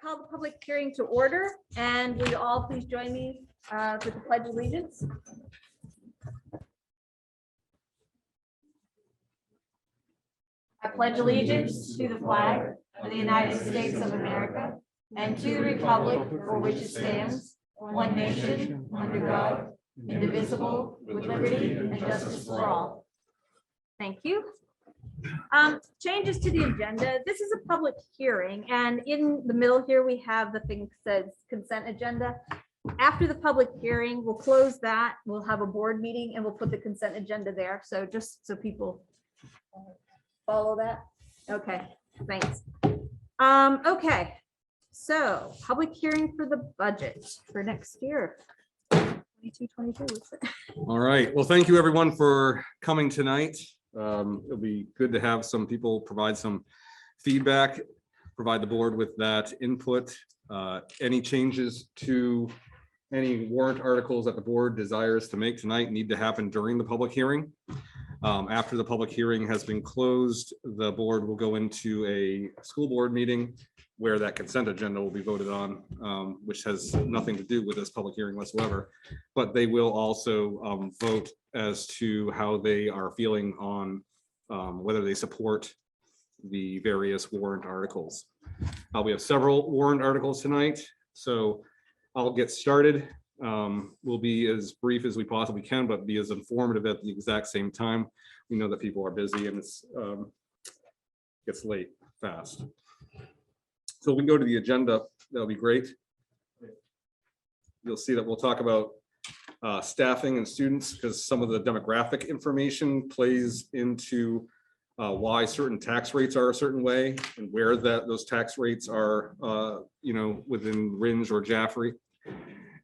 call the public hearing to order, and will you all please join me with the Pledge of Allegiance? I pledge allegiance to the flag of the United States of America and to the republic for which it stands, one nation, under God, indivisible, with liberty and justice for all. Thank you. Changes to the agenda. This is a public hearing, and in the middle here we have the thing that says consent agenda. After the public hearing, we'll close that. We'll have a board meeting and we'll put the consent agenda there. So just so people follow that. Okay, thanks. Okay, so public hearing for the budget for next year. 22-23. All right. Well, thank you everyone for coming tonight. It'll be good to have some people provide some feedback, provide the board with that input. Any changes to any warrant articles that the board desires to make tonight need to happen during the public hearing. After the public hearing has been closed, the board will go into a school board meeting where that consent agenda will be voted on, which has nothing to do with this public hearing whatsoever. But they will also vote as to how they are feeling on whether they support the various warrant articles. We have several warrant articles tonight, so I'll get started. We'll be as brief as we possibly can, but be as informative at the exact same time. We know that people are busy and it's gets late fast. So we can go to the agenda. That'll be great. You'll see that we'll talk about staffing and students, because some of the demographic information plays into why certain tax rates are a certain way and where those tax rates are, within Ringe or Jaffrey.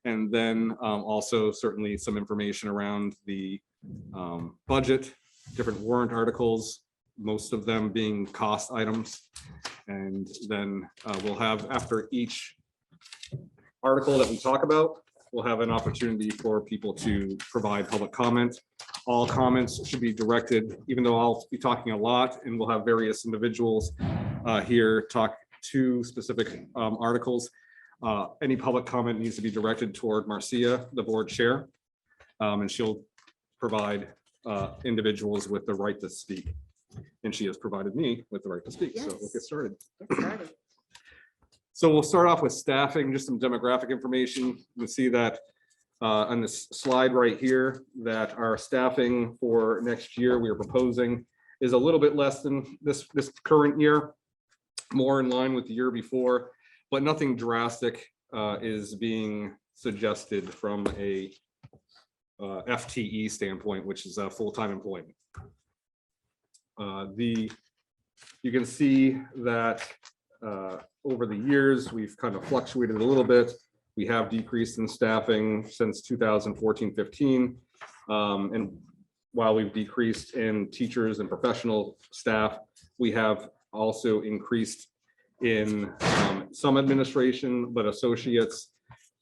And then also certainly some information around the budget, different warrant articles, most of them being cost items. And then we'll have, after each article that we talk about, we'll have an opportunity for people to provide public comment. All comments should be directed, even though I'll be talking a lot, and we'll have various individuals here talk to specific articles. Any public comment needs to be directed toward Marcia, the board chair, and she'll provide individuals with the right to speak. And she has provided me with the right to speak. Yes. So we'll get started. So we'll start off with staffing, just some demographic information. You'll see that on this slide right here, that our staffing for next year we are proposing is a little bit less than this current year, more in line with the year before, but nothing drastic is being suggested from a FTE standpoint, which is a full-time employment. You can see that over the years, we've kind of fluctuated a little bit. We have decreased in staffing since 2014-15. And while we've decreased in teachers and professional staff, we have also increased in some administration, but associates,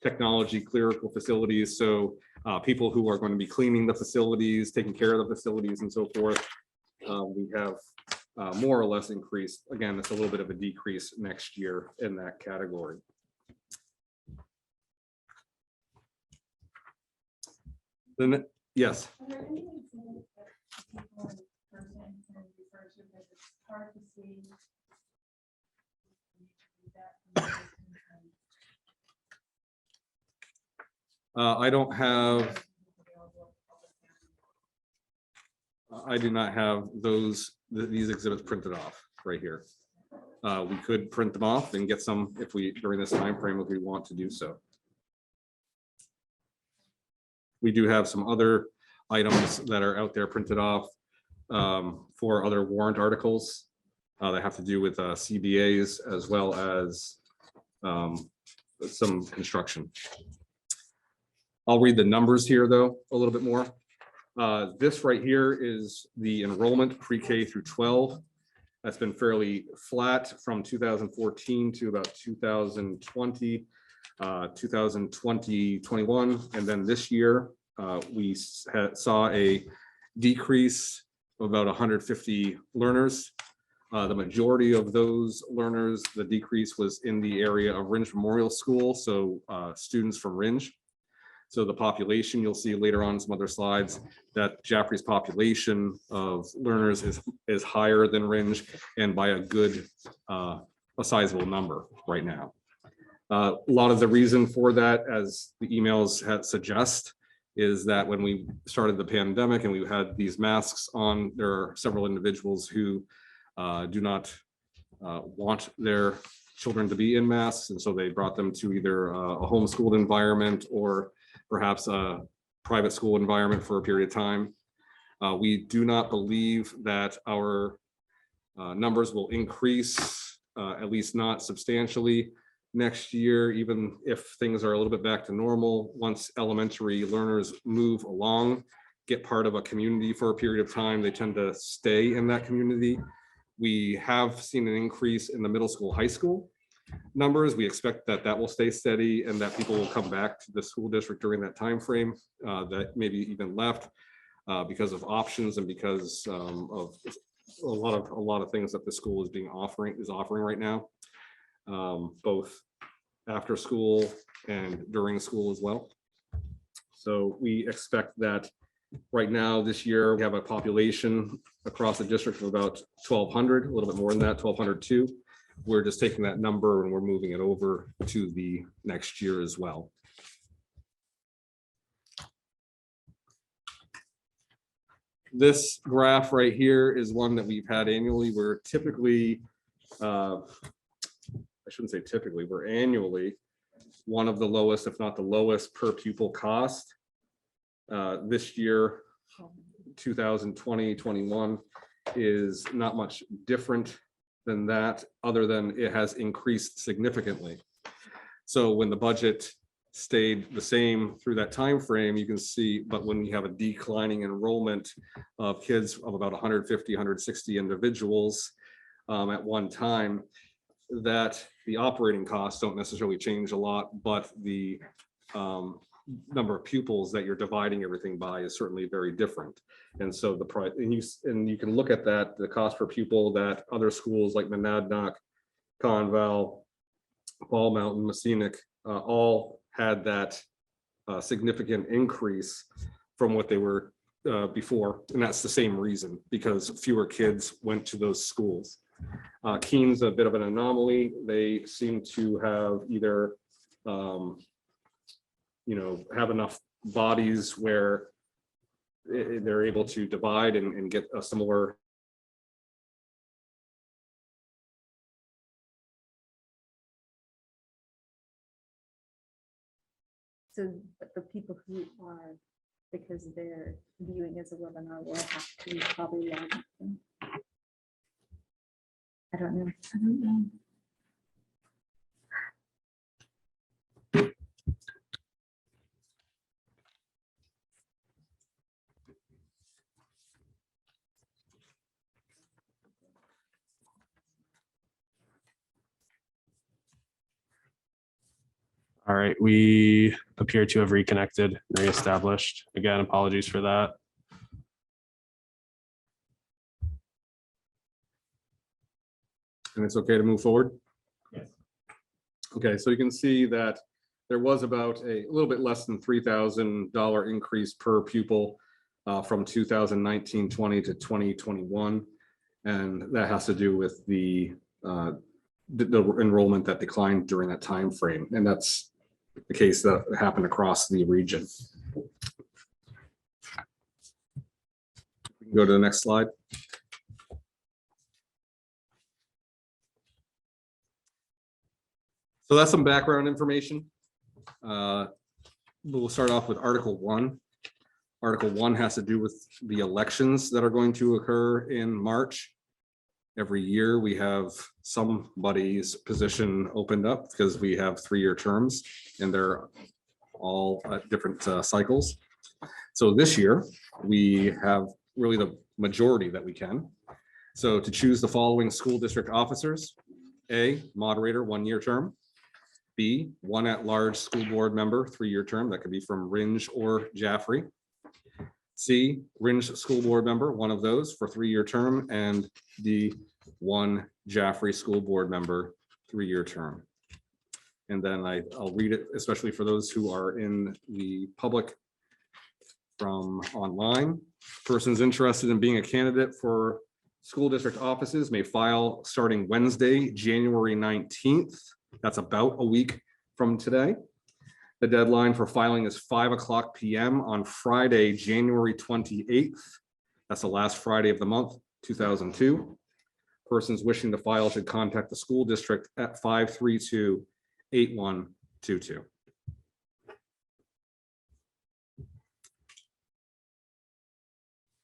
technology, clerical facilities. So people who are going to be cleaning the facilities, taking care of the facilities and so forth. We have more or less increased. Again, it's a little bit of a decrease next year in that category. Then, yes. I don't have. I do not have these exhibits printed off right here. We could print them off and get some if we during this time frame if we want to do so. We do have some other items that are out there printed off for other warrant articles that have to do with CBAs as well as some construction. I'll read the numbers here though a little bit more. This right here is the enrollment pre-K through 12. That's been fairly flat from 2014 to about 2020, 2021. And then this year, we saw a decrease of about 150 learners The majority of those learners, the decrease was in the area of Ringe Memorial School, so students from Ringe. So the population, you'll see later on some other slides, that Jaffrey's population of learners is higher than Ringe, and by a good, a sizable number right now. A lot of the reason for that, as the emails suggest, is that when we started the pandemic and we had these masks on, there are several individuals who do not want their children to be in masks, and so they brought them to either a homeschooled environment or perhaps a private school environment for a period of time. We do not believe that our numbers will increase, at least not substantially next year, even if things are a little bit back to normal. Once elementary learners move along, get part of a community for a period of time, they tend to stay in that community. We have seen an increase in the middle school, high school numbers. We expect that that will stay steady and that people will come back to the school district during that time frame, that maybe even left because of options and because of a lot of things that the school is offering right now, both after school and during school as well. So we expect that right now this year we have a population across the district of about 1,200, a little bit more than that, 1,202. We're just taking that number and we're moving it over to the next year as well. This graph right here is one that we've had annually. We're typically, I shouldn't say typically, we're annually one of the lowest, if not the lowest per pupil cost. This year, 2020-21 is not much different than that, other than it has increased significantly. So when the budget stayed the same through that time frame, you can see, but when you have a declining enrollment of kids of about 150, 160 individuals at one time, that the operating costs don't necessarily change a lot, but the number of pupils that you're dividing everything by is certainly very different. And so the price, and you can look at that, the cost per pupil that other schools like Monadnock, Conval, Ball Mountain, Messinic, all had that significant increase from what they were before. And that's the same reason, because fewer kids went to those schools. Keene's a bit of an anomaly. They seem to have either have enough bodies where they're able to divide and get a similar. So but the people who are, because they're viewing as a webinar, will have to probably log in. I don't know. All right, we appear to have reconnected, reestablished. Again, apologies for that. And it's okay to move forward? Yes. Okay, so you can see that there was about a little bit less than $3,000 increase per pupil from 2019-20 to 2021. And that has to do with the enrollment that declined during that time frame. And that's the case that happened across the region. We can go to the next slide. So that's some background information. We'll start off with Article 1. Article 1 has to do with the elections that are going to occur in March. Every year we have somebody's position opened up because we have 3-year terms and they're all at different cycles. So this year we have really the majority that we can. So to choose the following school district officers: A, moderator, 1-year term; B, 1 at-large school board member, 3-year term, that could be from Ringe or Jaffrey; C, Ringe school board member, 1 of those for 3-year term; and D, one Jaffrey School Board member, 3-year term. And then I'll read it, especially for those who are in the public from online. Persons interested in being a candidate for school district offices may file starting Wednesday, January 19th. That's about a week from today. The deadline for filing is 5:00 p.m. on Friday, January 28th. That's the last Friday of the month, 2002. Persons wishing to file should contact the school district at 532-8122.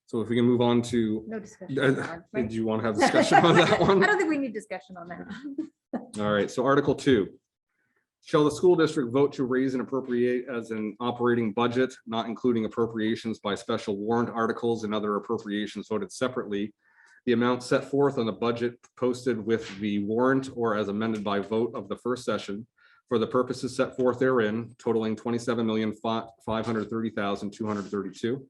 So if we can move on to, No discussion. on that, right? do you want to have discussion on that one? I don't think we need discussion on that. All right, so Article 2. Shall the school district vote to raise and appropriate as an operating budget, not including appropriations by special warrant articles and other appropriations voted separately, the amount set forth on the budget posted with the warrant or as amended by vote of the first session for the purposes set forth therein, totaling $27,530,232.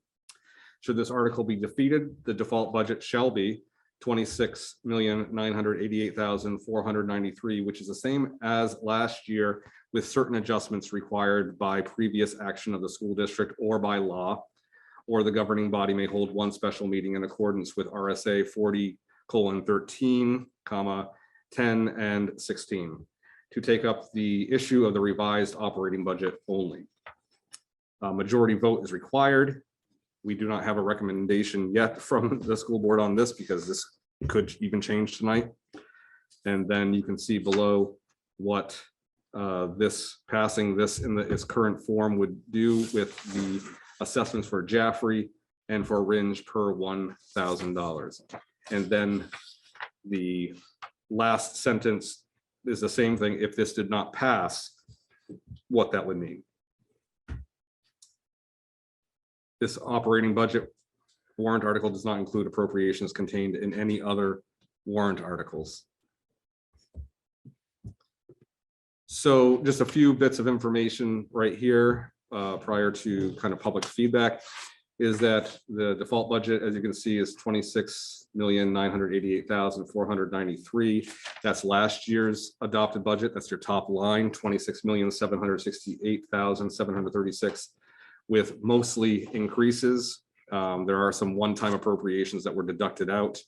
Should this article be defeated, the default budget shall be $26,988,493, which is the same as last year with certain adjustments required by previous action of the school district or by law, or the governing body may hold one special meeting in accordance with RSA 40:13, 10 and 16 to take up the issue of the revised operating budget only. Majority vote is required. We do not have a recommendation yet from the school board on this because this could even change tonight. And then you can see below what this passing this in its current form would do with the assessments for Jaffrey and for Ringe per $1,000. And then the last sentence is the same thing. If this did not pass, what that would mean. This operating budget warrant article does not include appropriations contained in any other warrant articles. So just a few bits of information right here prior to kind of public feedback is that the default budget, as you can see, is $26,988,493. That's last year's adopted budget. That's your top line, $26,768,736. With mostly increases. There are some one-time appropriations that were deducted out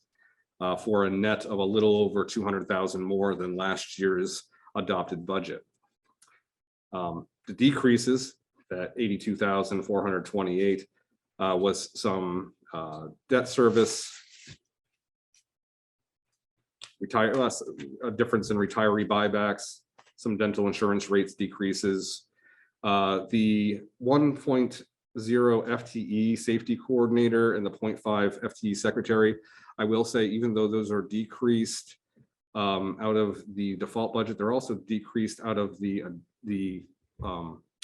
for a net of a little over 200,000 more than last year's adopted budget. The decreases, that 82,428 was some debt service, a difference in retiree buybacks, some dental insurance rates decreases. The 1.0 FTE safety coordinator and the 0.5 FTE secretary, I will say, even though those are decreased out of the default budget, they're also decreased out of the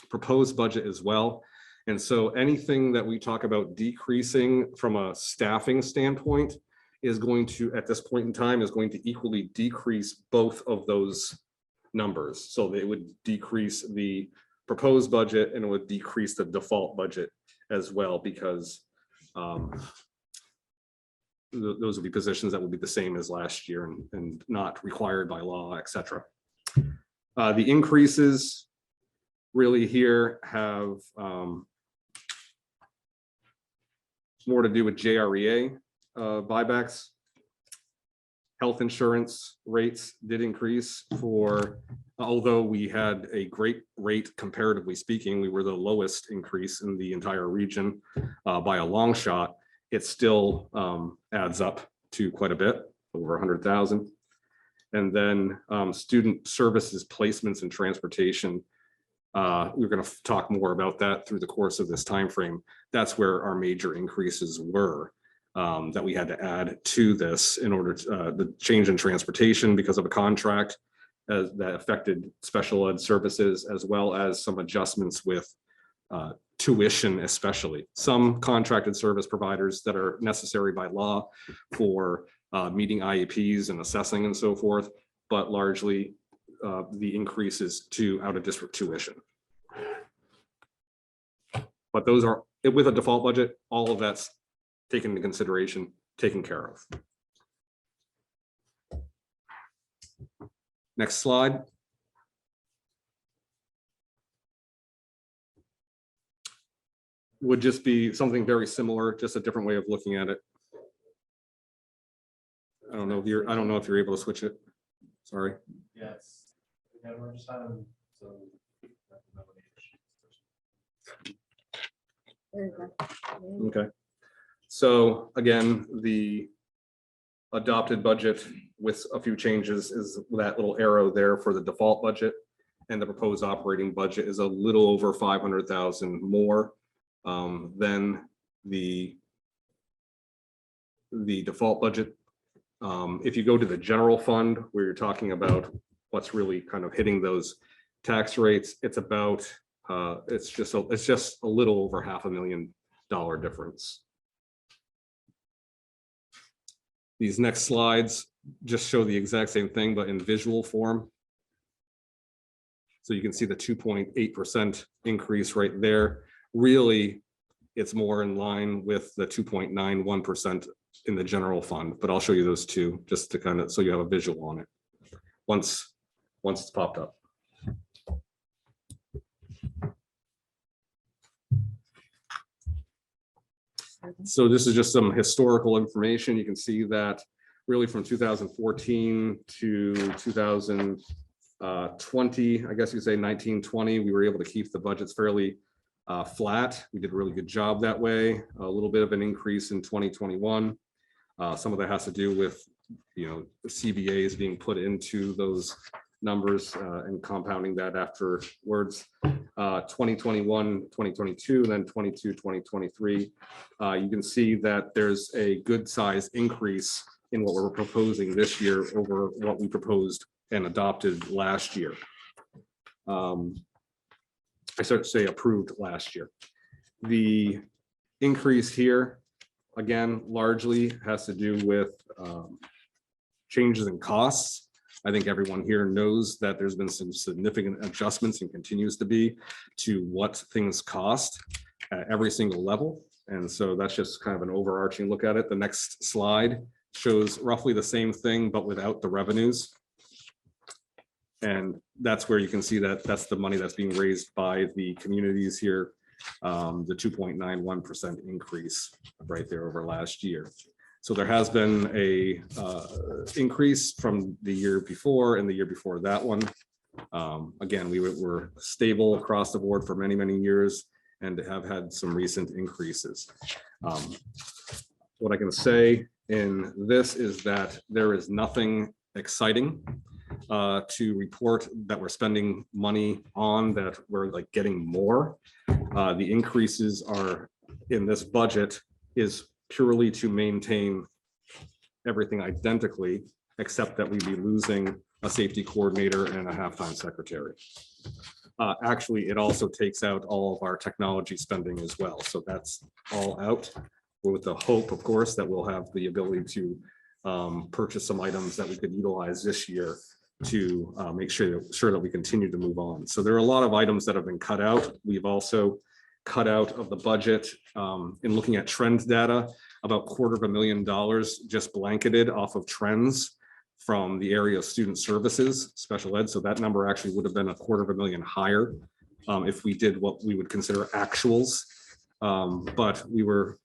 proposed budget as well. And so anything that we talk about decreasing from a staffing standpoint is going to, at this point in time, is going to equally decrease both of those numbers. So they would decrease the proposed budget and it would decrease the default budget as well, because those would be positions that would be the same as last year and not required by law, etc. The increases really here have more to do with JREA buybacks. Health insurance rates did increase for, although we had a great rate comparatively speaking, we were the lowest increase in the entire region by a long shot. It still adds up to quite a bit, over 100,000. And then student services, placements, and transportation. We're going to talk more about that through the course of this time frame. That's where our major increases were. That we had to add to this in order to the change in transportation because of a contract that affected special ed services, as well as some adjustments with tuition, especially some contracted service providers that are necessary by law for meeting IEPs and assessing and so forth, but largely the increases to out of district tuition. But those are, with a default budget, all of that's taken into consideration, taken care of. Next slide. Would just be something very similar, just a different way of looking at it. I don't know if you're able to switch it. Sorry. Yes. Again, we're just having some. There you go. Okay. So again, the adopted budget with a few changes is that little arrow there for the default budget. And the proposed operating budget is a little over 500,000 more than the default budget. If you go to the general fund where you're talking about what's really kind of hitting those tax rates, it's about it's just a little over $500,000 difference. These next slides just show the exact same thing, but in visual form. So you can see the 2.8% increase right there. Really, it's more in line with the 2.91% in the general fund, but I'll show you those two just to kind of, so you have a visual on it once it's popped up. So this is just some historical information. You can see that really from 2014 to 2020, I guess you say 1920, we were able to keep the budgets fairly flat. We did a really good job that way. A little bit of an increase in 2021. Some of that has to do with, the CBAs being put into those numbers and compounding that afterwards. 2021, 2022, and then 22, 2023. You can see that there's a good size increase in what we're proposing this year over what we proposed and adopted last year. I start to say approved last year. The increase here, again, largely has to do with changes in costs. I think everyone here knows that there's been some significant adjustments and continues to be to what things cost at every single level. And so that's just kind of an overarching look at it. The next slide shows roughly the same thing, but without the revenues. And that's where you can see that that's the money that's being raised by the communities here. The 2.91% increase right there over last year. So there has been a increase from the year before and the year before that one. Again, we were stable across the board for many, many years and have had some recent increases. What I can say in this is that there is nothing exciting to report that we're spending money on, that we're like getting more. The increases are in this budget is purely to maintain everything identically, except that we'd be losing a safety coordinator and a half-time secretary. Actually, it also takes out all of our technology spending as well. So that's all out with the hope, of course, that we'll have the ability to purchase some items that we could utilize this year to make sure that we continue to move on. So there are a lot of items that have been cut out. We've also cut out of the budget in looking at trend data, about $250,000 just blanketed off of trends from the area of student services, special ed. So that number actually would have been $250,000 higher if we did what we would consider actuals. But we were,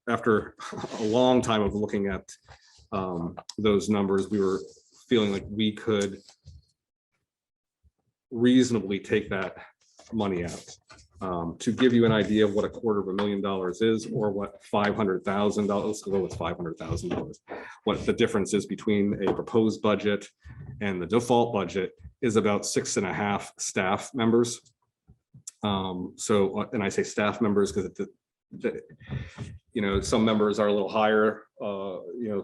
after a long time of looking at those numbers, we were feeling like we could reasonably take that money out. To give you an idea of what $250,000 is, or what $500,000, let's go with $500,000, what the difference is between a proposed budget and the default budget is about 6.5 staff members. And I say staff members because some members are a little higher,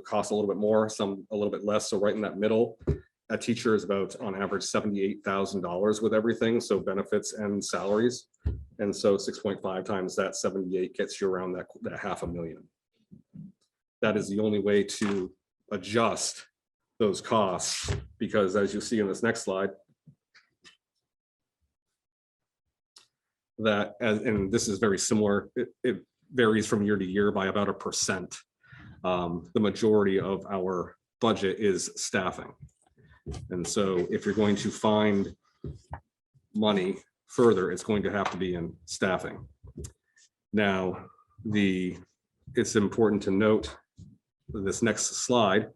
cost a little bit more, some a little bit less. So right in that middle, a teacher is about on average $78,000 with everything, so benefits and salaries. And so 6.5 times that 78 gets you around that $500,000. That is the only way to adjust those costs, because as you see in this next slide, and this is very similar, it varies from year to year by about 1%. The majority of our budget is staffing. And so if you're going to find money further, it's going to have to be in staffing. Now, it's important to note this next slide,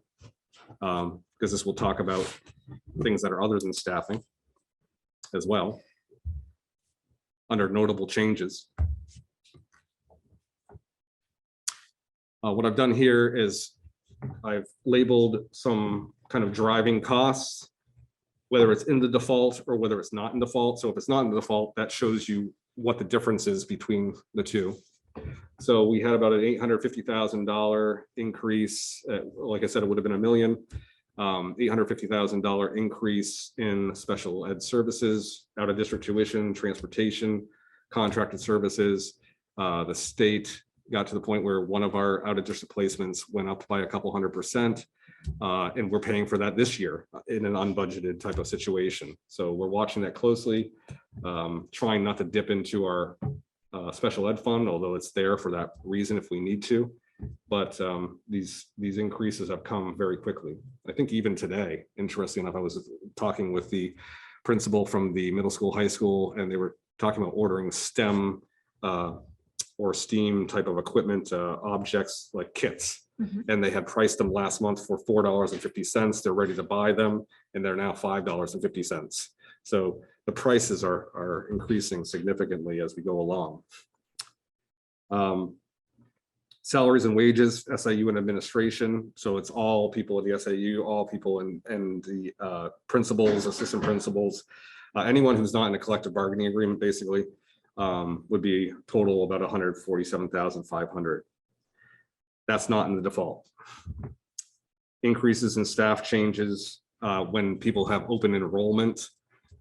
because this will talk about things that are other than staffing as well, under notable changes. What I've done here is I've labeled some kind of driving costs, whether it's in the default or whether it's not in default. So if it's not in the default, that shows you what the difference is between the two. So we had about an $850,000 increase. Like I said, it would have been $1 million. $850,000 increase in special ed services, out of district tuition, transportation, contracted services. The state got to the point where one of our out of district placements went up by a couple 100%. And we're paying for that this year in an unbudgeted type of situation. So we're watching that closely, trying not to dip into our special ed fund, although it's there for that reason if we need to. But these increases have come very quickly. I think even today, interesting enough, I was talking with the principal from the middle school, high school, and they were talking about ordering STEM or STEAM type of equipment, objects like kits. And they had priced them last month for $4.50. They're ready to buy them, and they're now $5.50. So the prices are increasing significantly as we go along. Salaries and wages, SIU and administration. So it's all people at the SIU, all people and the principals, assistant principals, anyone who's not in a collective bargaining agreement, basically, would be total about $147,500. That's not in the default. Increases in staff changes when people have open enrollment.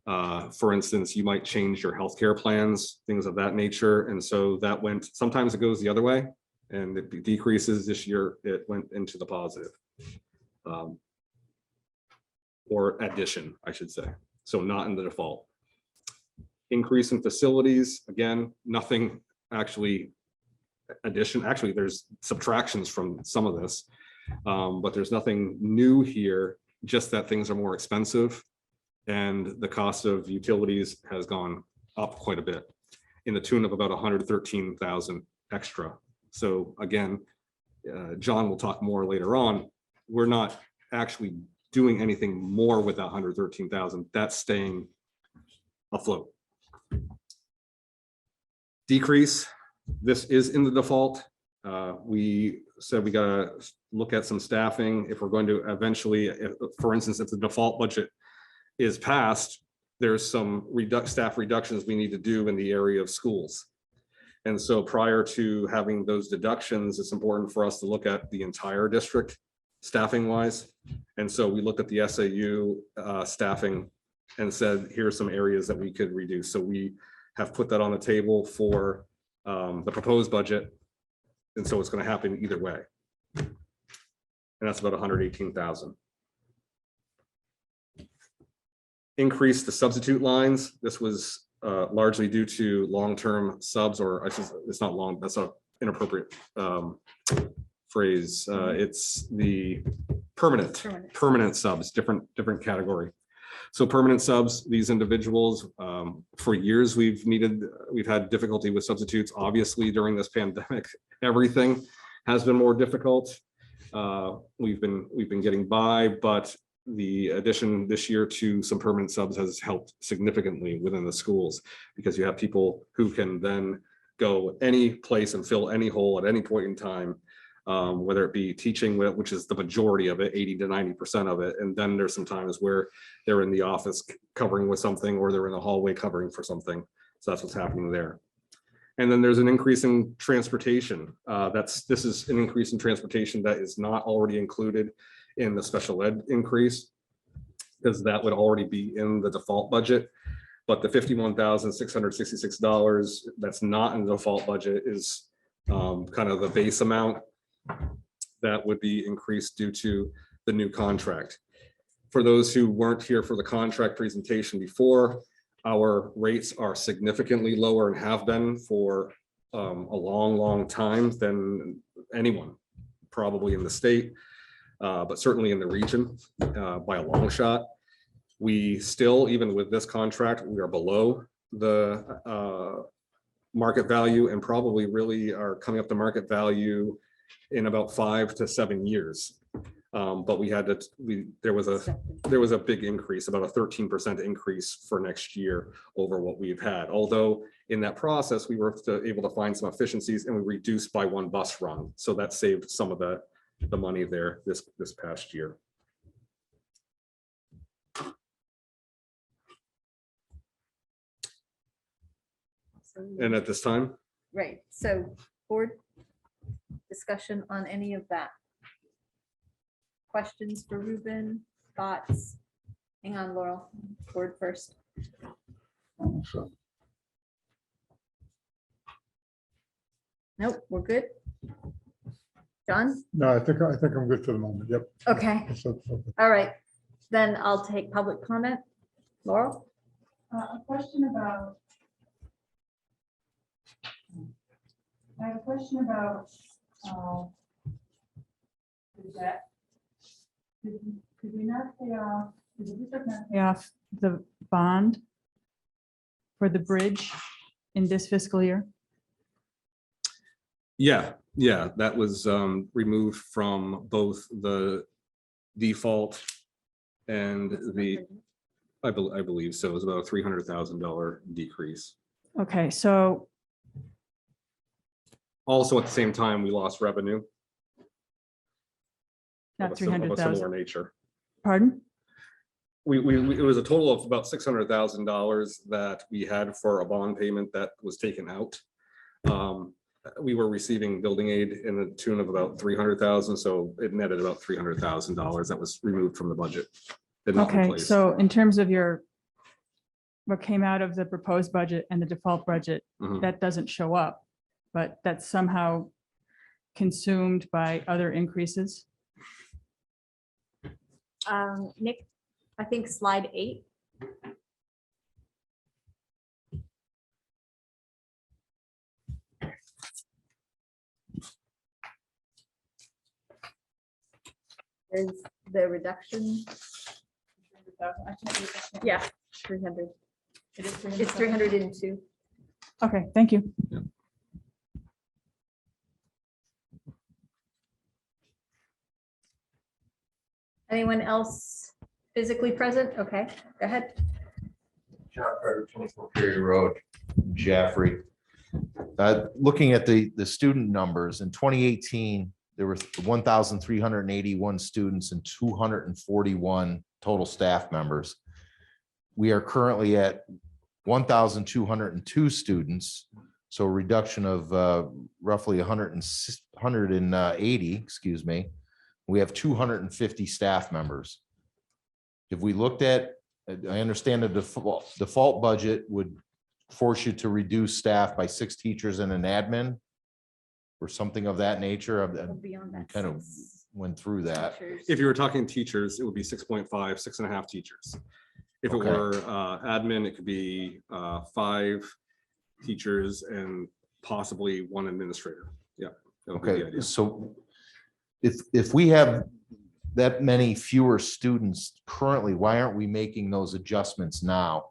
For instance, you might change your healthcare plans, things of that nature. And so that went, sometimes it goes the other way and it decreases. This year, it went into the positive. Or addition, I should say. So not in the default. Increase in facilities, again, nothing actually addition. Actually, there's subtractions from some of this, but there's nothing new here, just that things are more expensive and the cost of utilities has gone up quite a bit in the tune of about 113,000 extra. So again, John will talk more later on. We're not actually doing anything more with that 113,000. That's staying afloat. Decrease. This is in the default. We said we got to look at some staffing if we're going to eventually, for instance, if the default budget is passed, there's some staff reductions we need to do in the area of schools. And so prior to having those deductions, it's important for us to look at the entire district staffing wise. And so we looked at the SAU staffing and said, here's some areas that we could reduce. So we have put that on the table for the proposed budget. And so it's going to happen either way. And that's about 118,000. Increase the substitute lines. This was largely due to long-term subs, or I should, it's not long, that's an inappropriate phrase. It's the permanent subs, different category. So permanent subs, these individuals, for years we've had difficulty with substitutes. Obviously during this pandemic, everything has been more difficult. We've been getting by, but the addition this year to some permanent subs has helped significantly within the schools, because you have people who can then go any place and fill any hole at any point in time, whether it be teaching, which is the majority of it, 80 to 90% of it. And then there's some times where they're in the office covering with something, or they're in the hallway covering for something. So that's what's happening there. And then there's an increase in transportation. This is an increase in transportation that is not already included in the special ed increase, because that would already be in the default budget. But the $51,666 that's not in the default budget is kind of the base amount that would be increased due to the new contract. For those who weren't here for the contract presentation before, our rates are significantly lower and have been for a long time than anyone probably in the state, but certainly in the region by a long shot. We still, even with this contract, we are below the market value and probably really are coming up to market value in about 5 to 7 years. But we had to, there was a big increase, about a 13% increase for next year over what we've had. Although in that process, we were able to find some efficiencies and we reduced by 1 bus run. So that saved some of the money there this past year. And at this time, Right, so board discussion on any of that. Questions for Ruben, thoughts? Hang on, Laurel, board first. Nope, we're good. John? No, I think I'm good for the moment. Yep. Okay, all right, then I'll take public comment. Laurel? A question about. I have a question about the debt. Could we not pay off, could the district not pay off the bond for the bridge in this fiscal year? yeah, that was removed from both the default and the, I believe so. It was about a $300,000 decrease. Okay, so Also, at the same time, we lost revenue. not of a similar 300,000, nature. pardon? It was a total of about $600,000 that we had for a bond payment that was taken out. We were receiving building aid in the tune of about 300,000, so it netted about $300,000 that was removed from the budget. and not Okay, replaced. so in terms of what came out of the proposed budget and the default budget, Mhm. that doesn't show up, but that's somehow consumed by other increases. Nick, I think slide 8. Is the reduction? Yeah, 300. It's 302. Okay, thank you. Anyone else physically present? Okay, go ahead. John Carter, 24 Perry Road, Jaffrey. Looking at the student numbers, in 2018, there were 1,381 students and 241 total staff members. We are currently at 1,202 students, so a reduction of roughly 180, excuse me. We have 250 staff members. If we looked at, I understand the default budget would force you to reduce staff by 6 teachers and an admin or something of that nature. Beyond We that. kind of went through that. If you were talking teachers, it would be 6.5, 6.5 teachers. If it Okay. were admin, it could be 5 teachers and possibly 1 administrator. Yeah. that would be the Okay, idea. so if we have that many fewer students currently, why aren't we making those adjustments now?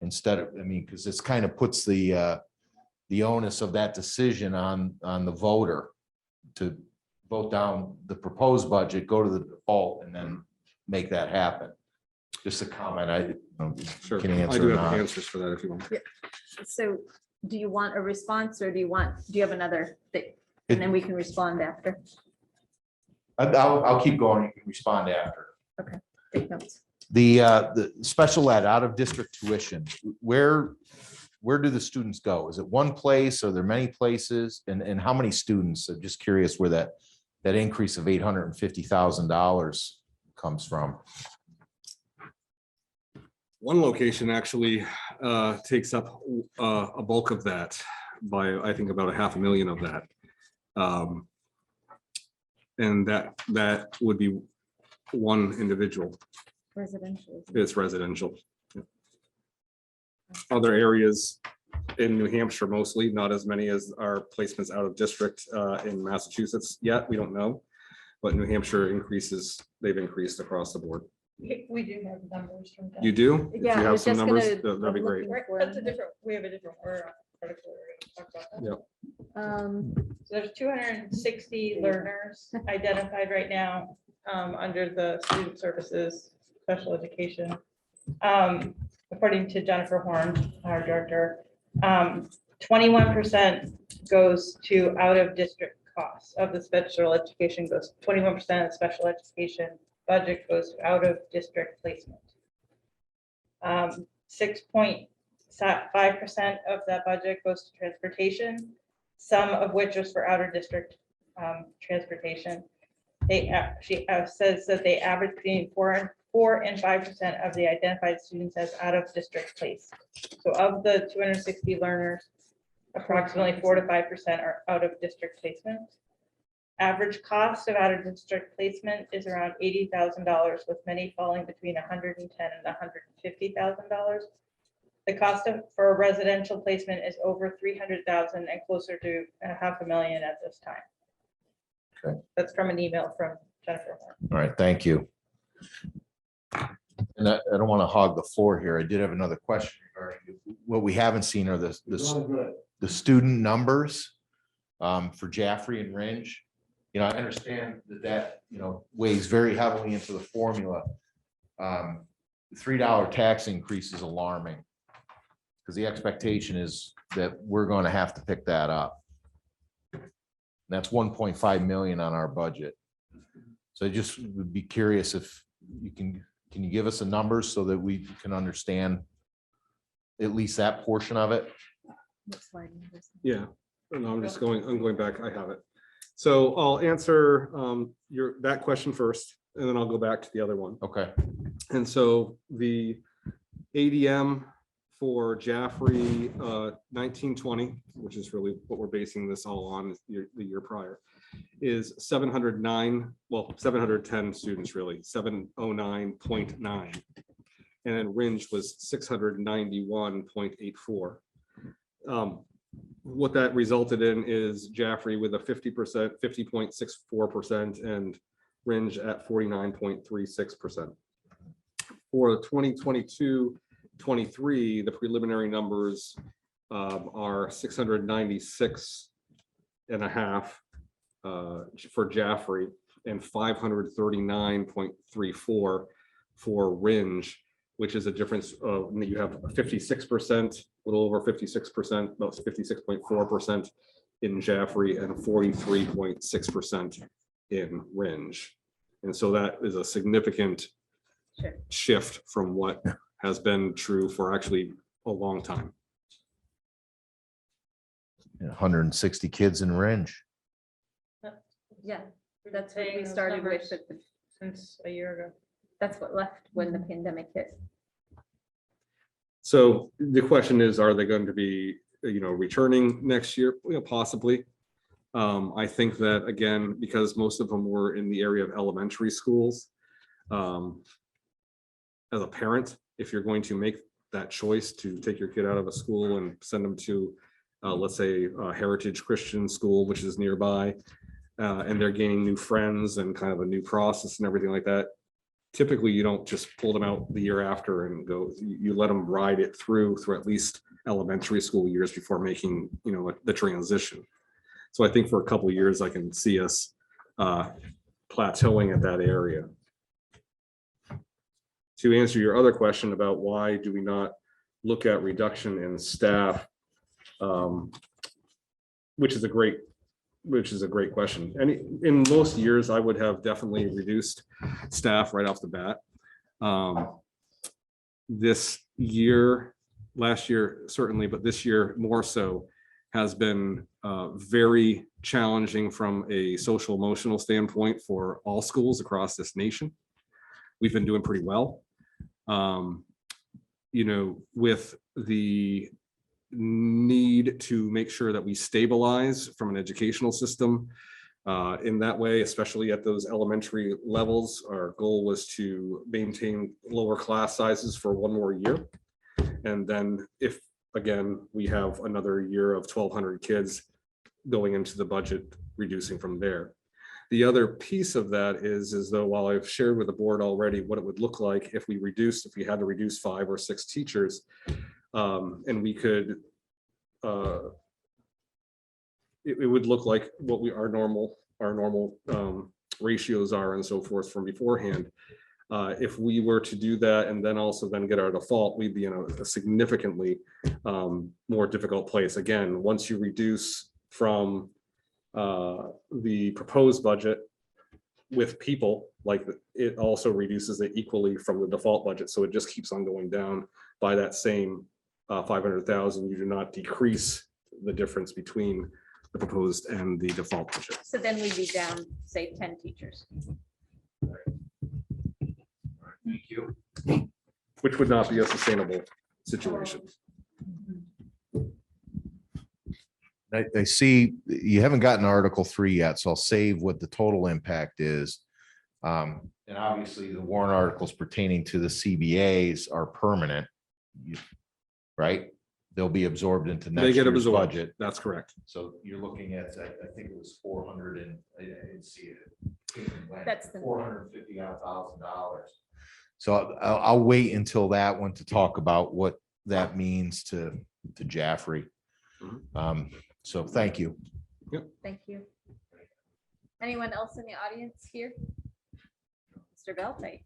Instead of, I mean, because this kind of puts the onus of that decision on the voter to vote down the proposed budget, go to the default, and then make that happen. Just a comment, Sure. can I answer do or have not. answers for that if you want. So do you want a response or do you have another thing? And then we can respond after. I'll keep going, you can respond after. Take notes. The special ed out of district tuition, where do the students go? Is it one place? Are there many places? And how many students? I'm just curious where that increase of $850,000 comes from. One location actually takes up a bulk of that by, I think, about $500,000 of that. And that would be one individual. Residential. It's residential. Yeah. Other areas in New Hampshire, mostly, not as many as our placements out of district in Massachusetts yet. We don't know. But New Hampshire they've increased across the board. We do have numbers from. You do? If you Yeah, I have was some just numbers, gonna- that'd be I'm great. looking for That's a them. different, we have a different word article. We're gonna talk about that. Yep. So there's 260 learners identified right now under the student services, special education. According to Jennifer Horn, our director, 21% goes to out of district costs of the special education goes, 21% of special education budget goes to out of district placement. 6.5% of that budget goes to transportation, some of which is for outer district transportation. She says that they average between 4% and 5% of the identified students as out of district place. So of the 260 learners, approximately 4 to 5% are out of district placement. Average cost of out of district placement is around $80,000, with many falling between $110,000 and $150,000. The cost for a residential placement is over $300,000 and closer to $500,000 at this time. Okay. That's from an email from Jennifer Horn. All right, thank you. And I don't want to hog the floor here. I did have another question regarding what we haven't seen are the student numbers for Jaffrey and Ringe. You know, I understand that weighs very heavily into the formula. The $3 tax increase is alarming because the expectation is that we're going to have to pick that up. That's 1.5 million on our budget. So I just would be curious if you can you give us a number so that we can understand at least that portion of it? What slide is this? Yeah, and I'm going back, I have it. So I'll answer that question first, and then I'll go back to the other one. Okay. And so the ADM for Jaffrey 1920, which is really what we're basing this all on, the year prior, is 710 students, really, 709.9. And then Ringe was 691.84. What that resulted in is Jaffrey with a 50%, 50.64%, and Ringe at 49.36%. For 2022-23, the preliminary numbers are 696.5 for Jaffrey and 539.34 for Ringe, which is a difference of, you have 56%, a little over 56%, about 56.4% in Jaffrey and 43.6% in Ringe. And so that is a significant shift from what has been true for actually a long time. 160 kids in Ringe. Yeah, that's what we Saying those started with. numbers since a year ago. That's what left when the pandemic hit. So the question is, are they going to be, returning next year? Possibly. I think that, again, because most of them were in the area of elementary schools, as a parent, if you're going to make that choice to take your kid out of a school and send them to, let's say, a Heritage Christian school, which is nearby, and they're gaining new friends and kind of a new process and everything like that, typically you don't just pull them out the year after and go, you let them ride it through at least elementary school years before making, the transition. So I think for a couple of years, I can see us plateauing at that area. To answer your other question about why do we not look at reduction in staff, which is a great question. And in most years, I would have definitely reduced staff right off the bat. This year, last year certainly, but this year more so, has been very challenging from a social emotional standpoint for all schools across this nation. We've been doing pretty well. With the need to make sure that we stabilize from an educational system in that way, especially at those elementary levels. Our goal was to maintain lower class sizes for one more year. And then if, again, we have another year of 1,200 kids going into the budget, reducing from there. The other piece of that is though, while I've shared with the board already what it would look like if we had to reduce 5 or 6 teachers, and we could, it would look like what our normal ratios are and so forth from beforehand. If we were to do that and then also get our default, we'd be in a significantly more difficult place. Again, once you reduce from the proposed budget with people, like it also reduces it equally from the default budget. So it just keeps on going down by that same 500,000. You do not decrease the difference between the proposed and the default budget. So then we'd be down, say, 10 teachers. Thank you. Which would not be a situation. I see you haven't gotten Article 3 yet, so I'll save what the total impact is. And obviously, the warrant articles pertaining to the CBAs are permanent, right? They'll be absorbed into They next get year's absorbed. budget. That's correct. So you're looking at, I think it was 400 and I didn't see it. That's the- $450,000. So I'll wait until that one to talk about what that means to Jaffrey. So thank you. Thank you. Anyone else in the audience here? Mr. Beltay.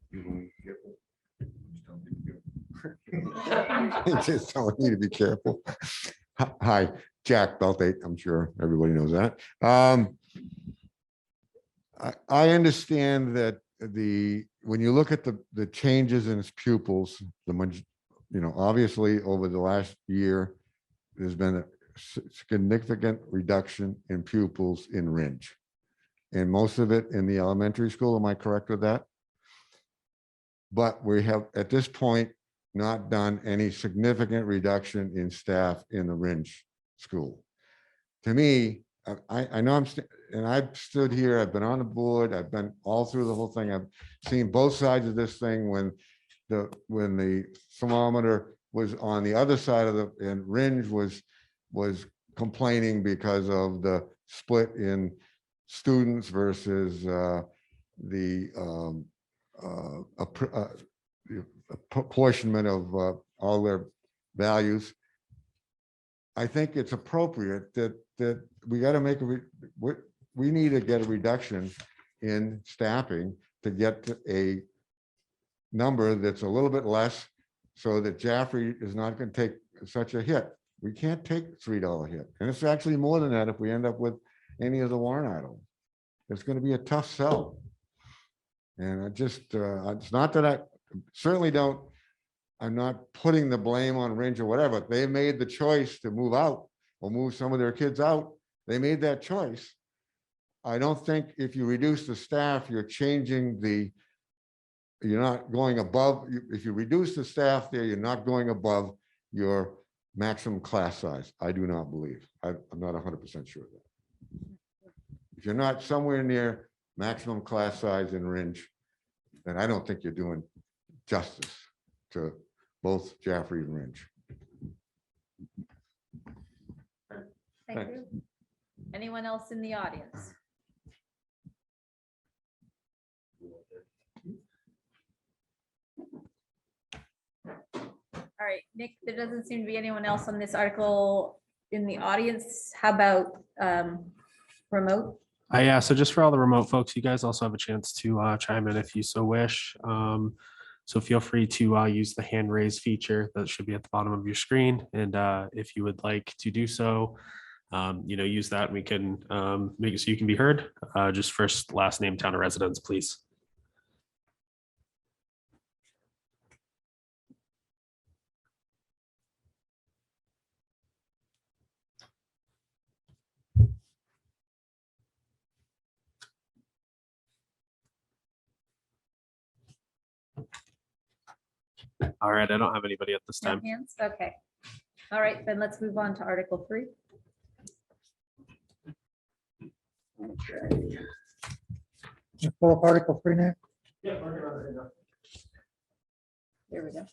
Just telling you to be careful. Hi, Jack Beltate. I'm sure everybody knows that. I understand that when you look at the changes in its pupils, obviously over the last year, there's been a significant reduction in pupils in Ringe. And most of it in the elementary school. Am I correct with that? But we have at this point not done any significant reduction in staff in the Ringe school. To me, I know and I've stood here, I've been on the board, I've been all through the whole thing. I've seen both sides of this thing when the thermometer was on the other side of and Ringe was complaining because of the split in students versus the apportionment of all their values. I think it's appropriate that we got to make we need to get a reduction in staffing to get to a number that's a little bit less so that Jaffrey is not going to take such a hit. We can't take $3 hit. And it's actually more than that if we end up with any of the warrant items. It's going to be a tough sell. And I just, it's not that I certainly don't, I'm not putting the blame on Ringe or whatever. They made the choice to move out or move some of their kids out. They made that choice. I don't think if you reduce the staff, you're changing you're not going above, if you reduce the staff there, you're not going above your maximum class size. I do not believe. I'm not 100% sure of that. If you're not somewhere near maximum class size in Ringe, then I don't think you're doing justice to both Jaffrey and Ringe. Thank you. Anyone else in the audience? All right, Nick, there doesn't seem to be anyone else on this article in the audience. How about remote? Yeah, so just for all the remote folks, you guys also have a chance to chime in if you so wish. So feel free to use the hand raise feature that should be at the bottom of your screen. And if you would like to do so, use that. We can make it so you can be heard. Just first, last name, town of residence, please. All right, I don't have anybody at this No time. hands? Okay. All right, then let's move on to Article 3. Pull up Article 3 now. Yeah, working on it now. There we go.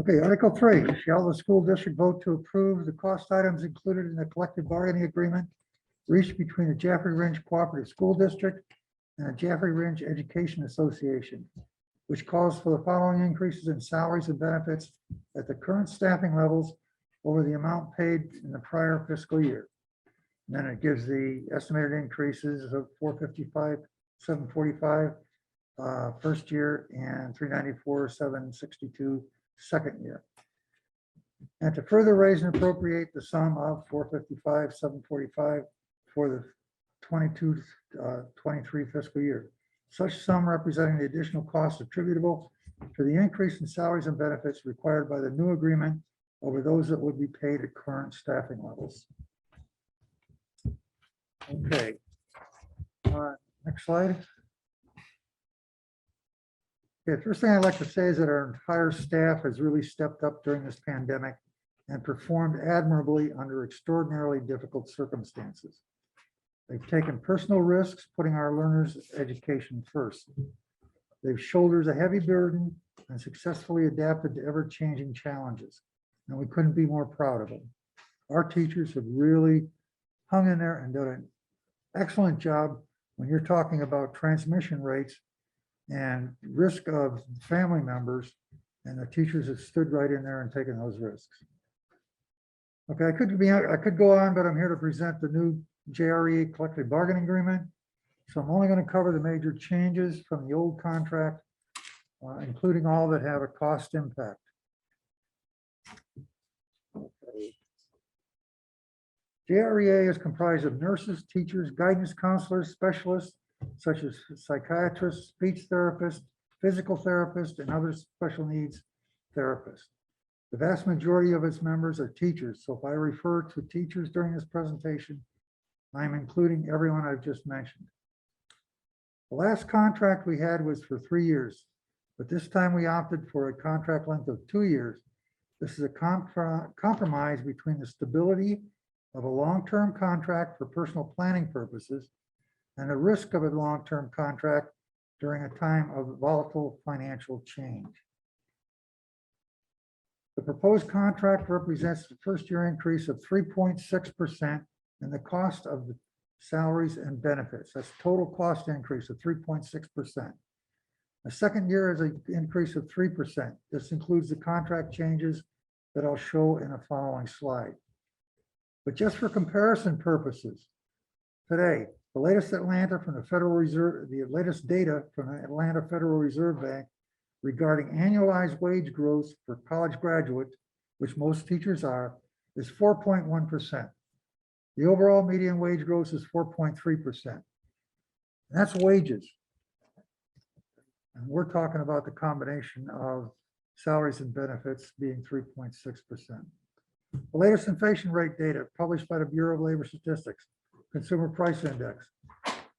Okay, Article 3, shall the school district vote to approve the cost items included in the collective bargaining agreement reached between the Jaffrey Ridge Cooperative School District and the Jaffrey Ridge Education Association, which calls for the following increases in salaries and benefits at the current staffing levels over the amount paid in the prior fiscal year. And then it gives the estimated increases of 455, 745 first year and 394, 762 second year. And to further raise and appropriate the sum of 455, 745 for the 22-23 fiscal year. Such sum representing the additional costs attributable to the increase in salaries and benefits required by the new agreement over those that would be paid at current staffing levels. Okay. Next slide. Okay, first thing I'd like to say is that our entire staff has really stepped up during this pandemic and performed admirably under extraordinarily difficult circumstances. They've taken personal risks, putting our learners' education first. They've shouldered a heavy burden and successfully adapted to ever-changing challenges, and we couldn't be more proud of them. Our teachers have really hung in there and done an excellent job when you're talking about transmission rates and risk of family members, and the teachers have stood right in there and taken those risks. Okay, I could go on, but I'm here to present the new JRE collective bargaining agreement. So I'm only going to cover the major changes from the old contract, including all that have a cost impact. Okay. JREA is comprised of nurses, teachers, guidance counselors, specialists, such as psychiatrists, speech therapists, physical therapists, and other special needs therapists. The vast majority of its members are teachers, so if I refer to teachers during this presentation, I'm including everyone I've just mentioned. The last contract we had was for 3 years, but this time we opted for a contract length of 2 years. This is a compromise between the stability of a long-term contract for personal planning purposes and the risk of a long-term contract during a time of volatile financial change. The proposed contract represents the first-year increase of 3.6% in the cost of the salaries and benefits. That's total cost increase of 3.6%. The second year is an increase of 3%. This includes the contract changes that I'll show in a following slide. But just for comparison purposes, today, the latest data from the Federal Reserve Bank regarding annualized wage growth for college graduates, which most teachers are, is 4.1%. The overall median wage growth is 4.3%. That's wages. And we're talking about the combination of salaries and benefits being 3.6%. The latest inflation rate data published by the Bureau of Labor Statistics, Consumer Price Index,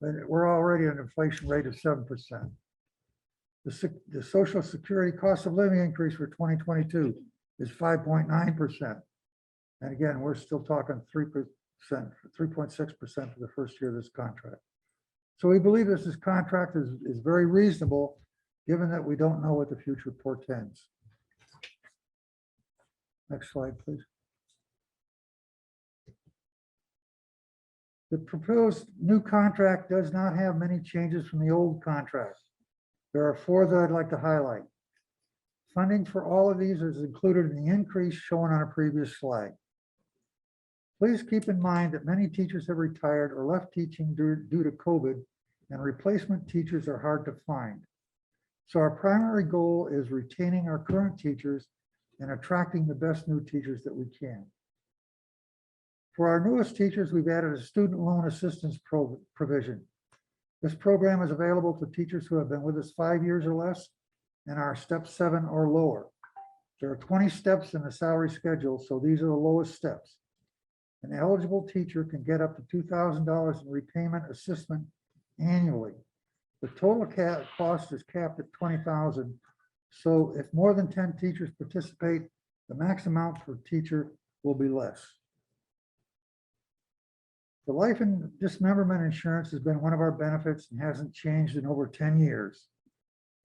we're already at an inflation rate of 7%. The Social Security cost of living increase for 2022 is 5.9%. And again, we're still talking 3%, 3.6% for the first year of this contract. So we believe this contract is very reasonable, given that we don't know what the future portends. Next slide, please. The proposed new contract does not have many changes from the old contract. There are 4 that I'd like to highlight. Funding for all of these is included in the increase shown on a previous slide. Please keep in mind that many teachers have retired or left teaching due to COVID, and replacement teachers are hard to find. So our primary goal is retaining our current teachers and attracting the best new teachers that we can. For our newest teachers, we've added a student loan assistance provision. This program is available to teachers who have been with us 5 years or less and are step 7 or lower. There are 20 steps in the salary schedule, so these are the lowest steps. An eligible teacher can get up to $2,000 in repayment assistance annually. The total cost is capped at $20,000. So if more than 10 teachers participate, the max amount per teacher will be less. The life and dismemberment insurance has been one of our benefits and hasn't changed in over 10 years.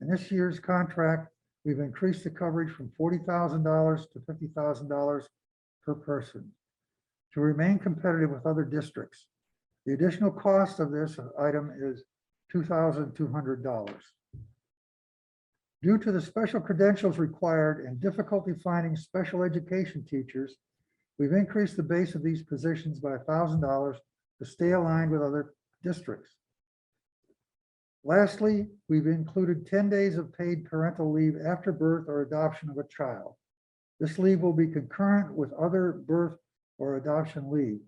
In this year's contract, we've increased the coverage from $40,000 to $50,000 per person. To remain competitive with other districts, the additional cost of this item is $2,200. Due to the special credentials required and difficulty finding special education teachers, we've increased the base of these positions by $1,000 to stay aligned with other districts. Lastly, we've included 10 days of paid parental leave after birth or adoption of a child. This leave will be concurrent with other birth or adoption leave.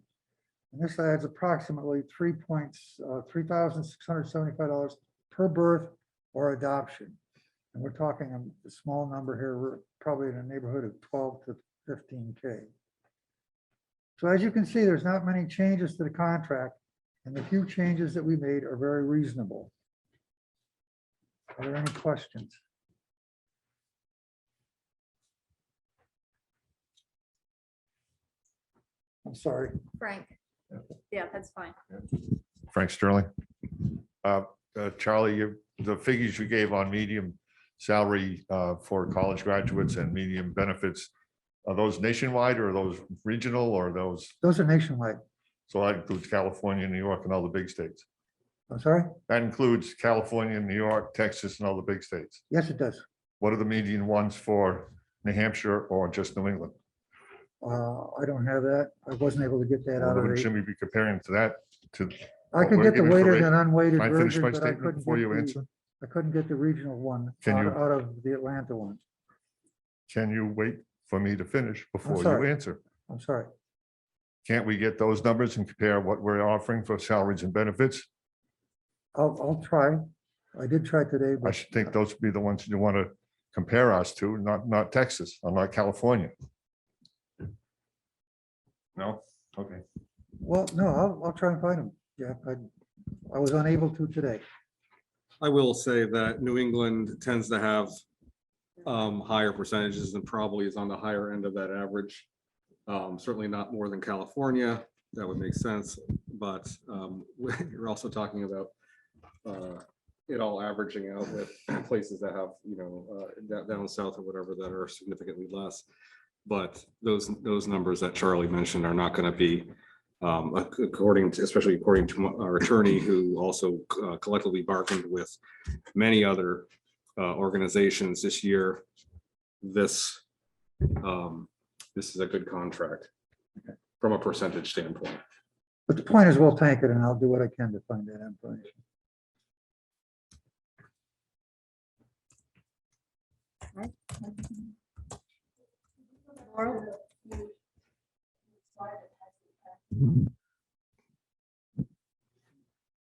And this adds approximately $3,675 per birth or adoption. And we're talking a small number here, we're probably in a neighborhood of 12 to 15K. So as you can see, there's not many changes to the contract, and the few changes that we made are very reasonable. Are there any questions? I'm sorry. Frank. Yeah, that's fine. Frank Sterling. Charlie, the figures you gave on medium salary for college graduates and medium benefits, are those nationwide or are those regional or are those? Those are nationwide. So that includes California, New York and all the big states. I'm sorry? That includes California, New York, Texas and all the big states. Yes, it does. What are the median ones for New Hampshire or just New England? I don't have that. I wasn't able to get that out of the. Shouldn't we be comparing to that to? I could we're get the giving for weighted rate? and unweighted Can I finish version, my but I statement couldn't before get you the, answer? I couldn't get the regional one Can out you- out of the Atlanta one. Can you wait for me to finish before you sorry. answer? I'm sorry. Can't we get those numbers and compare what we're offering for salaries and benefits? I'll try. I did try today, I but should think those would be the ones you want to compare us to, not Texas, or not California. No? Okay. well, no, I'll try and find them. Yeah, I was unable to today. I will say that New England tends to have higher percentages and probably is on the higher end of that average. Certainly not more than California. That would make sense. But you're also talking about it all averaging out with places that have, down south or whatever that are significantly less. But those numbers that Charlie mentioned are not going to be especially according to our attorney, who also collectively bargained with many other organizations this year. This is a good contract from a percentage standpoint. But the point is, we'll tank it and I'll do what I can to find that information. Laurel?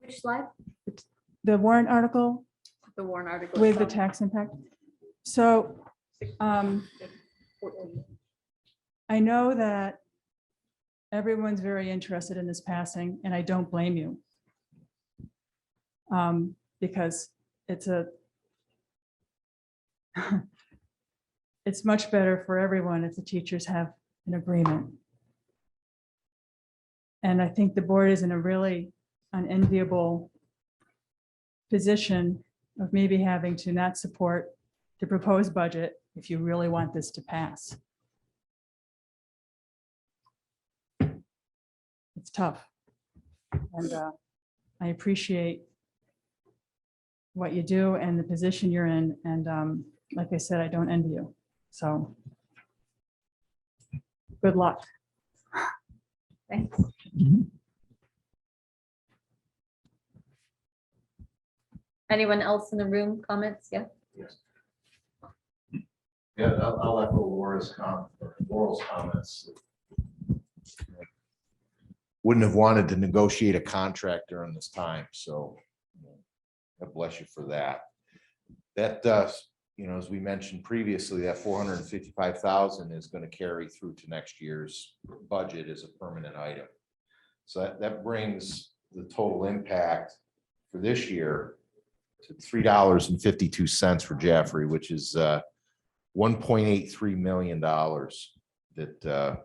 Which slide? The warrant article The warrant article. with the itself. tax impact. So I know that everyone's very interested in this passing, and I don't blame you. Because it's it's much better for everyone if the teachers have an agreement. And I think the board is in a really unenviable position of maybe having to not support the proposed budget if you really want this to pass. It's tough. And I appreciate what you do and the position you're in. And like I said, I don't envy you. So good luck. Thanks. Anyone else in the room? Comments? Yeah. Yeah, I'll echo Laura's comments. Wouldn't have wanted to negotiate a contract during this time, so God bless you for that. That as we mentioned previously, that 455,000 is going to carry through to next year's budget as a permanent item. So that brings the total impact for this year to $3.52 for Jaffrey, which is $1.83 million that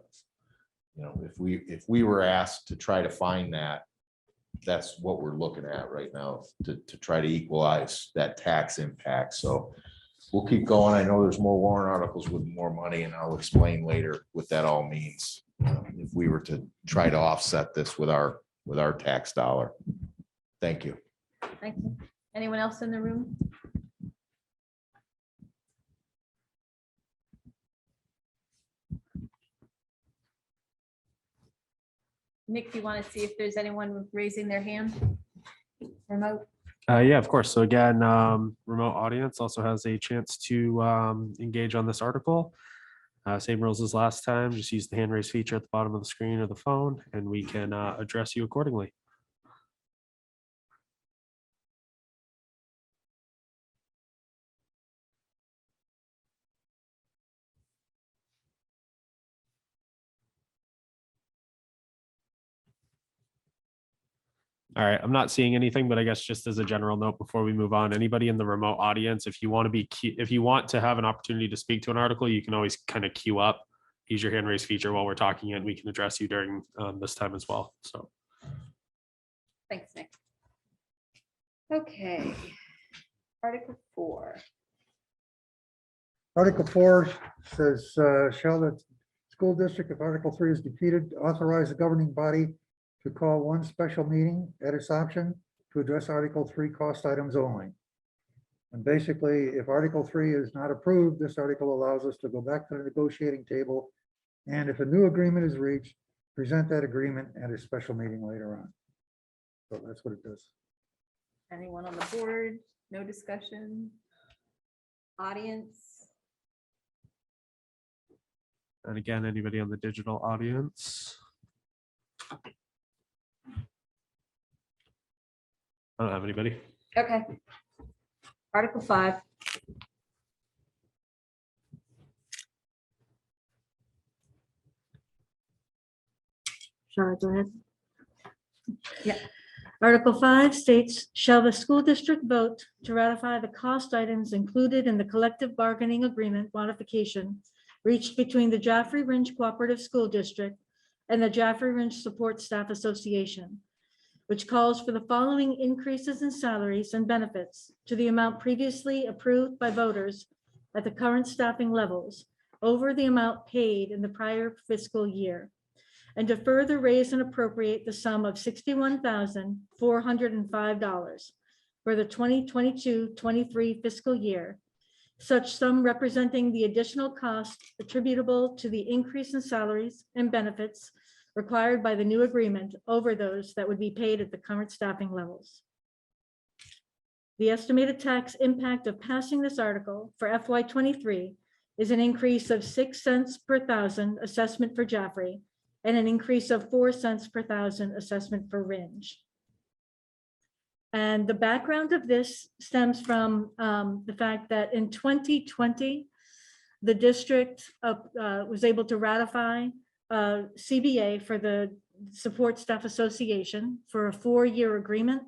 if we were asked to try to find that, that's what we're looking at right now to try to equalize that tax impact. So we'll keep going. I know there's more warrant articles with more money, and I'll explain later what that all means. If we were to try to offset this with our tax dollar. Thank you. Thank you. Anyone else in the room? Nick, do you want to see if there's anyone raising their hand? Remote? Yeah, of course. So again, remote audience also has a chance to engage on this article. Same rules as last time. Just use the hand raise feature at the bottom of the screen or the phone, and we can address you accordingly. All right, I'm not seeing anything, but I guess just as a general note before we move on, anybody in the remote audience, if you want to have an opportunity to speak to an article, you can always kind of queue up, use your hand raise feature while we're talking, and we can address you during this time as well. So Thanks, Nick. Okay. Article 4. Article 4 says, shall the school district, if Article 3 is defeated, authorize the governing body to call one special meeting at its option to address Article 3 cost items only. And basically, if Article 3 is not approved, this article allows us to go back to the negotiating table. And if a new agreement is reached, present that agreement at a special meeting later on. So that's what it does. Anyone on the board? No discussion? Audience? and again, anybody on the digital audience? I don't have anybody. Okay. Article 5. Shall I go ahead? Yeah. Article 5 states, shall the school district vote to ratify the cost items included in the collective bargaining agreement modification reached between the Jaffrey Ridge Cooperative School District and the Jaffrey Ridge Support Staff Association, which calls for the following increases in salaries and benefits to the amount previously approved by voters at the current staffing levels over the amount paid in the prior fiscal year, and to further raise and appropriate the sum of $61,405 for the 2022-23 fiscal year, such sum representing the additional cost attributable to the increase in salaries and benefits required by the new agreement over those that would be paid at the current staffing levels. The estimated tax impact of passing this article for FY23 is an increase of 6 cents per thousand assessment for Jaffrey and an increase of 4 cents per thousand assessment for Ringe. And the background of this stems from the fact that in 2020, the district was able to ratify CBA for the Support Staff Association for a 4-year agreement.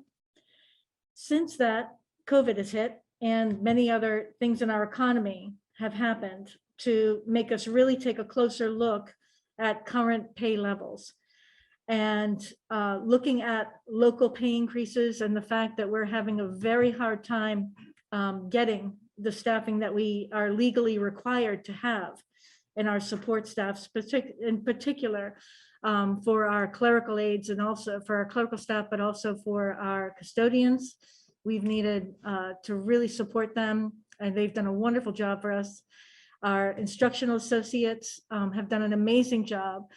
Since that, COVID has hit and many other things in our economy have happened to make us really take a closer look at current pay levels. And looking at local pay increases and the fact that we're having a very hard time getting the staffing that we are legally required to have in our support staffs, in particular for our clerical aides and also for our clerical staff, but also for our custodians. We've needed to really support them, and they've done a wonderful job for us. Our instructional associates have done an amazing job.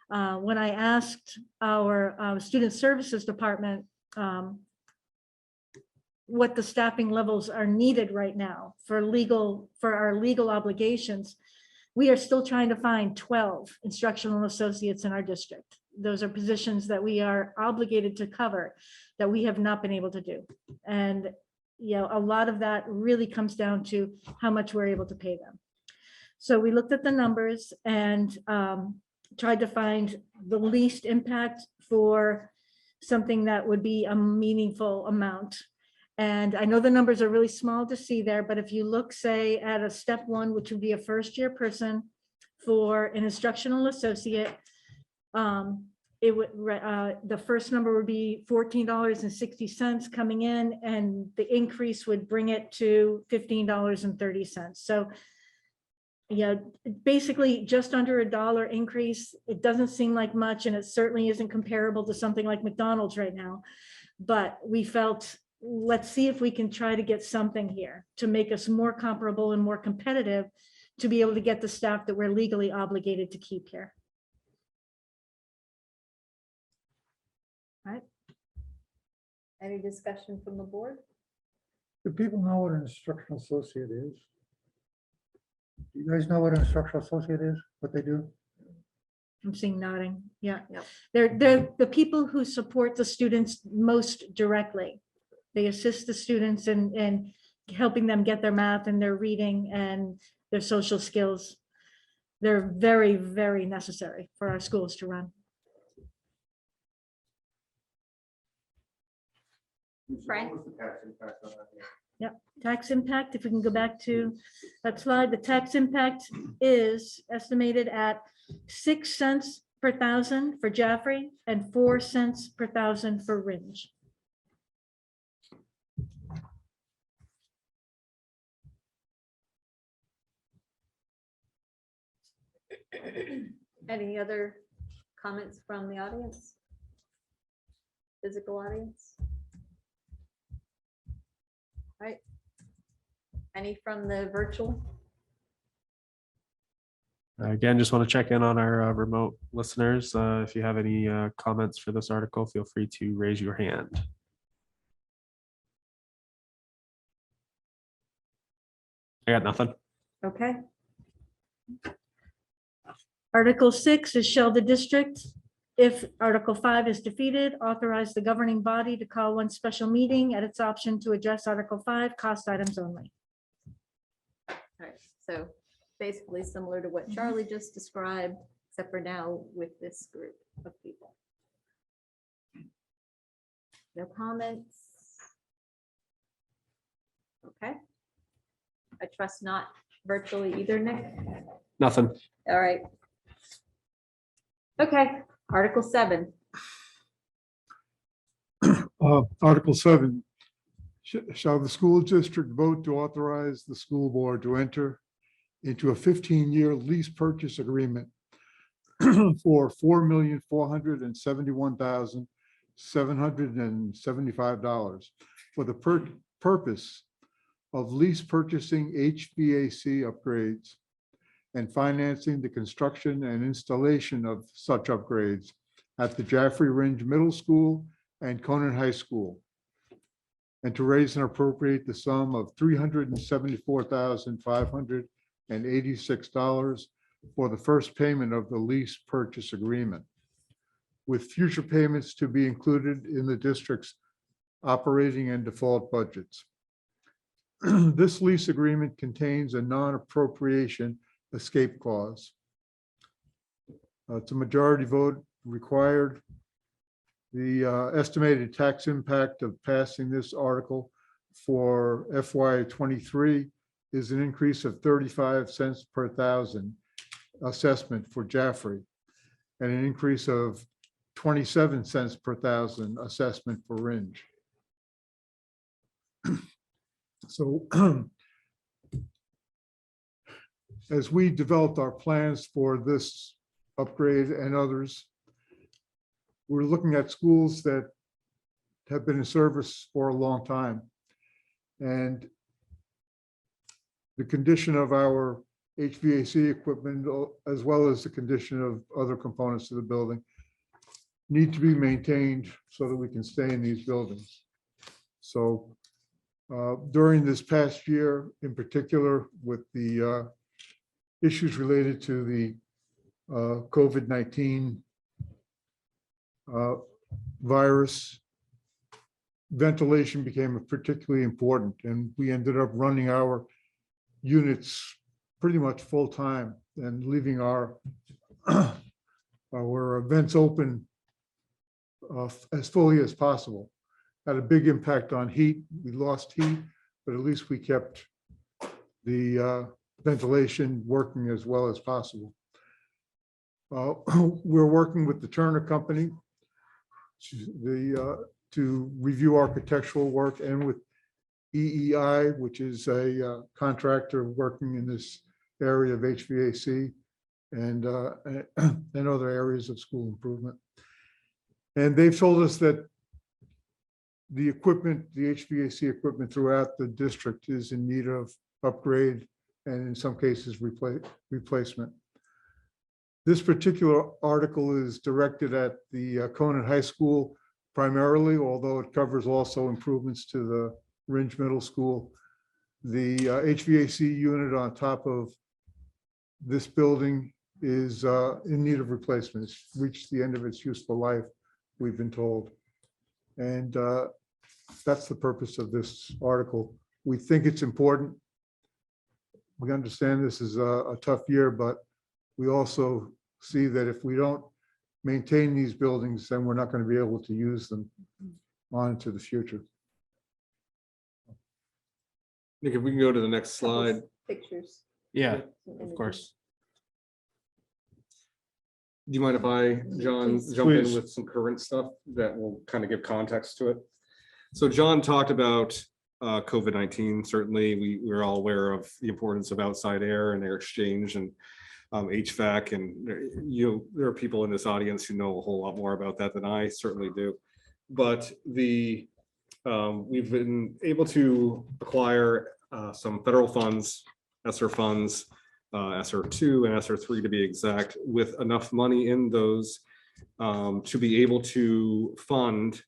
When I asked our student services department what the staffing levels are needed right now for our legal obligations, we are still trying to find 12 instructional associates in our district. Those are positions that we are obligated to cover that we have not been able to do. And a lot of that really comes down to how much we're able to pay them. So we looked at the numbers and tried to find the least impact for something that would be a meaningful amount. And I know the numbers are really small to see there, but if you look, say, at a step 1, which would be a first-year person for an instructional associate, it would, the first number would be $14.60 coming in, and the increase would bring it to $15.30. So yeah, basically just under $1 increase. It doesn't seem like much, and it certainly isn't comparable to something like McDonald's right now. But we felt, let's see if we can try to get something here to make us more comparable and more competitive, to be able to get the staff that we're legally obligated to keep here. Any discussion from the board? Do people know what an instructional associate is? Do you guys know what an instructional associate is, what they do? I'm seeing nodding. Yeah. Yep. They're the people who support the students most directly. They assist the students in helping them get their math and their reading and their social skills. They're very, very necessary for our schools to run. Frank? Yep, tax impact, if we can go back to that slide, the tax impact is estimated at 6 cents per thousand for Jaffrey and 4 cents per thousand for Ringe. Any other comments from the audience? Physical audience? Right. Any from the virtual? Again, just want to check in on our remote listeners. If you have any comments for this article, feel free to raise your hand. I got nothing. Okay. Article 6 is shall the district, if Article 5 is defeated, authorize the governing body to call one special meeting at its option to address Article 5 cost items only. All right, so basically similar to what Charlie just described, except for now with this group of people. No comments? Okay. I trust not virtually either, Nick? Nothing. All right. Okay, Article 7. Article 7, shall the school district vote to authorize the school board to enter into a 15-year lease purchase agreement for $4,471,775 for the purpose of lease purchasing HVAC upgrades and financing the construction and installation of such upgrades at the Jaffrey Ringe Middle School and Conan High School, and to raise and appropriate the sum of $374,586 for the first payment of the lease purchase agreement, with future payments to be included in the district's operating and default budgets. This lease agreement contains a non-appropriation escape clause. It's a majority vote required. The estimated tax impact of passing this article for FY23 is an increase of 35 cents per thousand assessment for Jaffrey and an increase of 27 cents per thousand assessment for Ringe. So as we developed our plans for this upgrade and others, we're looking at schools that have been in service for a long time. And the condition of our HVAC equipment, as well as the condition of other components of the building, need to be maintained so that we can stay in these buildings. So during this past year, in particular, with the issues related to the COVID-19 virus, ventilation became particularly important, and we ended up running our units pretty much full time and leaving our vents open as fully as possible. Had a big impact on heat. We lost heat, but at least we kept the ventilation working as well as possible. We're working with the Turner Company to review architectural work, and with EEI, which is a contractor working in this area of HVAC and other areas of school improvement. And they've told us that the equipment, the HVAC equipment throughout the district is in need of upgrade and in some cases replacement. This particular article is directed at the Conant High School primarily, although it covers also improvements to the Ringe Middle School. The HVAC unit on top of this building is in need of replacement. It's reached the end of its useful life, we've been told. And that's the purpose of this article. We think it's important. We understand this is a tough year, but we also see that if we don't maintain these buildings, then we're not going to be able to use them on into the future. Nick, if we can go to the next slide. Pictures. Yeah, of course. Do you mind if I, John, jump in Please. with some current stuff that will kind of give context to it? So John talked about COVID-19. Certainly, we're all aware of the importance of outside air and air exchange and HVAC. And there are people in this audience who know a whole lot more about that than I certainly do. But we've been able to acquire some federal funds, ESSER funds, ESSER 2 and ESSER 3 to be exact, with enough money in those to be able to fund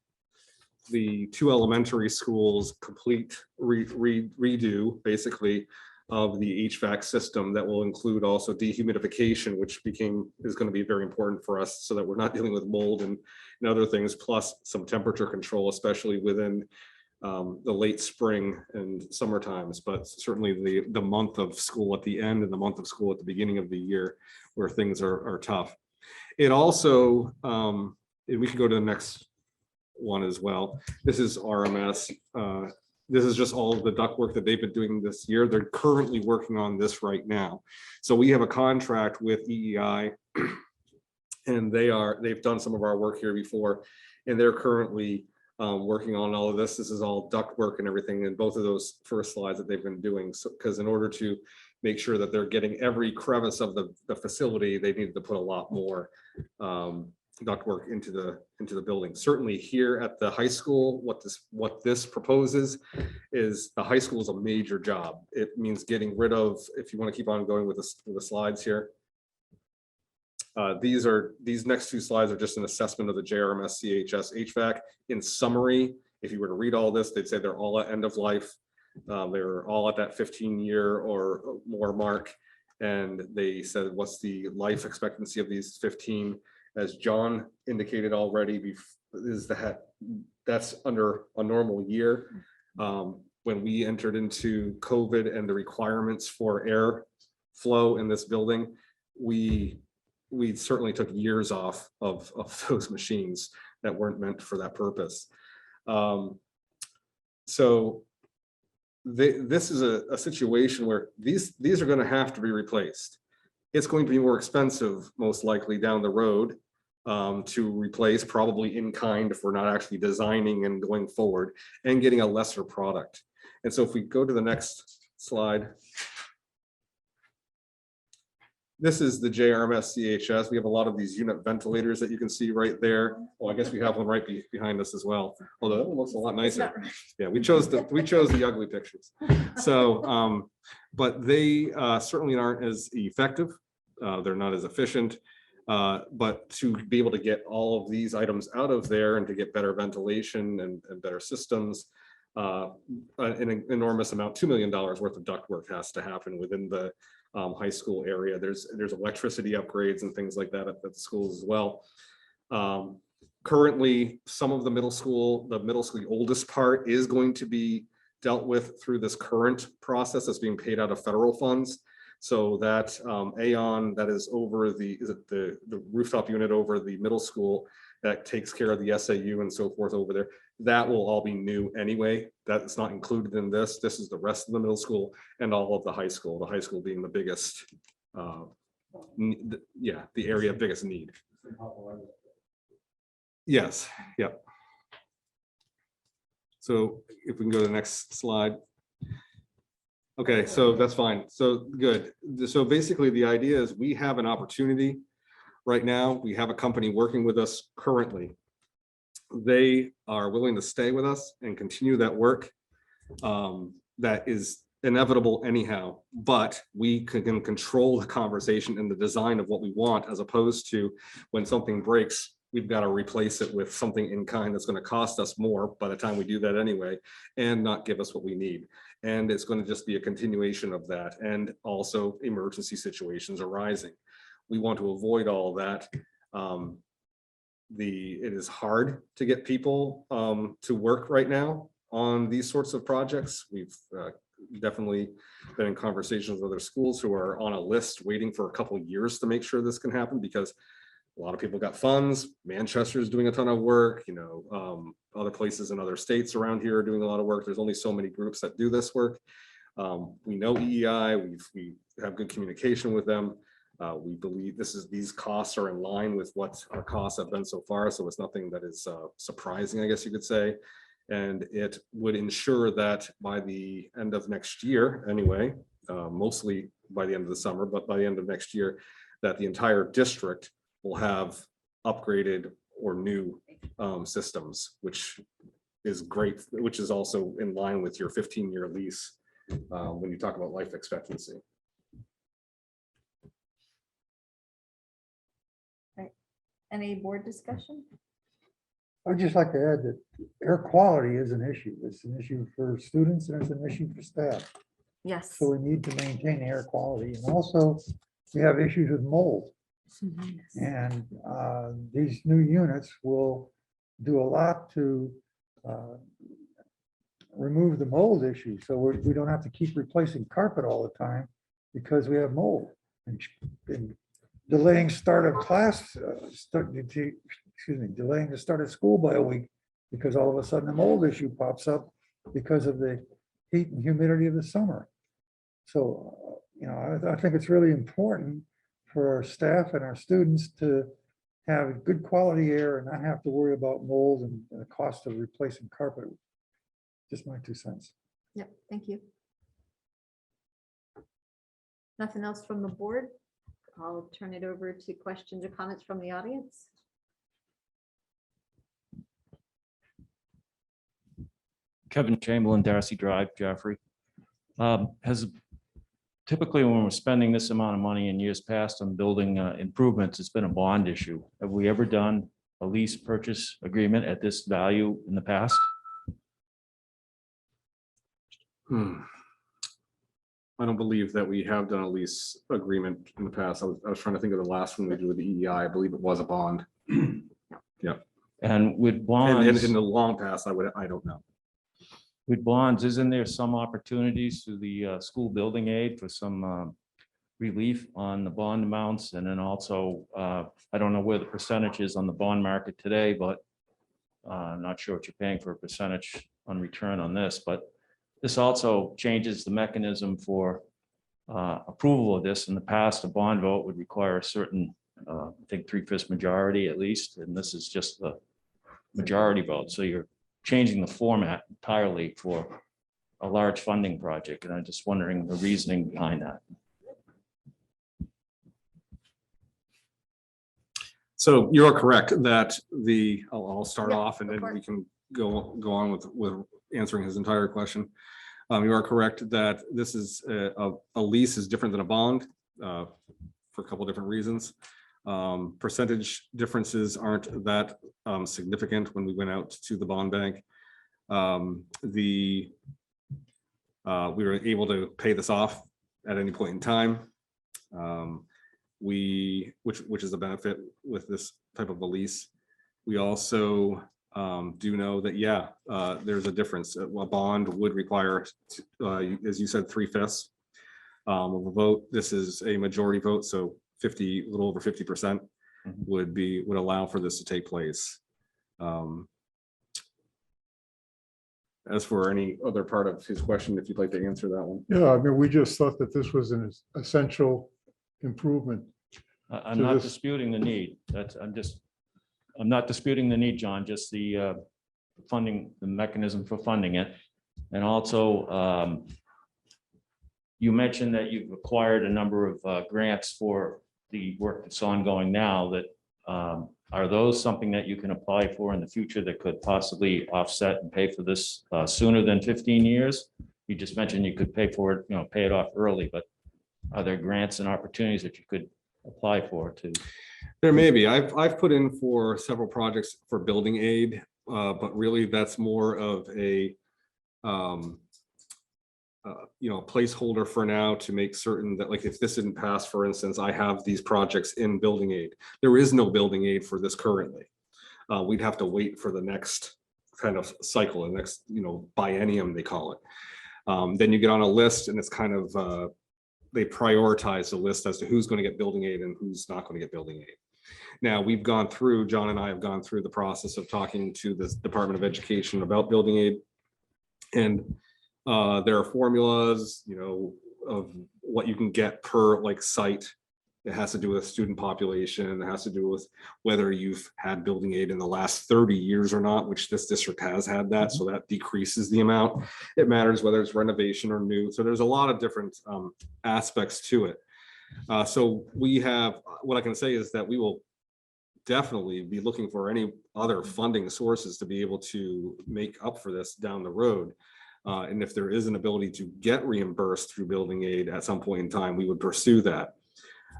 the 2 elementary schools complete redo basically of the HVAC system that will include also dehumidification, which is going to be very important for us so that we're not dealing with mold and other things, plus some temperature control, especially within the late spring and summer times, but certainly the month of school at the end and the month of school at the beginning of the year where things are tough. It also, and we can go to the next one as well. This is RMS. This is just all of the ductwork that they've been doing this year. They're currently working on this right now. So we have a contract with EEI and they've done some of our work here before, and they're currently working on all of this. This is all ductwork and everything in both of those first slides that they've been doing. So, because in order to make sure that they're getting every crevice of the facility, they needed to put a lot more ductwork into the building. Certainly here at the high school, what this proposes is the high school is a major job. It means getting rid of, if you want to keep on going with the slides here. These next 2 slides are just an assessment of the JRMS CHS HVAC. In summary, if you were to read all this, they'd say they're all at end of life. They're all at that 15-year or more mark. And they said, what's the life expectancy of these 15? As John indicated already, that's under a normal year. When we entered into COVID and the requirements for air flow in this building, we certainly took years off of those machines that weren't meant for that purpose. So this is a situation where these are going to have to be replaced. It's going to be more expensive, most likely down the road, to replace, probably in kind if we're not actually designing and going forward and getting a lesser product. And so if we go to the next slide. This is the JRMS CHS. We have a lot of these unit ventilators that you can see right there. Well, I guess we have one right behind us as well. Although that one looks a lot nicer. Yeah, we chose the ugly pictures. So, but they certainly aren't as effective. They're not as efficient. But to be able to get all of these items out of there and to get better ventilation and better systems, an enormous amount, $2 million worth of ductwork has to happen within the high school area. There's electricity upgrades and things like that at the schools as well. Currently, some of the middle school, the oldest part is going to be dealt with through this current process that's being paid out of federal funds. So that Aon that is over the rooftop unit over the middle school that takes care of the SAU and so forth over there, that will all be new anyway. That's not included in this. This is the rest of the middle school and all of the high school being the biggest yeah, the area of biggest need. Yes, yep. So if we can go to the next slide. Okay, so that's fine. So good. So basically the idea is we have an opportunity right now. We have a company working with us currently. They are willing to stay with us and continue that work. That is inevitable anyhow, but we can control the conversation and the design of what we want, as opposed to when something breaks, we've got to replace it with something in kind that's going to cost us more by the time we do that anyway, and not give us what we need. And it's going to just be a continuation of that, and also emergency situations arising. We want to avoid all that. It is hard to get people to work right now on these sorts of projects. We've definitely been in conversations with other schools who are on a list waiting for a couple of years to make sure this can happen, because a lot of people got funds. Manchester is doing a ton of work, you know, other places in other states around here are doing a lot of work. There's only so many groups that do this work. We know EEI, we have good communication with them. We believe these costs are in line with what our costs have been so far. So it's nothing that is surprising, I guess you could say. And it would ensure that by the end of next year, anyway, mostly by the end of the summer, but by the end of next year, that the entire district will have upgraded or new systems, which is great, which is also in line with your 15-year lease when you talk about life expectancy. Any board discussion? I'd just like to add that air quality is an issue. It's an issue for students and it's an issue for staff. Yes. So we need to maintain air quality. And also we have issues with mold. And these new units will do a lot to remove the mold issue. So we don't have to keep replacing carpet all the time because we have mold. And delaying start of class, delaying the start of school by a week because all of a sudden the mold issue pops up because of the heat and humidity of the summer. So, you know, I think it's really important for our staff and our students to have good quality air and not have to worry about mold and the cost of replacing carpet. Just my 2 cents. Yep, thank you. Nothing else from the board? I'll turn it over to questions or comments from the audience. Kevin Chamberlain, Darcy Drive, Joffrey. Typically, when we're spending this amount of money in years past on building improvements, it's been a bond issue. Have we ever done a lease purchase agreement at this value in the past? I don't believe that we have done a lease agreement in the past. I was trying to think of the last one we did with the EEI. I believe it was a bond. Yeah. And with And bonds, in the long past, I don't know. with bonds, isn't there some opportunities through the school building aid for some relief on the bond amounts? And then also, I don't know where the percentage is on the bond market today, but I'm not sure what you're paying for a percentage on return on this, but this also changes the mechanism for approval of this. In the past, a bond vote would require a certain, I think 3/5 majority at least, and this is just the majority vote. So you're changing the format entirely for a large funding project, and I'm just wondering the reasoning behind that. So you're correct that I'll start Yeah, off and of then course. we can go on with answering his entire question. You are correct that this is a lease is different than a bond for a couple different reasons. Percentage differences aren't that significant when we went out to the bond bank. We were able to pay this off at any point in time. Which is a benefit with this type of a lease. We also do know that, yeah, there's a difference. A bond would require, as you said, 3/5 of a vote. This is a majority vote, so a little over 50% would allow for this to take place. As for any other part of his question, if you'd like to answer that one. Yeah, I mean, we just thought that this was an essential improvement I'm to not this- disputing the need. I'm not disputing the need, John, just the funding, the mechanism for funding it. And also, you mentioned that you've acquired a number of grants for the work that's ongoing now that, are those something that you can apply for in the future that could possibly offset and pay for this sooner than 15 years? You just mentioned you could pay for it, pay it off early, but are there grants and opportunities that you could apply for to? There may be. I've put in for several projects for building aid, but really that's more of a placeholder for now to make certain that, like, if this didn't pass, for instance, I have these projects in building aid. There is no building aid for this currently. We'd have to wait for the next kind of cycle, the next, biennium, they call it. Then you get on a list and it's kind of, they prioritize the list as to who's going to get building aid and who's not going to get building aid. Now, John and I have gone through the process of talking to the Department of Education about building aid. And there are formulas, of what you can get per site. It has to do with student population. It has to do with whether you've had building aid in the last 30 years or not, which this district has had that. So that decreases the amount. It matters whether it's renovation or new. So there's a lot of different aspects to it. So what I can say is that we will definitely be looking for any other funding sources to be able to make up for this down the road. And if there is an ability to get reimbursed through building aid at some point in time, we would pursue that.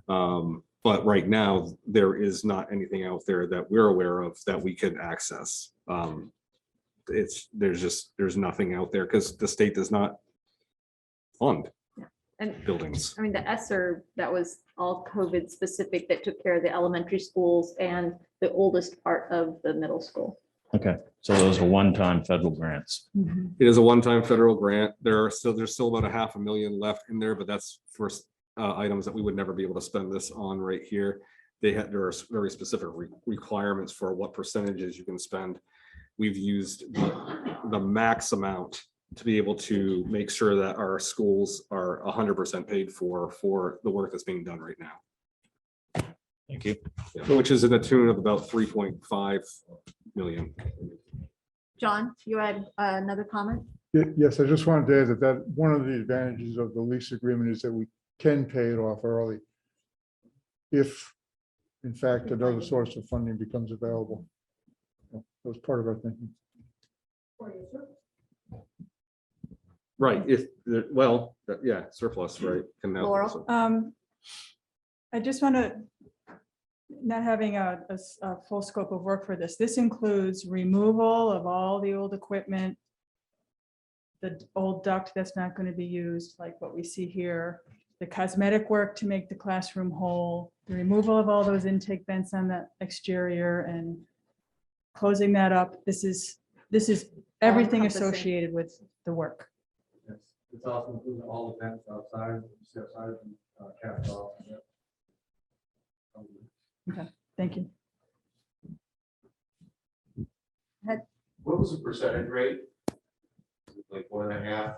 But right now, there is not anything out there that we're aware of that we could access. There's nothing out there because the state does not fund And buildings. I mean, the ESSER, that was all COVID specific, that took care of the elementary schools and the oldest part of the middle school. Okay, so those are one-time federal grants. It is a one-time federal grant. There's still about $500,000 left in there, but that's for items that we would never be able to spend this on right here. There are very specific requirements for what percentages you can spend. We've used the max amount to be able to make sure that our schools are 100% paid for the work that's being done right now. Thank you. Which is in the tune of about 3.5 million. John, you had another comment? Yes, I just wanted to add that one of the advantages of the lease agreement is that we can pay it off early if, in fact, another source of funding becomes available. That was part of our thinking. Right, surplus, right? can now- Laurel? I just want to, not having a full scope of work for this. This includes removal of all the old equipment, the old duct that's not going to be used, like what we see here, the cosmetic work to make the classroom whole, the removal of all those intake vents on the exterior and closing that up. This is everything All-encompassing. associated with the work. Yes, it's also including all the vents outside, capped off. Okay, thank you. What was the percentage rate? Like 1.5?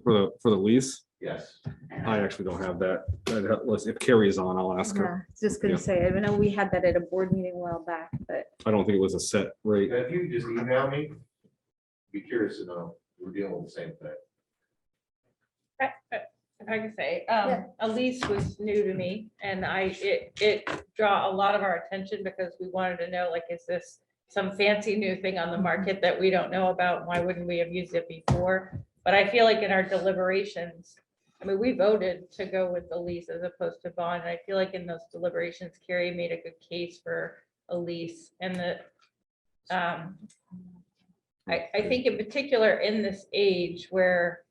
For the lease, Yes. I actually don't have that. If Carrie's on, I'll ask her. Yeah, just gonna Yeah. say, I know we had that at a board meeting a while back, but I don't think it was a set rate. If you just email me, be curious to know, we're dealing with the same thing. If I could say, Yeah. a lease was new to me and it draw a lot of our attention because we wanted to know, like, is this some fancy new thing on the market that we don't know about? Why wouldn't we have used it before? But I feel like in our deliberations, I mean, we voted to go with the lease as opposed to bond. And I feel like in those deliberations, Carrie made a good case for a lease and I think in particular in this age where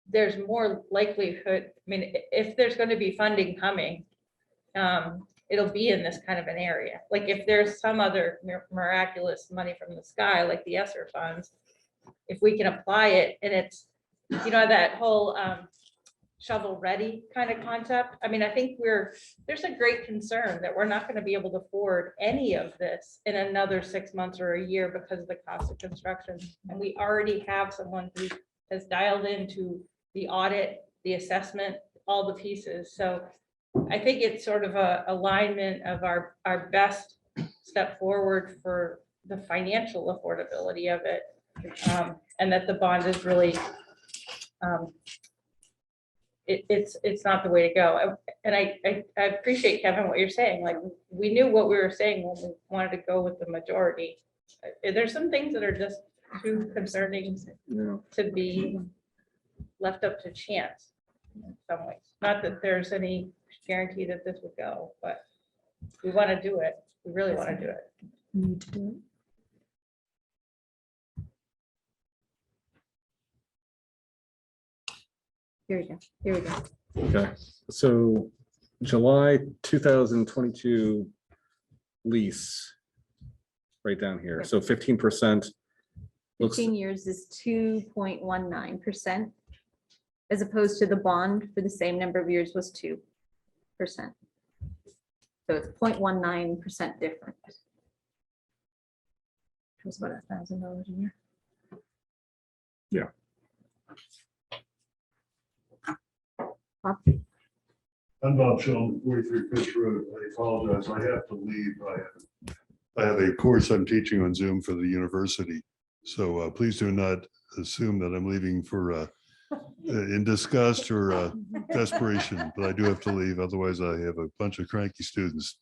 there's more likelihood, I mean, if there's going to be funding coming, it'll be in this kind of an area. Like if there's some other miraculous money from the sky, like the ESSER funds, if we can apply it and it's, that whole shovel ready kind of concept. I mean, I think there's a great concern that we're not going to be able to afford any of this in another 6 months or a year because of the cost of construction. And we already have someone who has dialed into the audit, the assessment, all the pieces. So I think it's sort of a alignment of our best step forward for the financial affordability of it. And that the bond is really, it's not the way to go. And I appreciate, Kevin, what you're saying. Like, we knew what we were saying when we wanted to go with the majority. There's some things that are just too concerning to be left up to chance in some ways. Not that there's any guarantee that this would go, but we want to do it. We really want to do it. Need to do it. Here we go. Here we go. Okay, so July 2022 lease. Right down here. So 15%. Looks, 15 years is 2.19%. As opposed to the bond for the same number of years was 2%. So it's 0.19% different. It was about $1,000 a year. yeah. I'm Bob Sheldon, 43 Fish Road. I apologize. I have to leave. I have a course I'm teaching on Zoom for the university. So please do not assume that I'm leaving for in disgust or desperation, but I do have to leave. Otherwise, I have a bunch of cranky students.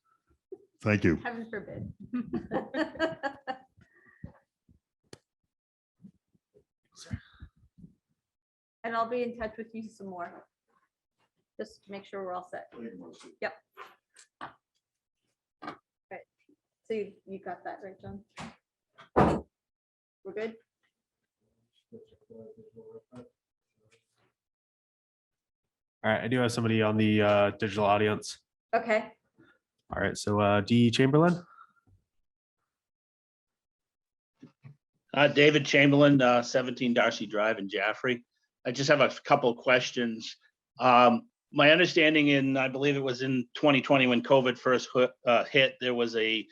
Thank you. Heaven forbid. And I'll be in touch with you some more. Just to make sure we're all set. Yep. Okay. So you got that right, John? We're good? All right, I do have somebody on the digital audience. Okay. All right, so D Chamberlain. David Chamberlain, 17 Darcy Drive in Jaffrey. I just have a couple of questions. My understanding I believe it was in 2020 when COVID first hit, there was a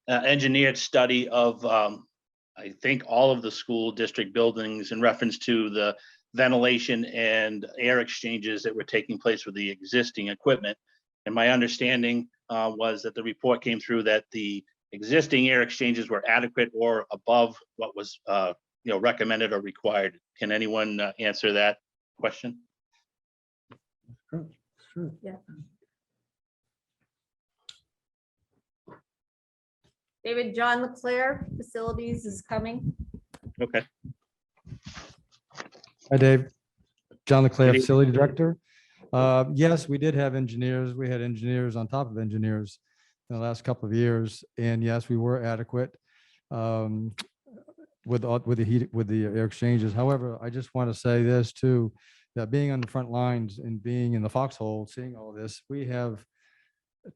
engineered study of, I think, all of the school district buildings in reference to the ventilation and air exchanges that were taking place with the existing equipment. And my understanding was that the report came through that the existing air exchanges were adequate or above what was recommended or required. Can anyone answer that question? Sure. Yeah. David, John Leclerc, facilities is coming. Okay. Hi, Dave. John Leclerc, Good evening. Facility Director. Yes, we did have engineers. We had engineers on top of engineers in the last couple of years. And yes, we were adequate with the air exchanges. However, I just want to say this too, that being on the front lines and being in the foxhole, seeing all this, we have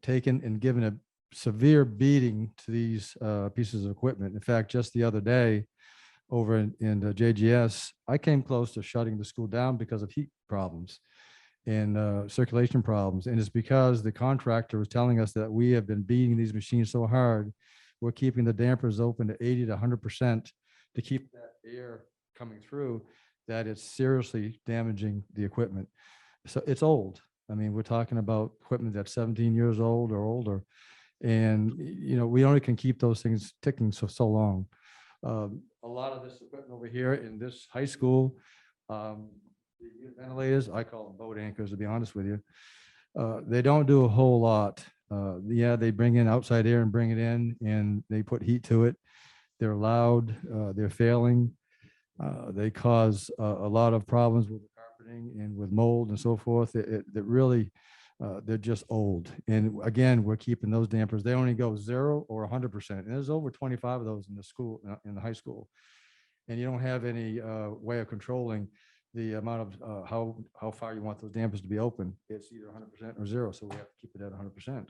taken and given a severe beating to these pieces of equipment. In fact, just the other day over in JGS, I came close to shutting the school down because of heat problems and circulation problems. And it's because the contractor was telling us that we have been beating these machines so hard, we're keeping the dampers open to 80 to 100% to keep that air coming through, that it's seriously damaging the equipment. So it's old. I mean, we're talking about equipment that's 17 years old or older. And, we only can keep those things ticking so long. A lot of this equipment over here in this high school, the ventilators, I call them boat anchors, to be honest with you. They don't do a whole lot. Yeah, they bring in outside air and bring it in and they put heat to it. They're loud, they're failing. They cause a lot of problems with the carpeting and with mold and so forth. That really, they're just old. And again, we're keeping those dampers. They only go 0 or 100%. And there's over 25 of those in the school, in the high school. And you don't have any way of controlling the amount of how far you want those dampers to be open. It's either 100% or 0. So we have to keep it at 100%.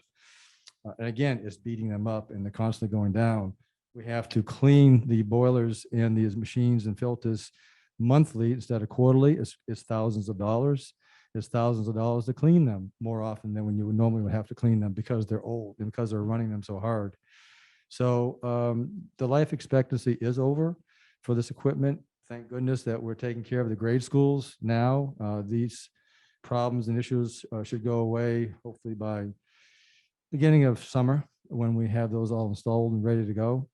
And again, it's beating them up and they're constantly going down. We have to clean the boilers and these machines and filters monthly instead of quarterly. It's thousands of dollars. It's thousands of dollars to clean them more often than when you would normally have to clean them because they're old and because they're running them so hard. So the life expectancy is over for this equipment. Thank goodness that we're taking care of the grade schools now. These problems and issues should go away, hopefully by beginning of summer, when we have those all installed and ready to go.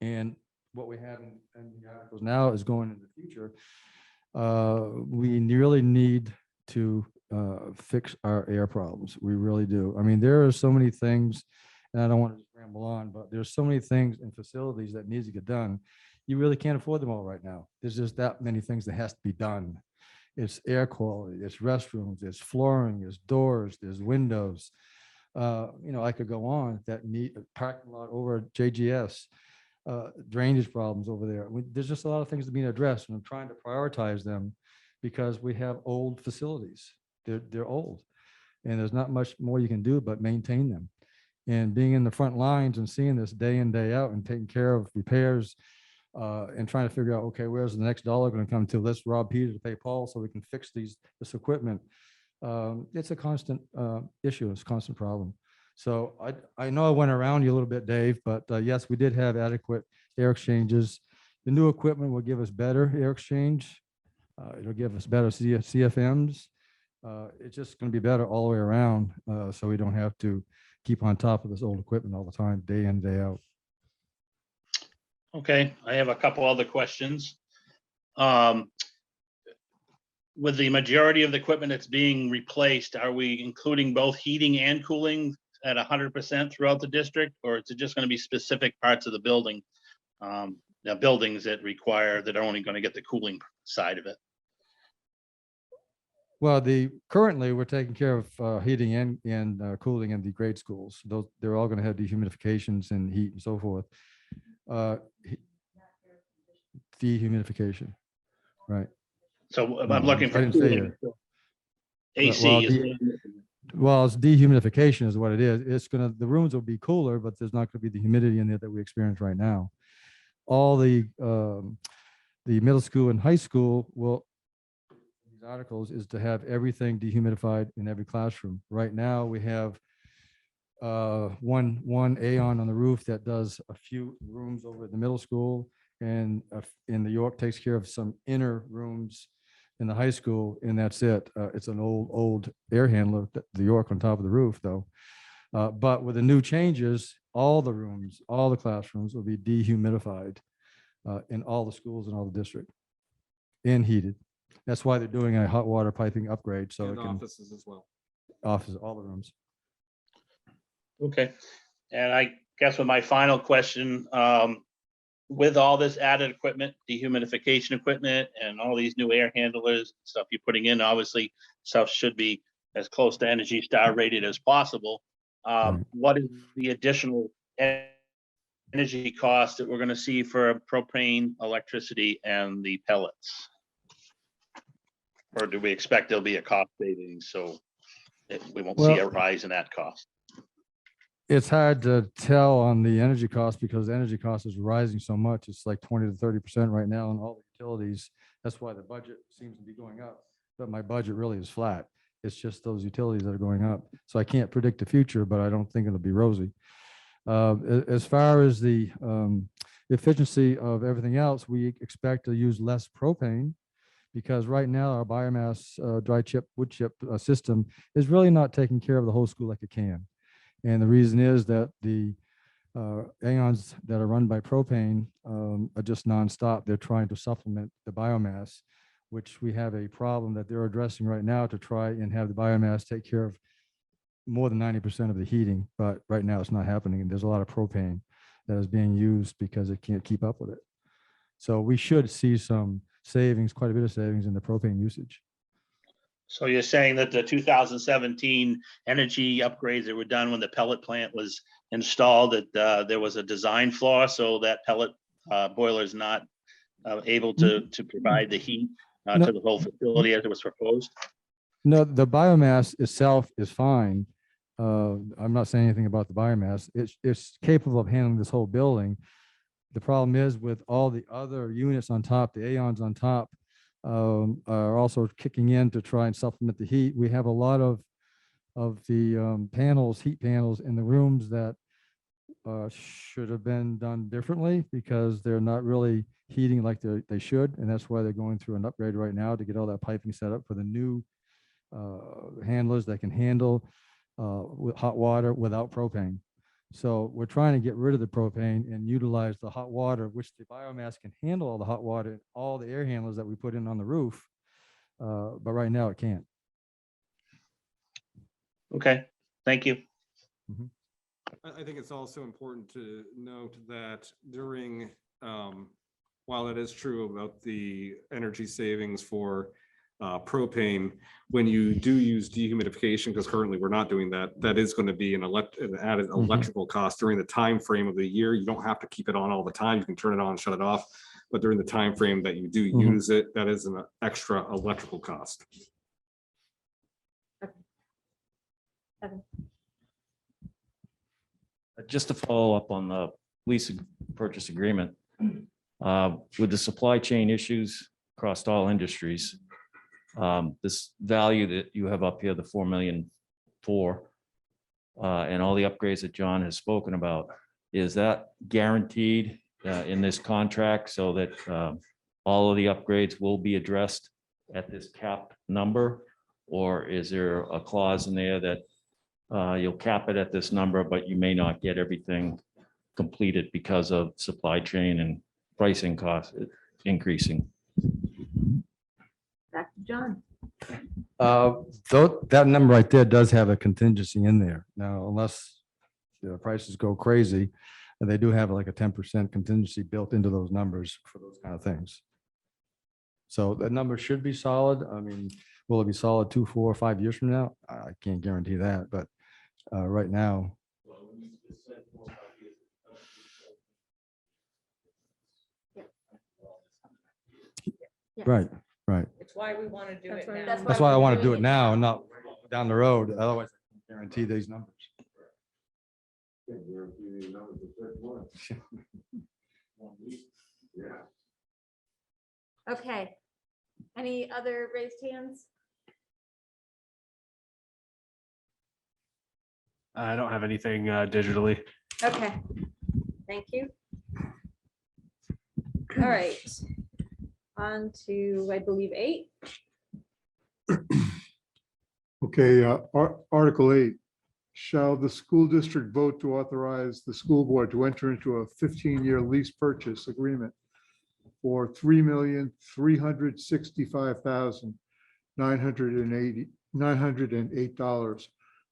And what we have in the articles now is going in the future. We really need to fix our air problems. We really do. I mean, there are so many things, and I don't want to just ramble on, but there's so many things in facilities that needs to get done. You really can't afford them all right now. There's just that many things that has to be done. It's air quality, it's restrooms, it's flooring, it's doors, there's windows. I could go on, that need a parking lot over at JGS, drainage problems over there. There's just a lot of things to be addressed, and I'm trying to prioritize them because we have old facilities. They're old, and there's not much more you can do but maintain them. And being in the front lines and seeing this day in, day out, and taking care of repairs, and trying to figure out, okay, where's the next dollar going to come to? Let's rob Peter to pay Paul so we can fix this equipment. It's a constant issue. It's a constant problem. So I know I went around you a little bit, Dave, but yes, we did have adequate air exchanges. The new equipment will give us better air exchange. It'll give us better CFMs. It's just going to be better all the way around, so we don't have to keep on top of this old equipment all the time, day in, day out. Okay, I have a couple other questions. With the majority of the equipment that's being replaced, are we including both heating and cooling at 100% throughout the district, or is it just going to be specific parts of the building, buildings that are only going to get the cooling side of it? Well, currently we're taking care of heating and cooling in the grade schools. They're all going to have dehumidifications and heat and so forth. Dehumidification, right? So I'm looking for I didn't say cooling. it. AC. Well, it's dehumidification is what it is. The rooms will be cooler, but there's not going to be the humidity in there that we experience right now. All the middle school and high school these articles is to have everything dehumidified in every classroom. Right now we have one Aeon on the roof that does a few rooms over at the middle school, and in New York takes care of some inner rooms in the high school, and that's it. It's an old air handler, the York on top of the roof though. But with the new changes, all the rooms, all the classrooms will be dehumidified in all the schools in all the district and heated. That's why they're doing a hot water piping upgrade. So And it can offices as well. office all the rooms. Okay, and I guess with my final question, with all this added equipment, dehumidification equipment, and all these new air handlers, stuff you're putting in, obviously stuff should be as close to Energy Star rated as possible. What is the additional energy cost that we're going to see for propane, electricity, and the pellets? Or do we expect there'll be a cost savings, so we won't see a rise in that cost? It's hard to tell on the energy cost because the energy cost is rising so much. It's like 20 to 30% right now on all the utilities. That's why the budget seems to be going up, but my budget really is flat. It's just those utilities that are going up. So I can't predict the future, but I don't think it'll be rosy. As far as the efficiency of everything else, we expect to use less propane because right now our biomass dry chip, wood chip system is really not taking care of the whole school like it can. And the reason is that the aeons that are run by propane are just nonstop. They're trying to supplement the biomass, which we have a problem that they're addressing right now to try and have the biomass take care of more than 90% of the heating. But right now it's not happening. And there's a lot of propane that is being used because it can't keep up with it. So we should see some savings, quite a bit of savings in the propane usage. So you're saying that the 2017 energy upgrades that were done when the pellet plant was installed, that there was a design flaw, so that pellet boiler is not able to provide the heat to the whole facility as it was proposed? No, the biomass itself is fine. I'm not saying anything about the biomass. It's capable of handling this whole building. The problem is with all the other units on top, the Aeons on top, are also kicking in to try and supplement the heat. We have a lot of the panels, heat panels in the rooms that should have been done differently because they're not really heating like they should. And that's why they're going through an upgrade right now to get all that piping set up for the new handlers that can handle with hot water without propane. So we're trying to get rid of the propane and utilize the hot water, which the biomass can handle all the hot water, all the air handlers that we put in on the roof. But right now it can't. Okay, thank you. I think it's also important to note that during, while it is true about the energy savings for propane, when you do use dehumidification, because currently we're not doing that, that is going to be an added electrical cost during the time frame of the year. You don't have to keep it on all the time. You can turn it on, shut it off. But during the time frame that you do use it, that is an extra electrical cost. Just to follow up on the lease purchase agreement, with the supply chain issues across all industries, this value that you have up here, the 4 million and all the upgrades that John has spoken about, is that guaranteed in this contract so that all of the upgrades will be addressed at this cap number? Or is there a clause in there that you'll cap it at this number, but you may not get everything completed because of supply chain and pricing costs increasing? Back to John. Though that number right there does have a contingency in there. Now, unless the prices go crazy, they do have like a 10% contingency built into those numbers for those kind of things. So that number should be solid. I mean, will it be solid 2, 4, 5 years from now? I can't guarantee that, but right now. Right. It's why we want to do it now. That's why I want to do it now and not down the road. Otherwise, I can't guarantee these numbers. Okay. Any other raised hands? I don't have anything digitally. Okay, thank you. All right. On to, I believe, 8. Okay, Article 8. Shall the school district vote to authorize the school board to enter into a 15-year lease purchase agreement for $3,365,908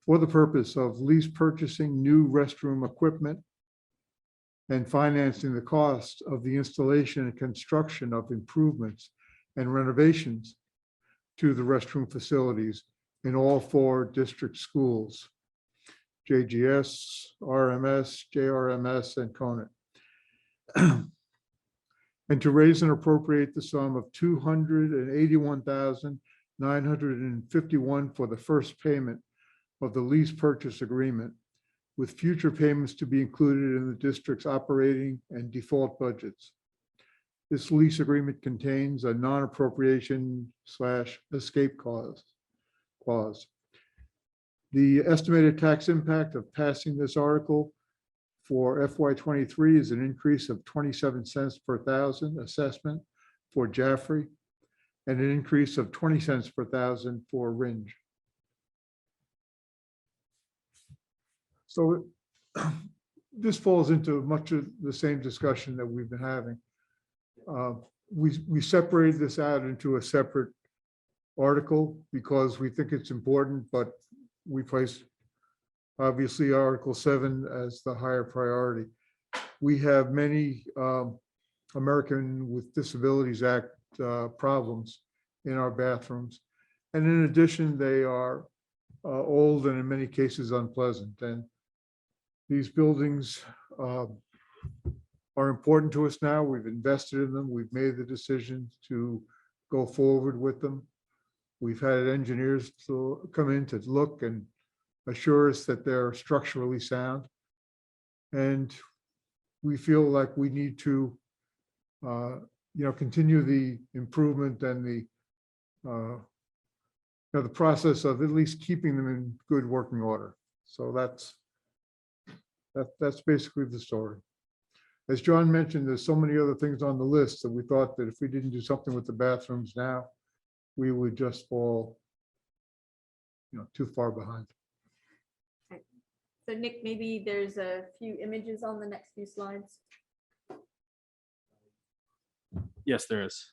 for the purpose of lease purchasing new restroom equipment and financing the cost of the installation and construction of improvements and renovations to the restroom facilities in all 4 district schools, JGS, RMS, JRMS, and Conant. And to raise and appropriate the sum of $281,951 for the first payment of the lease purchase agreement, with future payments to be included in the district's operating and default budgets. This lease agreement contains a non-appropriation/escape clause. The estimated tax impact of passing this article for FY23 is an increase of 27 cents per thousand assessment for Jaffrey and an increase of 20 cents per thousand for Ringe. So this falls into much of the same discussion that we've been having. We separated this out into a separate article because we think it's important, but we placed obviously Article 7 as the higher priority. We have many American with Disabilities Act problems in our bathrooms. And in addition, they are old and in many cases unpleasant. And these buildings are important to us now. We've invested in them. We've made the decision to go forward with them. We've had engineers to come in to look and assure us that they're structurally sound. And we feel like we need to, continue the improvement and the process of at least keeping them in good working order. So that's basically the story. As John mentioned, there's so many other things on the list that we thought that if we didn't do something with the bathrooms now, we would just fall too far behind. So Nick, maybe there's a few images on the next few slides. Yes, there is.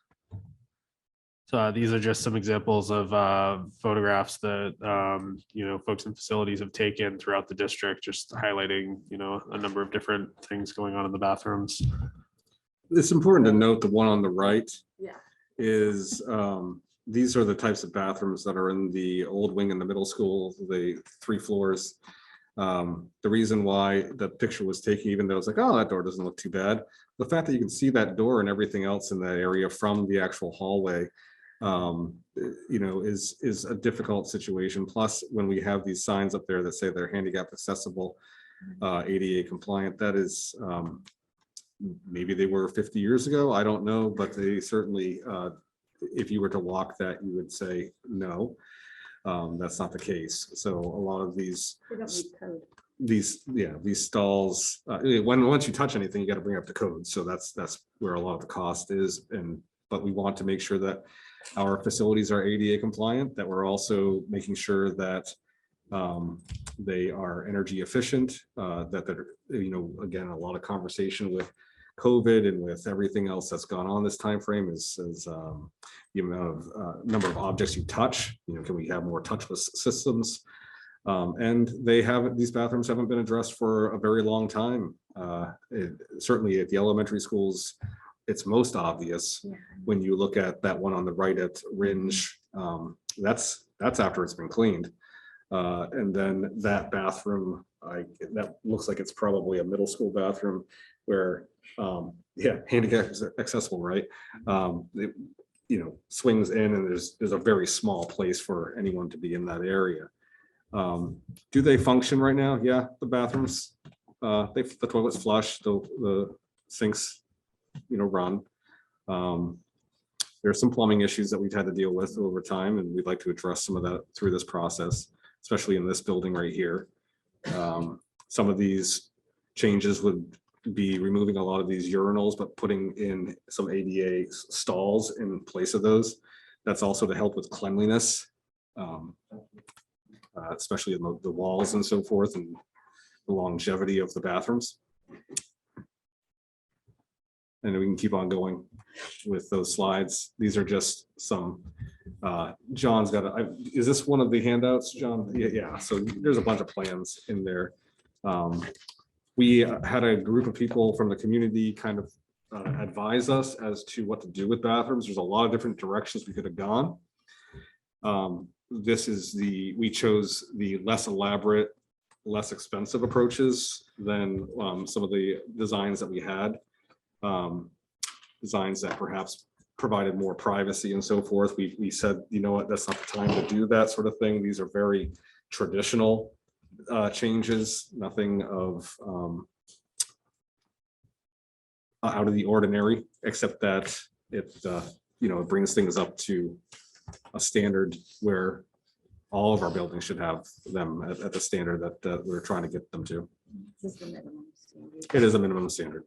So these are just some examples of photographs that, folks in facilities have taken throughout the district, just highlighting, a number of different things going on in the bathrooms. It's important to note the one on the right Yeah. is these are the types of bathrooms that are in the old wing in the middle school, the 3 floors. The reason why the picture was taken, even though it's like, oh, that door doesn't look too bad. The fact that you can see that door and everything else in that area from the actual hallway, is a difficult situation. Plus, when we have these signs up there that say they're handicap accessible, ADA compliant, that is, maybe they were 50 years ago, I don't know, but they certainly, if you were to walk that, you would say, no, that's not the case. So a lot of these, They don't need code. these stalls, once you touch anything, you got to bring up the code. So that's where a lot of the cost is. But we want to make sure that our facilities are ADA compliant, that we're also making sure that they are energy efficient, that they're, again, a lot of conversation with COVID and with everything else that's gone on this time frame is the amount of number of objects you touch. Can we have more touchless systems? And these bathrooms haven't been addressed for a very long time. Certainly at the elementary schools, it's most obvious when you look at that one on the right at Ringe. That's after it's been cleaned. And then that bathroom, that looks like it's probably a middle school bathroom where, handicap accessible, right? It, swings in and there's a very small place for anyone to be in that area. Do they function right now? Yeah, the bathrooms, the toilets flush, the sinks, run. There's some plumbing issues that we've had to deal with over time, and we'd like to address some of that through this process, especially in this building right here. Some of these changes would be removing a lot of these urinals, but putting in some ADA stalls in place of those. That's also to help with cleanliness, especially in the walls and so forth, and the longevity of the bathrooms. And we can keep on going with those slides. These are just some, John's got is this one of the handouts, John? Yeah. So there's a bunch of plans in there. We had a group of people from the community kind of advise us as to what to do with bathrooms. There's a lot of different directions we could have gone. We chose the less elaborate, less expensive approaches than some of the designs that we had. Designs that perhaps provided more privacy and so forth. We said, you know what, that's not the time to do that sort of thing. These are very traditional changes, nothing of out of the ordinary, except that it brings things up to a standard where all of our buildings should have them at the standard that we're trying to get them to. This is the minimum standard. It is a minimum standard.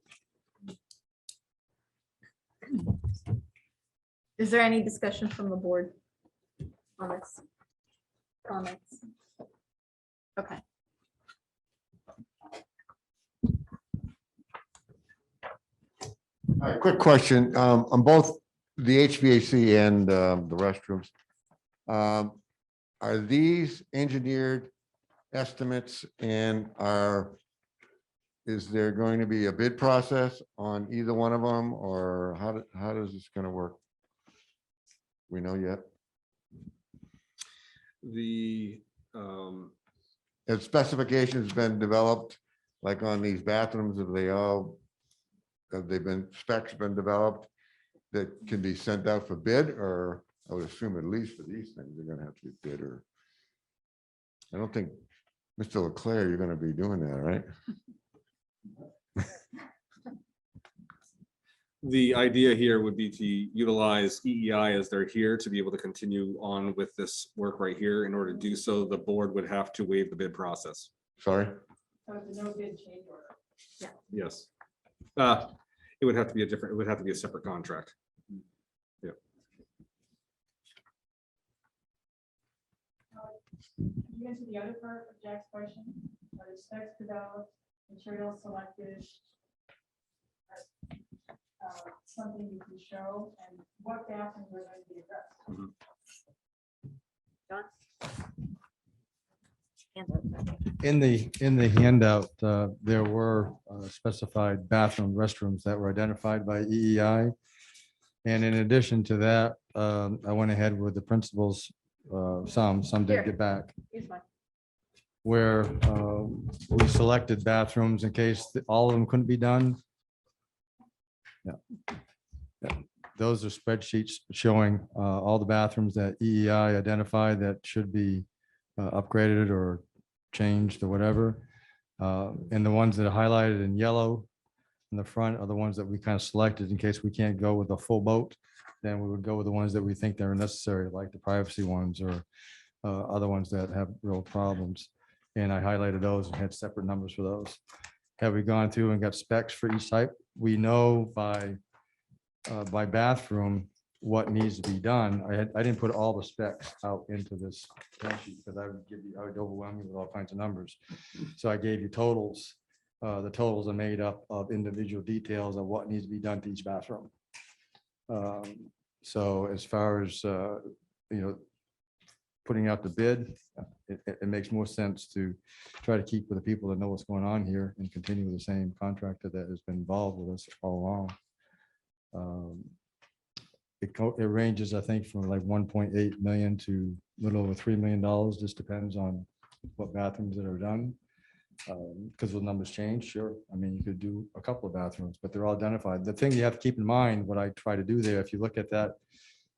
Is there any discussion from the board on this? Comments? Okay. All right, quick question, on both the HVAC and the restrooms. Are these engineered estimates and is there going to be a bid process on either one of them, or how does this gonna work? We know yet? Have specifications been developed, like on these bathrooms, have they been, specs been developed that can be sent out for bid, or I would assume at least for these things, they're gonna have to be bid, or I don't think, Mr. Leclerc, you're gonna be doing that, right? The idea here would be to utilize EEI as they're here to be able to continue on with this work right here. In order to do so, the board would have to waive the bid process. Sorry? No bid change order. Yeah. Yes. It would have to be a separate contract. Yeah. You get to the other part of Jack's question, are the specs developed, materials selected? Something you can show, and what bathrooms are going to be addressed? In the handout, there were specified bathroom restrooms that were identified by EEI. And in addition to that, I went ahead with the principals, some did get back, Here's mine. where we selected bathrooms in case all of them couldn't be done. Yeah. Yeah. Those are spreadsheets showing all the bathrooms that EEI identified that should be upgraded or changed or whatever. And the ones that are highlighted in yellow in the front are the ones that we kind of selected in case we can't go with a full boat. Then we would go with the ones that we think that are necessary, like the privacy ones or other ones that have real problems. And I highlighted those and had separate numbers for those. Have we gone through and got specs for each type? We know by bathroom what needs to be done. I didn't put all the specs out into this spreadsheet because I would overwhelm you with all kinds of numbers. So I gave you totals. The totals are made up of individual details of what needs to be done to each bathroom. So as far as, putting out the bid, it makes more sense to try to keep with the people that know what's going on here and continue with the same contractor that has been involved with us all along. It ranges, I think, from like 1.8 million to a little over $3 million. Just depends on what bathrooms that are done. Because the numbers change, sure. I mean, you could do a couple of bathrooms, but they're all identified. The thing you have to keep in mind, what I try to do there, if you look at that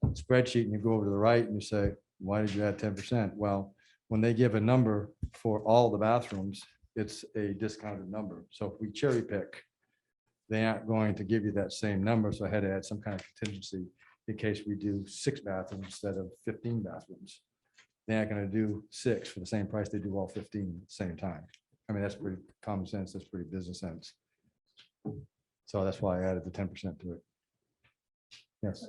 spreadsheet and you go over to the right and you say, why did you add 10%? Well, when they give a number for all the bathrooms, it's a discounted number. So if we cherry pick, they aren't going to give you that same number. So I had to add some kind of contingency in case we do 6 bathrooms instead of 15 bathrooms. They aren't going to do 6 for the same price they do all 15 at the same time. I mean, that's pretty common sense. That's pretty business sense. So that's why I added the 10% to it. Yes.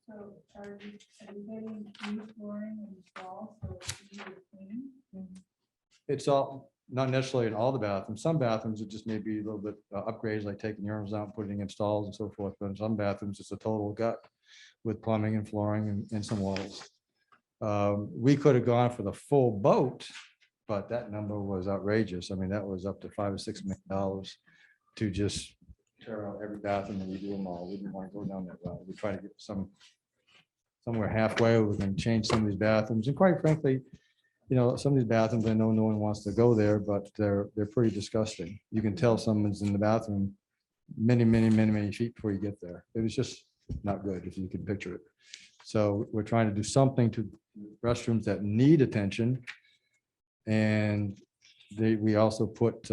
So are you getting new flooring installed? So it's easier to clean? It's all, not necessarily in all the bathrooms. Some bathrooms, it just may be a little bit upgrades, like taking Jrms out, putting in stalls and so forth. But in some bathrooms, it's a total gut with plumbing and flooring and some walls. We could have gone for the full boat, but that number was outrageous. I mean, that was up to $5 or $6 million to just tear out every bathroom and redo them all. We didn't want to go down that route. We try to get somewhere halfway. We can change some of these bathrooms. And quite frankly, some of these bathrooms, I know no one wants to go there, but they're pretty disgusting. You can tell someone's in the bathroom many feet before you get there. It was just not good if you can picture it. So we're trying to do something to restrooms that need attention. And we also put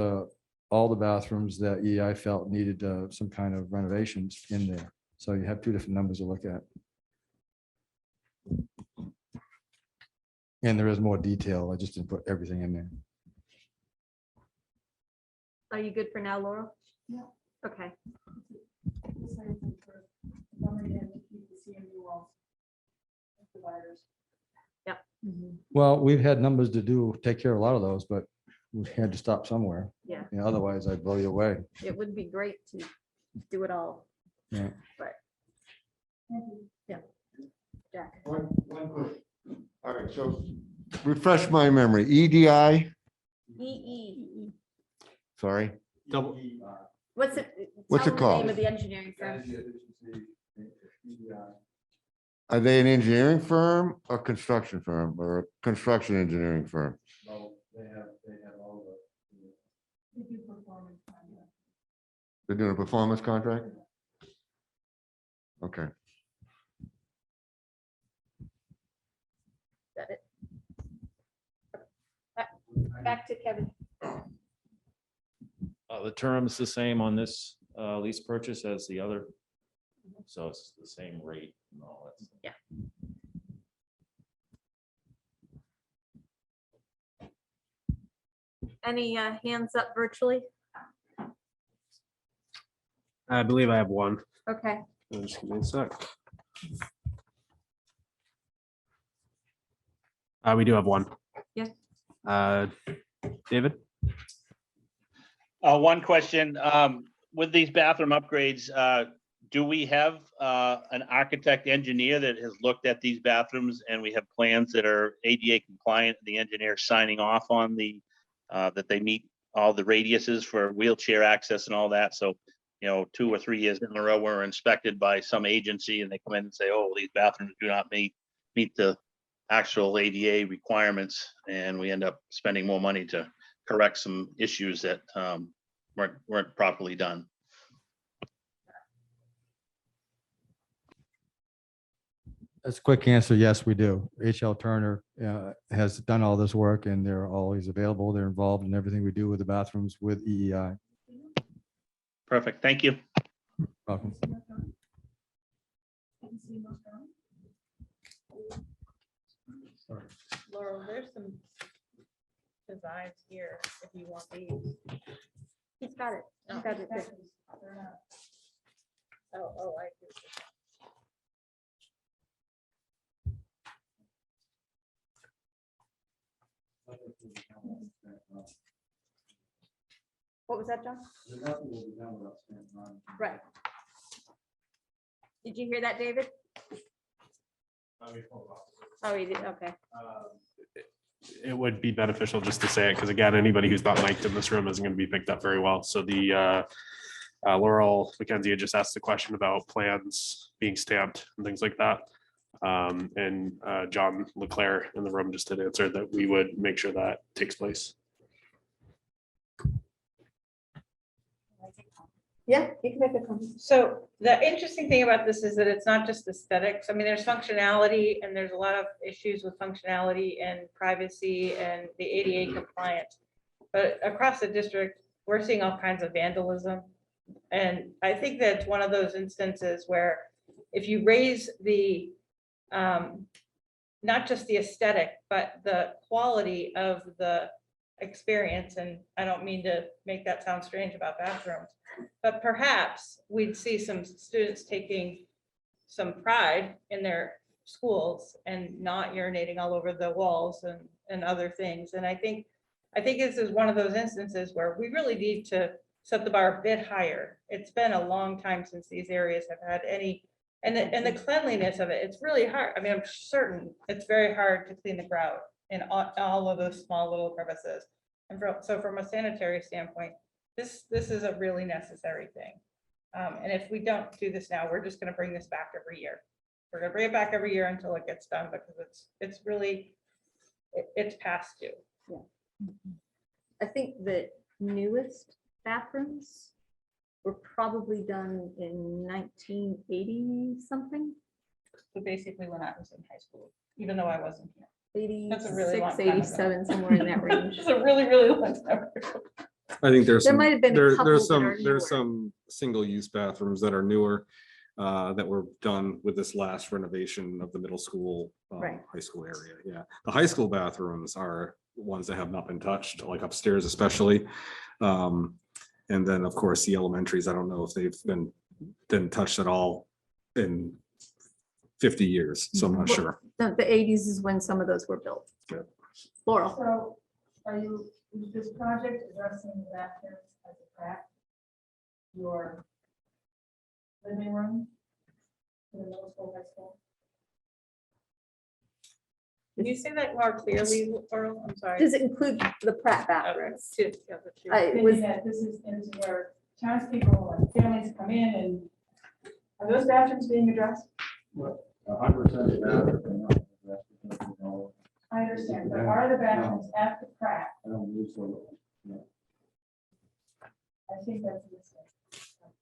all the bathrooms that EI felt needed some kind of renovations in there. So you have 2 different numbers to look at. And there is more detail. I just didn't put everything in there. Are you good for now, Laurel? Yeah. Okay. This way it's for somebody to keep the CMU walls. Dividers. Yep. Well, we've had numbers to take care of a lot of those, but we had to stop somewhere. Yeah. Otherwise I'd blow you away. It would be great to do it all. Yeah. But yeah. Jack. One quick. All right, so refresh my memory. EDI, EE. sorry. What's it? What's tell it them the name called? of the engineering firm. Are they an engineering firm or construction firm or a construction engineering firm? They have all They do performance contract. They're doing a performance contract? Okay. Got it. Back to Kevin. The term is the same on this lease purchase as the other. So it's the same rate and all that stuff. Yeah. Any hands up virtually? I believe I have one. Okay. Just give me a sec. We do have one. Yes. David? One question, with these bathroom upgrades, do we have an architect engineer that has looked at these bathrooms and we have plans that are ADA compliant, the engineer signing off on the, that they meet all the radiuses for wheelchair access and all that? So, 2 or 3 years in a row, we're inspected by some agency and they come in and say, oh, these bathrooms do not meet the actual ADA requirements, and we end up spending more money to correct some issues that weren't properly done. That's a quick answer. Yes, we do. HL Turner has done all this work and they're always available. They're involved in everything we do with the bathrooms with EEI. Perfect. Thank you. Welcome. Laurel, there's some designs here if you want these. He's got it. He's got it. there. Oh, I see. What was that, John? Right. Did you hear that, David? Oh, you did, okay. It would be beneficial just to say it, because again, anybody who's not mic'd in this room isn't going to be picked up very well. So the Laurel McKenzie had just asked a question about plans being stamped and things like that. And John Leclerc in the room just had answered that we would make sure that takes place. Yeah, you can make a comment. So the interesting thing about this is that it's not just aesthetics. I mean, there's functionality and there's a lot of issues with functionality and privacy and the ADA compliance. But across the district, we're seeing all kinds of vandalism. And I think that's one of those instances where if you raise the, not just the aesthetic, but the quality of the experience, and I don't mean to make that sound strange about bathrooms, but perhaps we'd see some students taking some pride in their schools and not urinating all over the walls and other things. And I think this is one of those instances where we really need to set the bar a bit higher. It's been a long time since these areas have had any, and the cleanliness of it, it's really hard. I mean, I'm certain it's very hard to clean the grout in all of those small little crevices. And so from a sanitary standpoint, this is a really necessary thing. And if we don't do this now, we're just going to bring this back every year. We're going to bring it back every year until it gets done, because it's really, it's past due. Yeah. I think the newest bathrooms were probably done in 1980 something. So basically when I was in high school, even though I wasn't here. 86, That's a really long time ago. 87, somewhere in that range. It's a really, really long time ago. I think there's There some, might have been a couple there's that are newer. some single-use bathrooms that are newer that were done with this last renovation of the middle school, Right. high school area. Yeah, the high school bathrooms are ones that have not been touched, like upstairs especially. And then, of course, the elementaries, I don't know if they've been touched at all in 50 years, so I'm not sure. The 80s is when some of those were built. Yeah. Laurel. So are you, is this project addressing the bathrooms as a crack? Your living room? In the middle school, high school? Can you say that more clearly, Laurel? I'm sorry. Does it include the Pratt bathrooms? Two, yeah, the two. I Thinking was, that this is into where townspeople and families come in, and are those bathrooms being addressed? 100% of that. I understand, but are the bathrooms at the Pratt? I don't believe so. No. I think that's a mistake.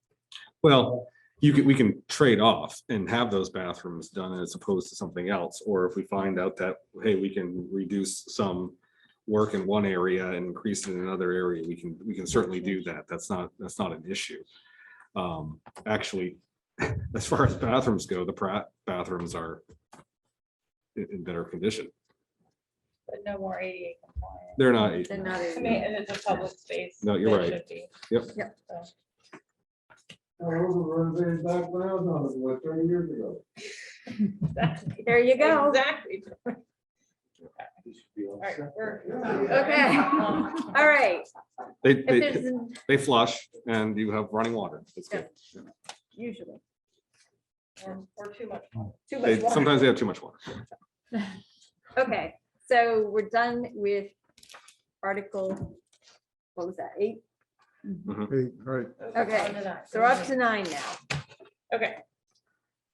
Well, we can trade off and have those bathrooms done as opposed to something else. Or if we find out that, hey, we can reduce some work in one area and increase it in another area, we can certainly do that. That's not an issue. Actually, as far as bathrooms go, the Pratt bathrooms are in better condition. But no more ADA compliant. They're not. they're not I mean, and it's a public space. No, you're They right. should be. Yep. So, Those were renovated back when I was on it, what, 30 years ago. exactly. there you go. Exactly. All right, we're. Okay, all right. They, If they, there's, they flush and you have running water. It's good. usually. Or too much. Too They, much water. sometimes they have too much water. Okay, so we're done with Article, what was that, 8? Hey, right. Okay, so we're up to 9 now. Okay.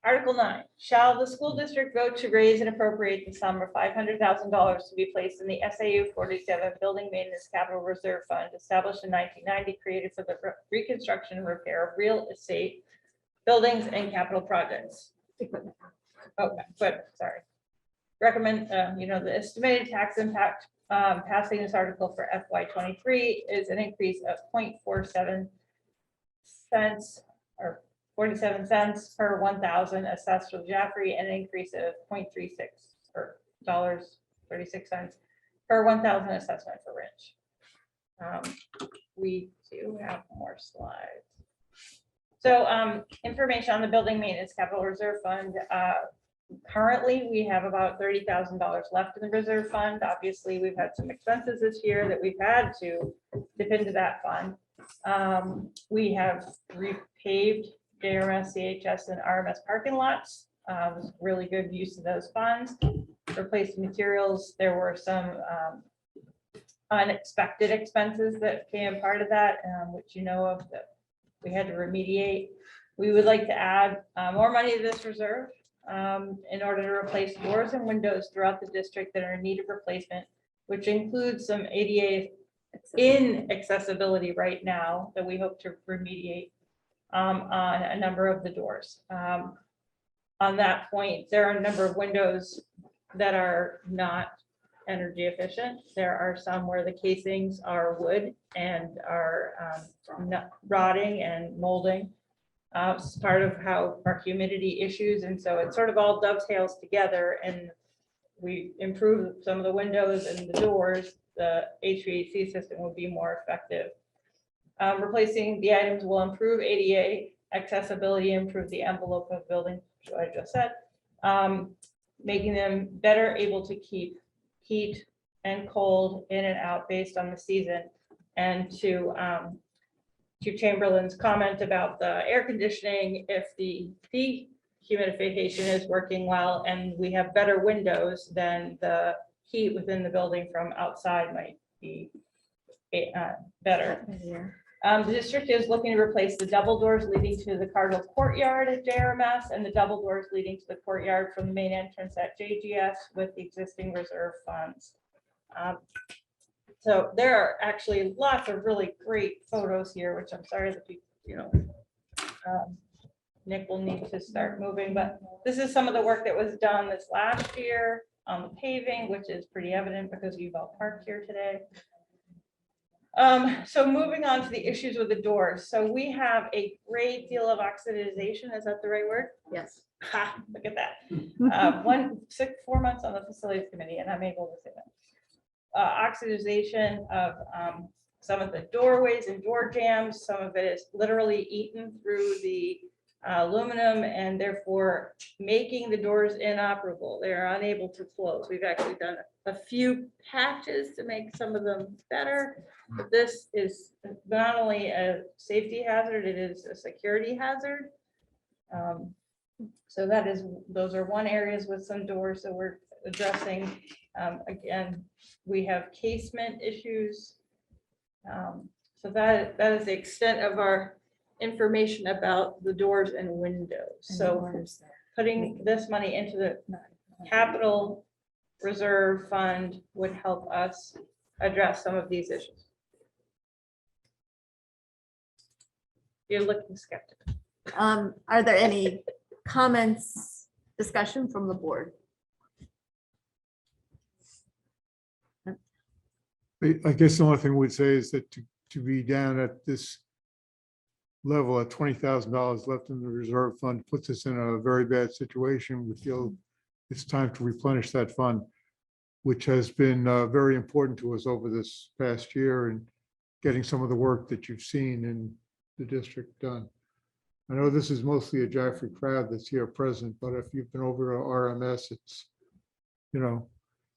Article 9, shall the school district vote to raise and appropriate the sum of $500,000 to be placed in the SAU 47 Building Maintenance Capital Reserve Fund established in 1990, created for the reconstruction and repair of real estate, buildings and capital projects. Okay, but sorry. Recommend, the estimated tax impact passing this article for FY23 is an increase of 0.47 cents or 47 cents per 1,000 assessed for Jaffrey, and an increase of 0.36 or $36 per 1,000 assessment for Rich. We do have more slides. So information on the Building Maintenance Capital Reserve Fund. Currently, we have about $30,000 left in the reserve fund. Obviously, we've had some expenses this year that we've had to dip into that fund. We have repaved JRS, CHS, and RMS parking lots. Was really good use of those funds. Replaced materials. There were some unexpected expenses that came part of that, which you know of, that we had to remediate. We would like to add more money to this reserve in order to replace doors and windows throughout the district that are in need of replacement, which includes some ADA inaccessibility right now that we hope to remediate on a number of the doors. On that point, there are a number of windows that are not energy efficient. There are some where the casings are wood and are not rotting and molding. It's part of how our humidity issues, and so it sort of all dovetails together, and we improve some of the windows and the doors, the HVAC system will be more effective. Replacing the items will improve ADA accessibility, improve the envelope of building, which I just said, making them better able to keep heat and cold in and out based on the season. And to Chamberlain's comment about the air conditioning, if the dehumidification is working well and we have better windows, then the heat within the building from outside might be better. The district is looking to replace the double doors leading to the Cardinal Courtyard at JRMS and the double doors leading to the courtyard from the main entrance at JGS with the existing reserve funds. So there are actually lots of really great photos here, which I'm sorry that Nick will need to start moving, but this is some of the work that was done this last year on the paving, which is pretty evident because you've all parked here today. So moving on to the issues with the doors. So we have a great deal of oxidization. Is that the right word? Yes. Ha, look at that. 4 months on the facilities committee, and I'm able to say that. Oxidization of some of the doorways and door jambs. Some of it is literally eaten through the aluminum and therefore making the doors inoperable. They are unable to close. We've actually done a few patches to make some of them better, but this is not only a safety hazard, it is a security hazard. So those are one areas with some doors that we're addressing. Again, we have casement issues. So that is the extent of our information about the doors and windows. So putting this money into the capital reserve fund would help us address some of these issues. You're looking skeptical. Are there any comments, discussion from the board? I guess the only thing we'd say is that to be down at this level at $20,000 left in the reserve fund puts us in a very bad situation. We feel it's time to replenish that fund, which has been very important to us over this past year and getting some of the work that you've seen in the district done. I know this is mostly a Jaffrey crowd that's here present, but if you've been over to RMS, it's,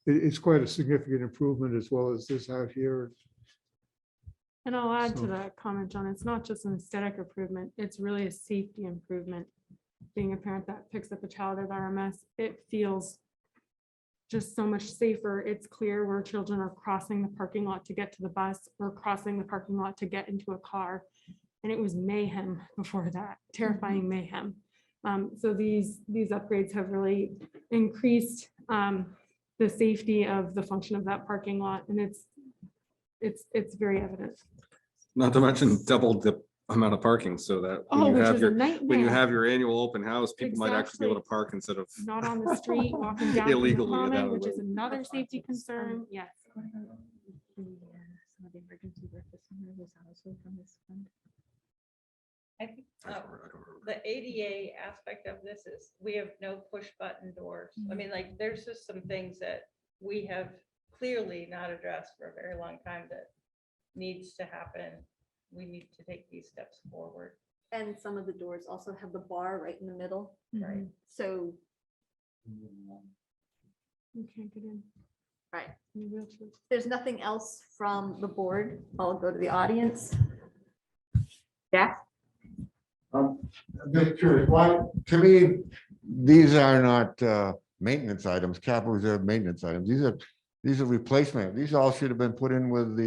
it's quite a significant improvement as well as this out here. And I'll add So- to that comment, John, it's not just an aesthetic improvement, it's really a safety improvement. Being a parent that picks up a child at RMS, it feels just so much safer. It's clear where children are crossing the parking lot to get to the bus or crossing the parking lot to get into a car. And it was mayhem before that, terrifying mayhem. So these upgrades have really increased the safety of the function of that parking lot, and it's very evident. Not to mention double the amount of parking so that when Oh, you which have was a when you nightmare. have your annual open house, people might actually be able to Exactly. park instead of Not on the street, walking down from the illegally down common, the which is road. another safety concern. Yes. I think the ADA aspect of this is we have no push button doors. I mean, like, there's just some things that we have clearly not addressed for a very long time that needs to happen. We need to take these steps forward. And some of the doors also have the bar right in the middle, Right. so, You can't get in. right. in a wheelchair. There's nothing else from the board. I'll go to the audience. Yeah. I'm just curious, why, to me, these are not maintenance items, capital reserve maintenance items. These are replacement. These all should have been put in with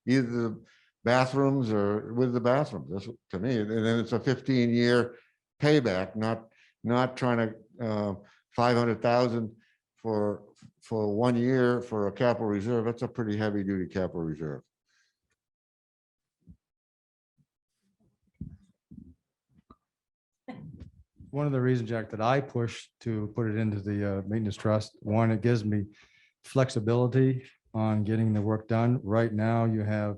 either the bathrooms or with the bathrooms. That's to me. And then it's a 15-year payback, not trying to 500,000 for 1 year for a capital reserve. That's a pretty heavy duty capital reserve. One of the reasons, Jack, that I push to put it into the maintenance trust, one, it gives me flexibility on getting the work done. Right now, you have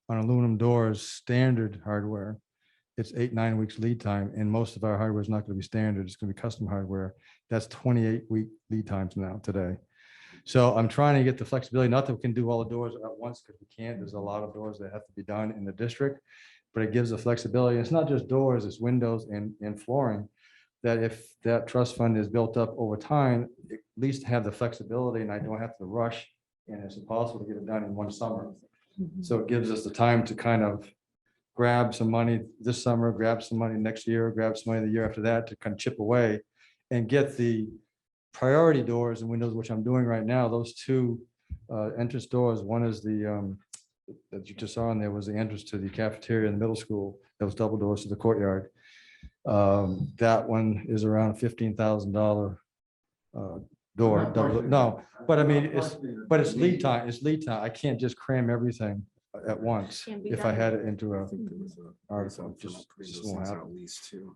on aluminum doors, standard hardware. It's 8-9 weeks lead time, and most of our hardware is not going to be standard. It's going to be custom hardware. That's 28-week lead times now today. So I'm trying to get the flexibility, not that we can do all the doors at once, because we can't. There's a lot of doors that have to be done in the district, but it gives the flexibility. It's not just doors, it's windows and flooring, that if that trust fund is built up over time, at least have the flexibility, and I don't have to rush, and it's impossible to get it done in one summer. So it gives us the time to kind of grab some money this summer, grab some money next year, grab some money the year after that to kind of chip away and get the priority doors and windows, which I'm doing right now. Those two entrance doors, one is the that you just saw on there was the entrance to the cafeteria in the middle school. That was double doors to the courtyard. That one is around $15,000 door. No, but I mean, it's lead time. It's lead time. I can't just cram everything at once. Can be If I done. had it into a I think there was a- article, some just previous won't things on happen. Lease too.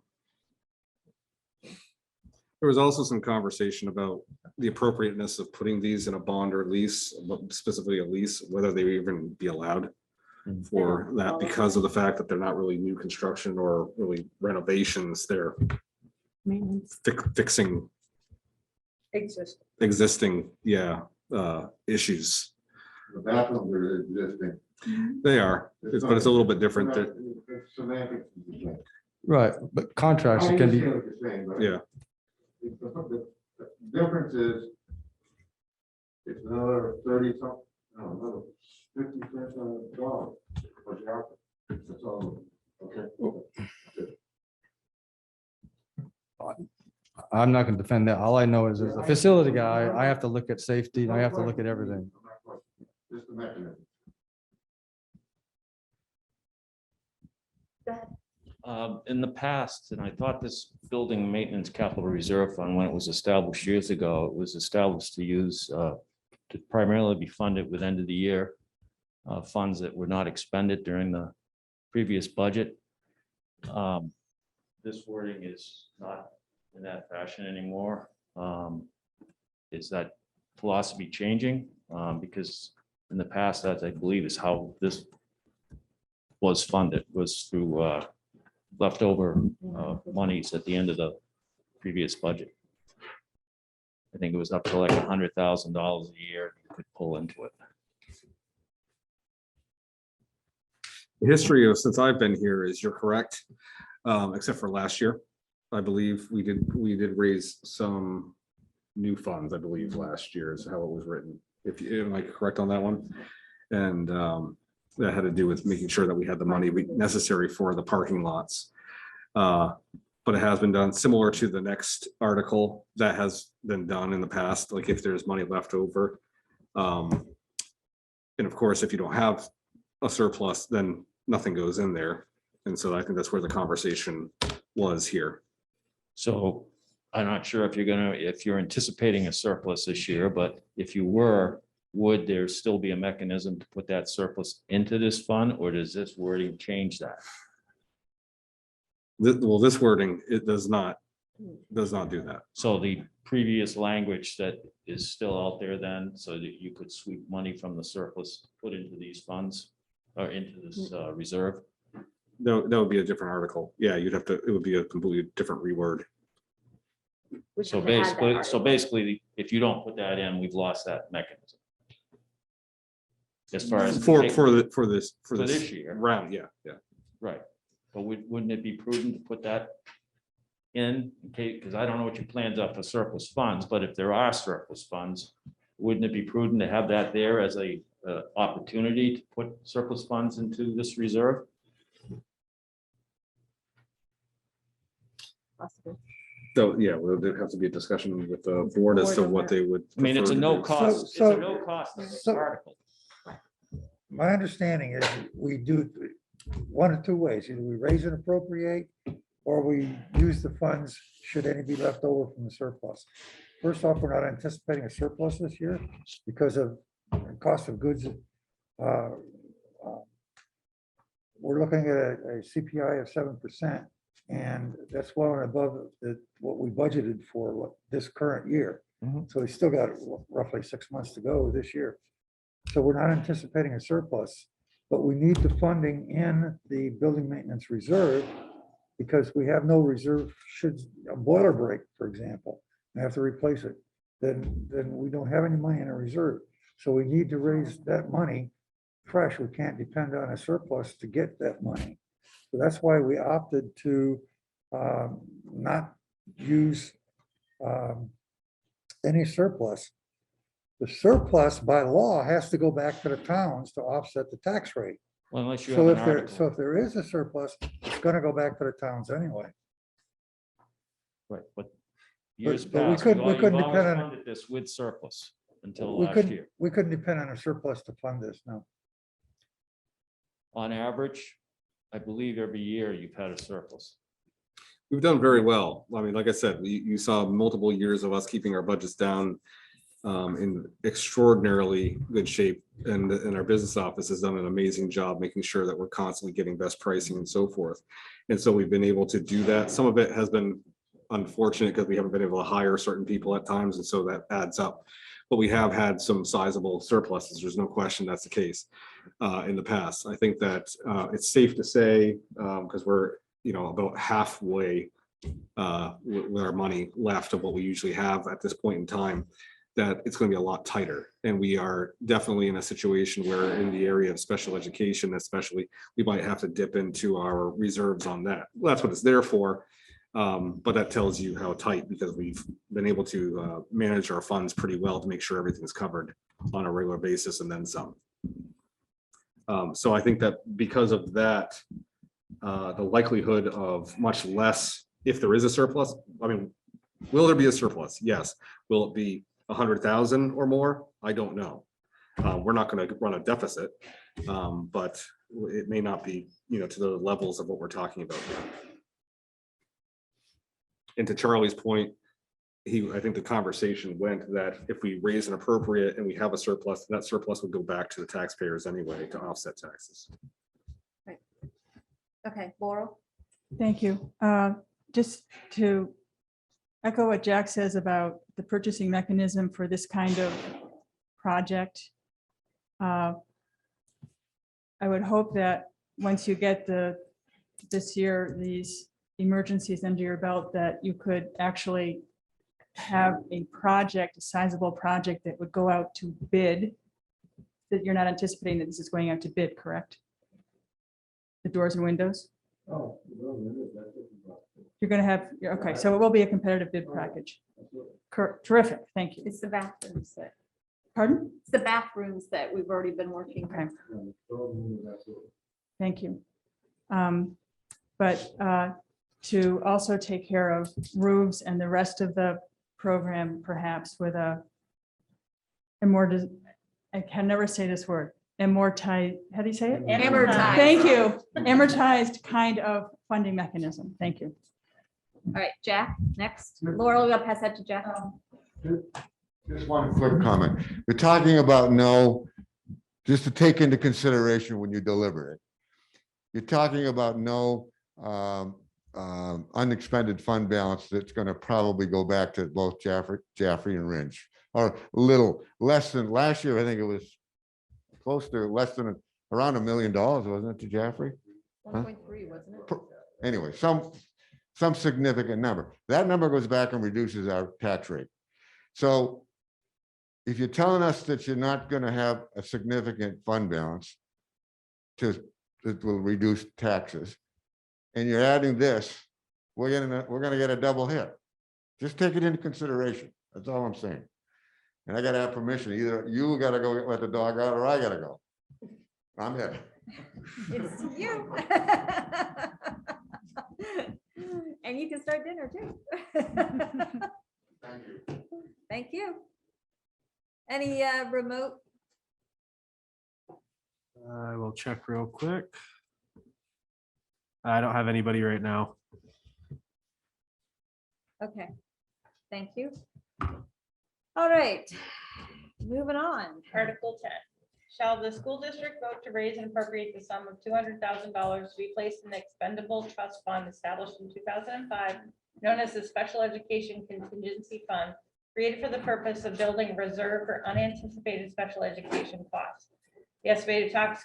There was also some conversation about the appropriateness of putting these in a bond or lease, specifically a lease, whether they would even be allowed for that because of the fact that they're not really new construction or really renovations. They're Maintenance. fixing existing, issues. The bathrooms are existing. They are, but it's a little bit different. Semantics is the same. Right, but contracts I can be, understand what you're saying, but Yeah. The difference is it's another 30 something, no, another 50 cents on the dollar. What you have, that's all. Okay. I'm not gonna defend that. All I know is as a facility guy, I have to look at safety and I have to look at everything. Just the mechanism. In the past, and I thought this building maintenance capital reserve fund, when it was established years ago, it was established to use to primarily be funded with end of the year funds that were not expended during the previous budget. This wording is not in that fashion anymore. Is that philosophy changing? Because in the past, that I believe is how this was funded, was through leftover monies at the end of the previous budget. I think it was up to like $100,000 a year you could pull into it. The history of since I've been here is you're correct, except for last year. I believe we did raise some new funds, I believe, last year is how it was written. If you, am I correct on that one? And that had to do with making sure that we had the money necessary for the parking lots. But it has been done similar to the next article that has been done in the past, like if there's money left over. And of course, if you don't have a surplus, then nothing goes in there. And so I think that's where the conversation was here. So I'm not sure if you're anticipating a surplus this year, but if you were, would there still be a mechanism to put that surplus into this fund, or does this wording change that? Well, this wording, it does not do that. So the previous language that is still out there then, so that you could sweep money from the surplus, put into these funds or into this reserve? That would be a different article. Yeah, you'd have to, it would be a completely different reword. So basically, if you don't put that in, we've lost that mechanism. As far as. For this year. round, yeah. Right, but wouldn't it be prudent to put that in case, because I don't know what your plans are for surplus funds, but if there are surplus funds, wouldn't it be prudent to have that there as a opportunity to put surplus funds into this reserve? So, yeah, well, there'd have to be a discussion with the board as to what they would. I mean, it's a prefer to no do. cost, it's a no cost article. My understanding is we do one of two ways. Either we raise and appropriate, or we use the funds should any be left over from the surplus. First off, we're not anticipating a surplus this year because of the cost of goods. We're looking at a CPI of 7%, and that's well and above what we budgeted for this current year. So we still got roughly 6 months to go this year. So we're not anticipating a surplus, but we need the funding in the building maintenance reserve because we have no reserve. Should a boiler break, for example, and have to replace it, then we don't have any money in a reserve. So we need to raise that money fresh. We can't depend on a surplus to get that money. So that's why we opted to not use any surplus. The surplus by law has to go back to the towns to offset the tax rate. Well, unless you have So an if there, article. so if there is a surplus, it's gonna go back to the towns anyway. Right, but years but we past, couldn't you've depend always on- funded this with surplus until We last couldn't, year. we couldn't depend on a surplus to fund this, no. On average, I believe every year you've had a surplus. We've done very well. I mean, like I said, you saw multiple years of us keeping our budgets down in extraordinarily good shape. And our business office has done an amazing job making sure that we're constantly getting best pricing and so forth. And so we've been able to do that. Some of it has been unfortunate because we haven't been able to hire certain people at times, and so that adds up. But we have had some sizable surpluses. There's no question that's the case in the past. I think that it's safe to say, because we're about halfway with our money left of what we usually have at this point in time, that it's going to be a lot tighter. And we are definitely in a situation where in the area of special education, especially, we might have to dip into our reserves on that. Well, that's what it's there for. But that tells you how tight, because we've been able to manage our funds pretty well to make sure everything's covered on a regular basis and then some. So I think that because of that, the likelihood of much less, if there is a surplus, I mean, will there be a surplus? Yes. Will it be 100,000 or more? I don't know. We're not going to run a deficit, but it may not be, to the levels of what we're talking about here. And to Charlie's point, I think the conversation went that if we raise an appropriate and we have a surplus, that surplus would go back to the taxpayers anyway to offset taxes. Right. Okay, Laurel? Thank you. Just to echo what Jack says about the purchasing mechanism for this kind of project. I would hope that once you get this year, these emergencies under your belt, that you could actually have a project, a sizable project that would go out to bid, that you're not anticipating that this is going out to bid, correct? The doors and windows? Oh. You're gonna have, okay, so it will be a competitive bid package. Terrific, thank you. It's the bathrooms that, Pardon? it's the bathrooms that we've already been working Okay, on. thank you. But to also take care of roofs and the rest of the program, perhaps with a more, I can never say this word, amortize, how do you say it? Amortized. Thank you. Amortized kind of funding mechanism. Thank you. All right, Jack, next. Laura, we'll pass that to Jack. Just one quick comment. We're talking about no, just to take into consideration when you deliver it. You're talking about no unexpended fund balance that's going to probably go back to both Jaffrey and Ringe, or a little less than last year. I think it was close to less than around $1 million, wasn't it, to Jaffrey? 1.3, wasn't it? Anyway, some significant number. That number goes back and reduces our tax rate. So if you're telling us that you're not going to have a significant fund balance that will reduce taxes, and you're adding this, we're gonna get a double hit. Just take it into consideration. That's all I'm saying. And I gotta have permission. Either you gotta go let the dog out, or I gotta go. I'm here. It's you. And you can start dinner too. Thank you. Thank you. Any remote? I will check real quick. I don't have anybody right now. Okay, thank you. All right, moving on. Article 10, shall the school district vote to raise and appropriate the sum of $200,000 to be placed in the expendable trust fund established in 2005, known as the Special Education Contingency Fund, created for the purpose of building a reserve for unanticipated special education costs. The estimated tax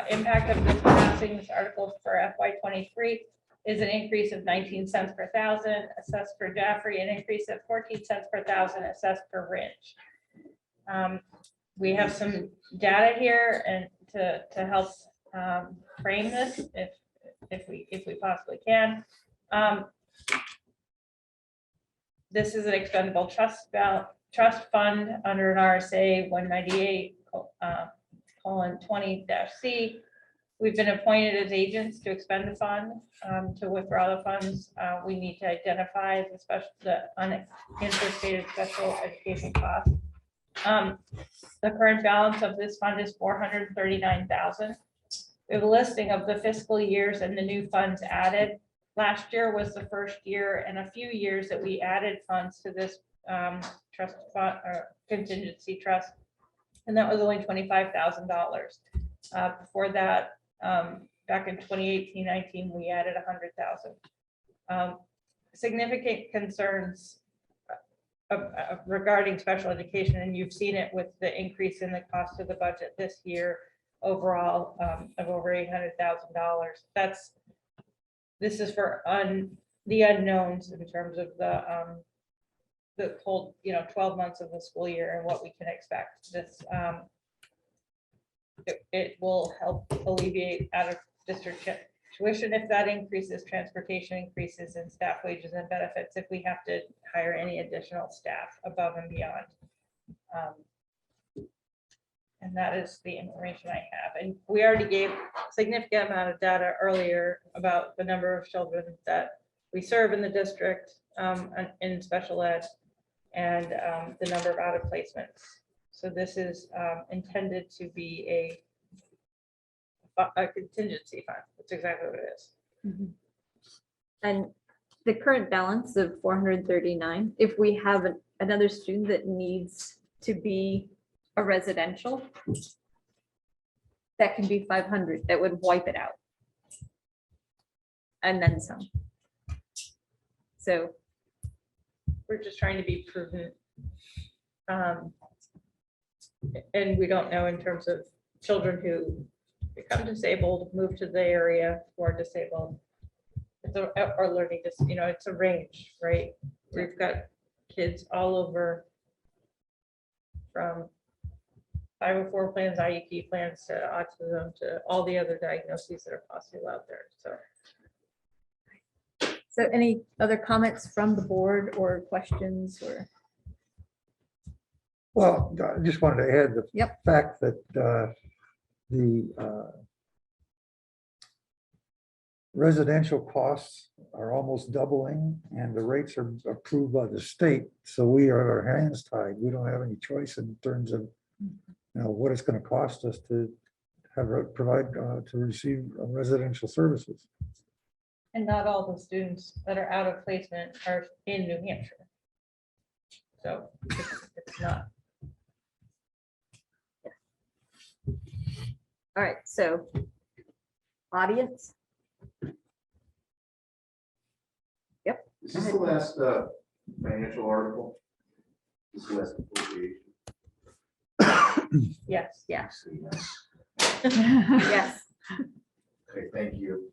impact of this passing this article for FY23 is an increase of 19 cents per thousand assessed for Jaffrey, an increase of 14 cents per thousand assessed for Ringe. We have some data here and to help frame this if we possibly can. This is an expendable trust fund under an RSA 198 :20-C. We've been appointed as agents to expend the fund. To withdraw the funds, we need to identify the unanticipated special education costs. The current balance of this fund is $439,000. We have a listing of the fiscal years and the new funds added. Last year was the first year in a few years that we added funds to this trust fund or contingency trust. And that was only $25,000. Before that, back in 2018-19, we added $100,000. Significant concerns regarding special education, and you've seen it with the increase in the cost of the budget this year overall of over $800,000. This is for the unknowns in terms of the whole 12 months of the school year and what we can expect. This it will help alleviate out of district tuition if that increases, transportation increases, and staff wages and benefits if we have to hire any additional staff above and beyond. And that is the information I have. And we already gave a significant amount of data earlier about the number of children that we serve in the district in special ed and the number of out of placements. So this is intended to be a contingency fund. That's exactly what it is. And the current balance of 439, if we have another student that needs to be a residential, that can be 500, that would wipe it out. And then some. So we're just trying to be prudent. And we don't know in terms of children who become disabled, move to the area who are disabled. Or learning this, it's a range, right? We've got kids all over from 504 plans, IEP plans, to autism, to all the other diagnoses that are possible out there. So So any other comments from the board or questions or? Well, I just wanted to add the Yep. fact that the residential costs are almost doubling and the rates are approved by the state. So we are our hands tied. We don't have any choice in terms of, what it's going to cost us to provide, to receive residential services. And not all the students that are out of placement are in New Hampshire. So it's not. All right, so audience. Yep. Is this the last financial article? This is the last appropriation? Yes. Yeah. So, yes. Yes. Okay, thank you.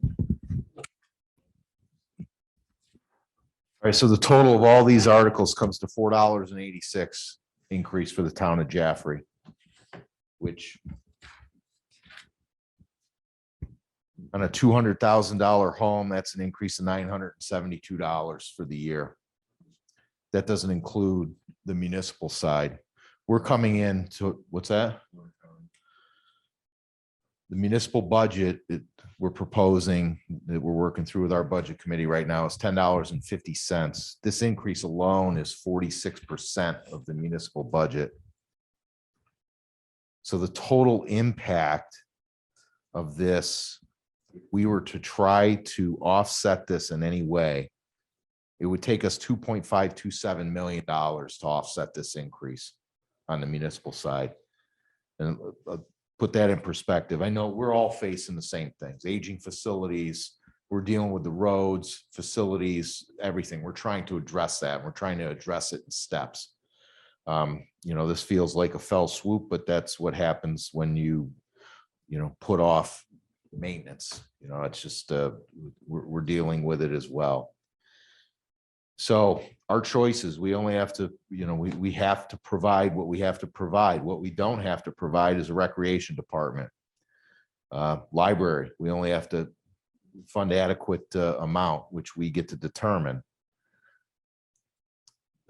All right, so the total of all these articles comes to $4.86 increase for the town of Jaffrey, which on a $200,000 home, that's an increase of $972 for the year. That doesn't include the municipal side. We're coming in to, what's that? The municipal budget that we're proposing, that we're working through with our budget committee right now, is $10.50. This increase alone is 46% of the municipal budget. So the total impact of this, if we were to try to offset this in any way, it would take us $2.527 million to offset this increase on the municipal side. And put that in perspective. I know we're all facing the same things, aging facilities. We're dealing with the roads, facilities, everything. We're trying to address that. We're trying to address it in steps. This feels like a fell swoop, but that's what happens when you put off maintenance. It's just, we're dealing with it as well. So our choices, we only have to, we have to provide what we have to provide. What we don't have to provide is a recreation department. Library, we only have to fund adequate amount, which we get to determine.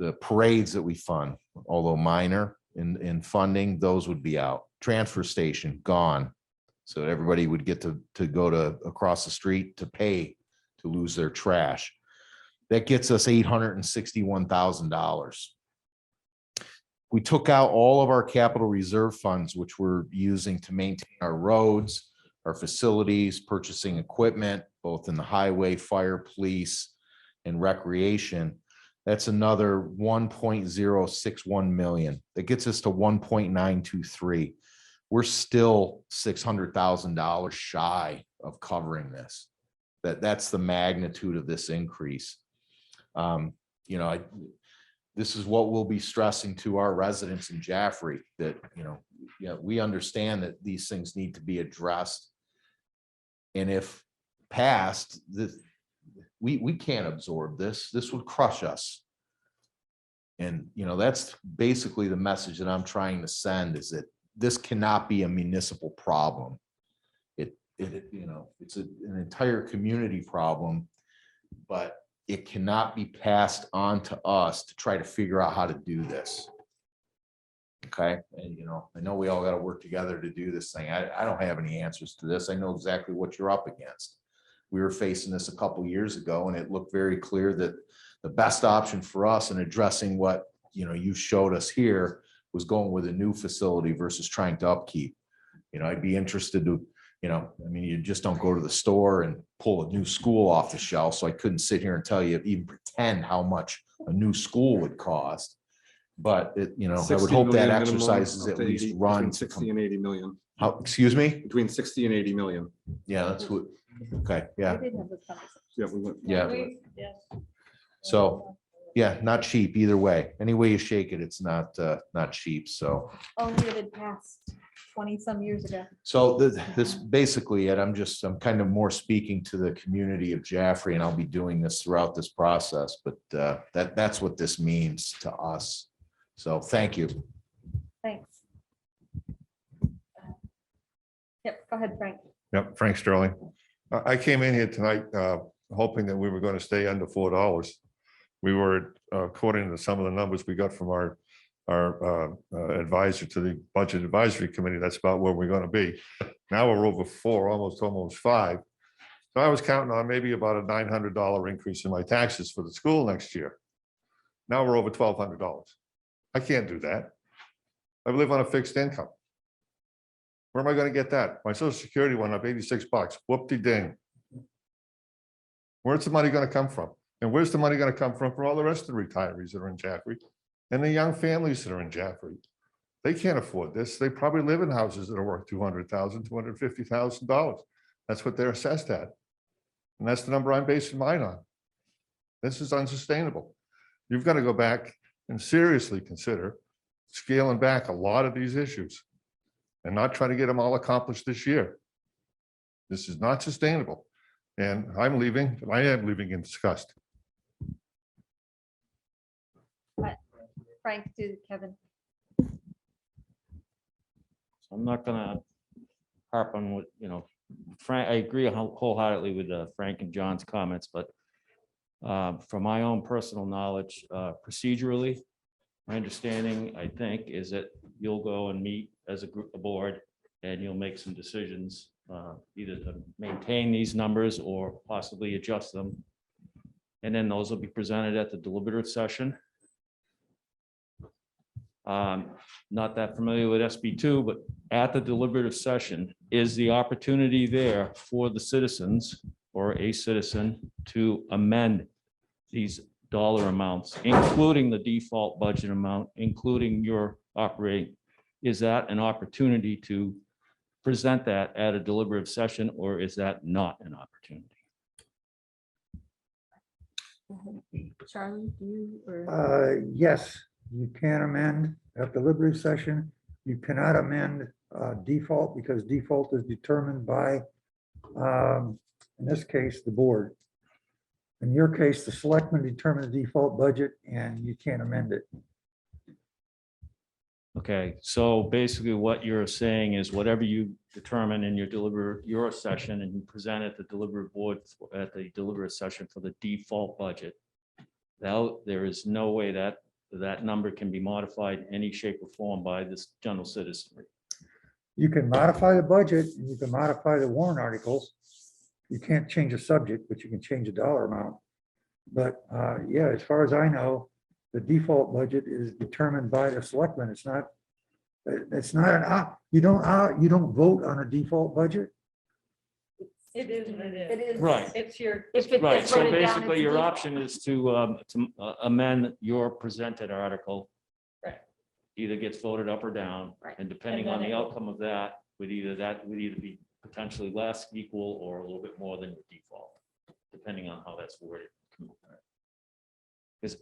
The parades that we fund, although minor in funding, those would be out. Transfer station, gone. So everybody would get to go to across the street to pay to lose their trash. That gets us $861,000. We took out all of our capital reserve funds, which we're using to maintain our roads, our facilities, purchasing equipment, both in the highway, fire, police, and recreation. That's another 1.061 million. That gets us to 1.923. We're still $600,000 shy of covering this. That's the magnitude of this increase. This is what we'll be stressing to our residents in Jaffrey, that, we understand that these things need to be addressed. And if passed, we can't absorb this. This would crush us. And, that's basically the message that I'm trying to send, is that this cannot be a municipal problem. It's an entire community problem, but it cannot be passed on to us to try to figure out how to do this. Okay, and I know we all got to work together to do this thing. I don't have any answers to this. I know exactly what you're up against. We were facing this a couple years ago, and it looked very clear that the best option for us in addressing what you showed us here was going with a new facility versus trying to upkeep. I'd be interested to, you just don't go to the store and pull a new school off the shelf. So I couldn't sit here and tell you, even pretend how much a new school would cost. But I would hope that exercises at least run 60 and 80 million. How, excuse me? Between 60 and 80 million. Yeah, that's what, okay, yeah. I did have this conversation. Yeah, we went. Yeah. Yes. So, yeah, not cheap either way. Any way you shake it, it's not cheap. So. Only it had passed 20 some years ago. So this basically it. I'm kind of more speaking to the community of Jaffrey, and I'll be doing this throughout this process, but that's what this means to us. So thank you. Thanks. Yep, go ahead, Frank. Yep, Frank Sterling. I came in here tonight hoping that we were going to stay under $4. We were, according to some of the numbers we got from our advisor to the Budget Advisory Committee, that's about where we're going to be. Now we're over 4, almost 5. So I was counting on maybe about a $900 increase in my taxes for the school next year. Now we're over $1,200. I can't do that. I live on a fixed income. Where am I going to get that? My Social Security went up $86. Whoop-de-ding. Where's the money going to come from? And where's the money going to come from for all the rest of the retirees that are in Jaffrey and the young families that are in Jaffrey? They can't afford this. They probably live in houses that are worth $200,000, $250,000. That's what they're assessed at. And that's the number I'm basing mine on. This is unsustainable. You've got to go back and seriously consider scaling back a lot of these issues and not try to get them all accomplished this year. This is not sustainable. And I am leaving in disgust. Frank to Kevin. I'm not gonna harp on what, Frank, I agree wholeheartedly with Frank and John's comments, but from my own personal knowledge, procedurally, my understanding, I think, is that you'll go and meet as a group, a board, and you'll make some decisions, either to maintain these numbers or possibly adjust them. And then those will be presented at the deliberative session. Not that familiar with SB2, but at the deliberative session is the opportunity there for the citizens or a citizen to amend these dollar amounts, including the default budget amount, including your operating. Is that an opportunity to present that at a deliberative session, or is that not an opportunity? Charlie, do you, or? Yes, you can amend at the deliberative session. You cannot amend default because default is determined by, in this case, the board. In your case, the selectmen determine the default budget and you can't amend it. Okay, so basically what you're saying is whatever you determine in your session and you present at the deliberative board at the deliberative session for the default budget. Now, there is no way that that number can be modified in any shape or form by this general citizenry. You can modify the budget and you can modify the warrant articles. You can't change a subject, but you can change a dollar amount. But yeah, as far as I know, the default budget is determined by the selectmen. It's not you don't vote on a default budget. It is what it is. It is. Right. It's your. If it Right, gets so voted down, basically it's your default. option is to amend your presented article. Right. Either gets voted up or down, Right. and depending And on then the it- outcome of that, would either be potentially less, equal, or a little bit more than your default, depending on how that's worded. Because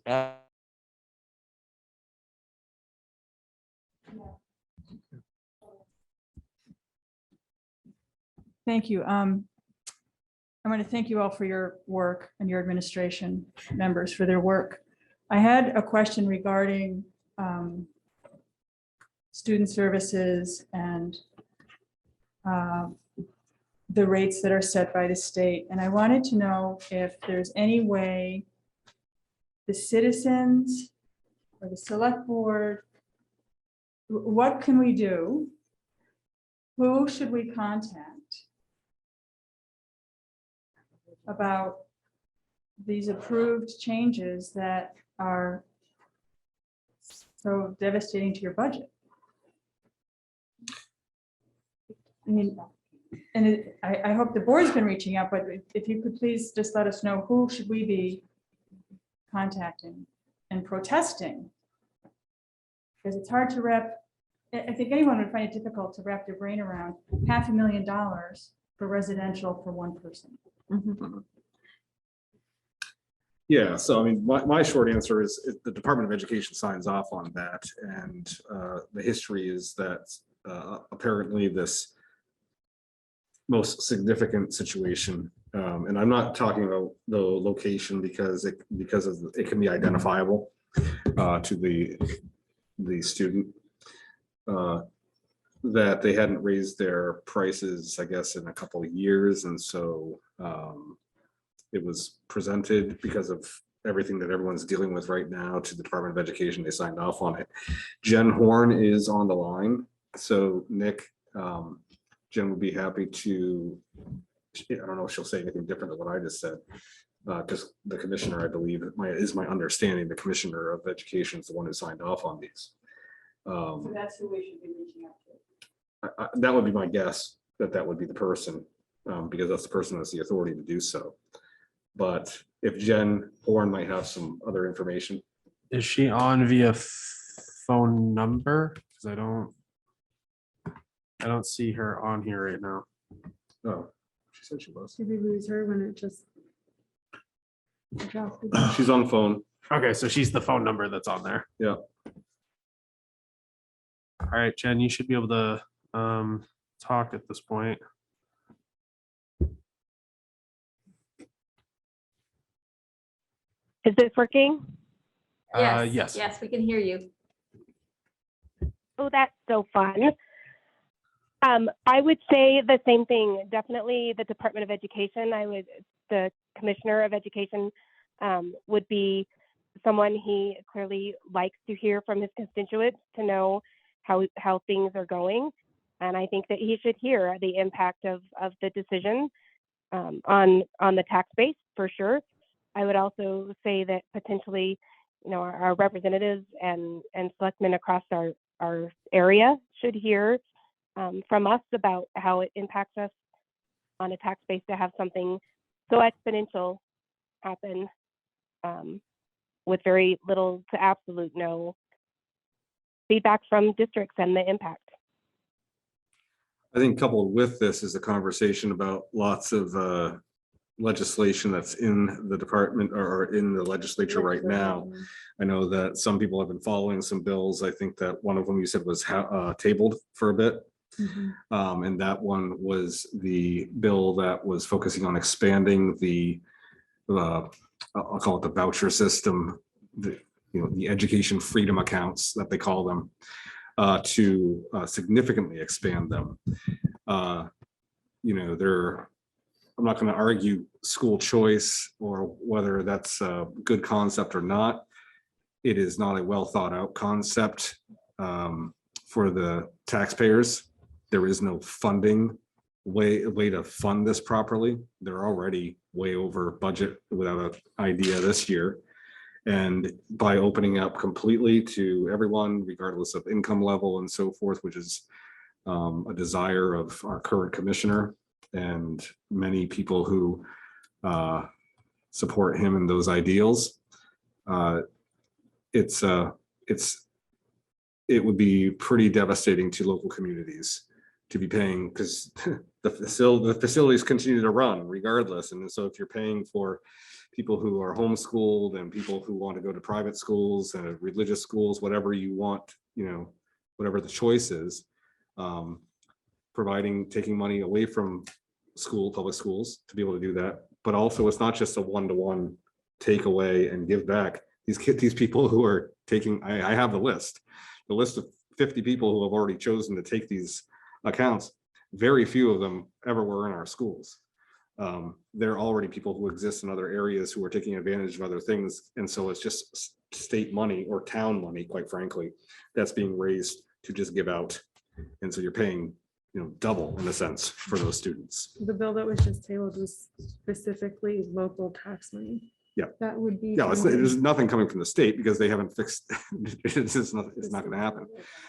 Thank you. I'm going to thank you all for your work and your administration members for their work. I had a question regarding student services and the rates that are set by the state. And I wanted to know if there's any way the citizens or the select board, what can we do? Who should we contact about these approved changes that are so devastating to your budget? I mean, and I hope the board's been reaching out, but if you could please just let us know, who should we be contacting and protesting? Because it's hard to wrap, I think anyone would find it difficult to wrap their brain around $500,000 for residential for one person. Yeah, so I mean, my short answer is the Department of Education signs off on that. And the history is that apparently this most significant situation, and I'm not talking about the location because it can be identifiable to the student, that they hadn't raised their prices, I guess, in a couple of years. And so it was presented because of everything that everyone's dealing with right now to the Department of Education. They signed off on it. Jen Horn is on the line. So Nick, Jen would be happy to, I don't know if she'll say anything different than what I just said. Because the commissioner, I believe, is my understanding, the commissioner of education is the one who signed off on these. So that's who we should be reaching out to. That would be my guess, that would be the person, because that's the person that's the authority to do so. But if Jen Horn might have some other information. Is she on via phone number? Because I don't see her on here right now. Oh, she said she was. Did we lose her when it just? She's on the phone. Okay, so she's the phone number that's on there. Yeah. All right, Jen, you should be able to talk at this point. Is this working? Yes. Yes, we can hear you. Oh, that's so fun. I would say the same thing. Definitely the Department of Education. The Commissioner of Education would be someone he clearly likes to hear from his constituents to know how things are going. And I think that he should hear the impact of the decision on the tax base for sure. I would also say that potentially, our representatives and selectmen across our area should hear from us about how it impacts us on a tax base to have something so exponential happen with very little to absolute no feedback from districts and the impact. I think coupled with this is a conversation about lots of legislation that's in the department or in the legislature right now. I know that some people have been following some bills. I think that one of them you said was tabled for a bit. And that one was the bill that was focusing on expanding the, I'll call it the voucher system, the education freedom accounts that they call them, to significantly expand them. I'm not going to argue school choice or whether that's a good concept or not. It is not a well thought out concept for the taxpayers. There is no funding way to fund this properly. They're already way over budget without an idea this year. And by opening up completely to everyone, regardless of income level and so forth, which is a desire of our current commissioner and many people who support him in those ideals, it would be pretty devastating to local communities to be paying, because the facilities continue to run regardless. And so if you're paying for people who are homeschooled and people who want to go to private schools and religious schools, whatever you want, whatever the choice is, taking money away from public schools to be able to do that. But also it's not just a one-to-one take away and give back. These people who are taking, I have the list of 50 people who have already chosen to take these accounts. Very few of them ever were in our schools. There are already people who exist in other areas who are taking advantage of other things. And so it's just state money or town money, quite frankly, that's being raised to just give out. And so you're paying, double in a sense for those students. The bill that was just tabled was specifically local tax money. Yeah. That would be. Yeah, there's nothing coming from the state because they haven't fixed, it's not going to happen.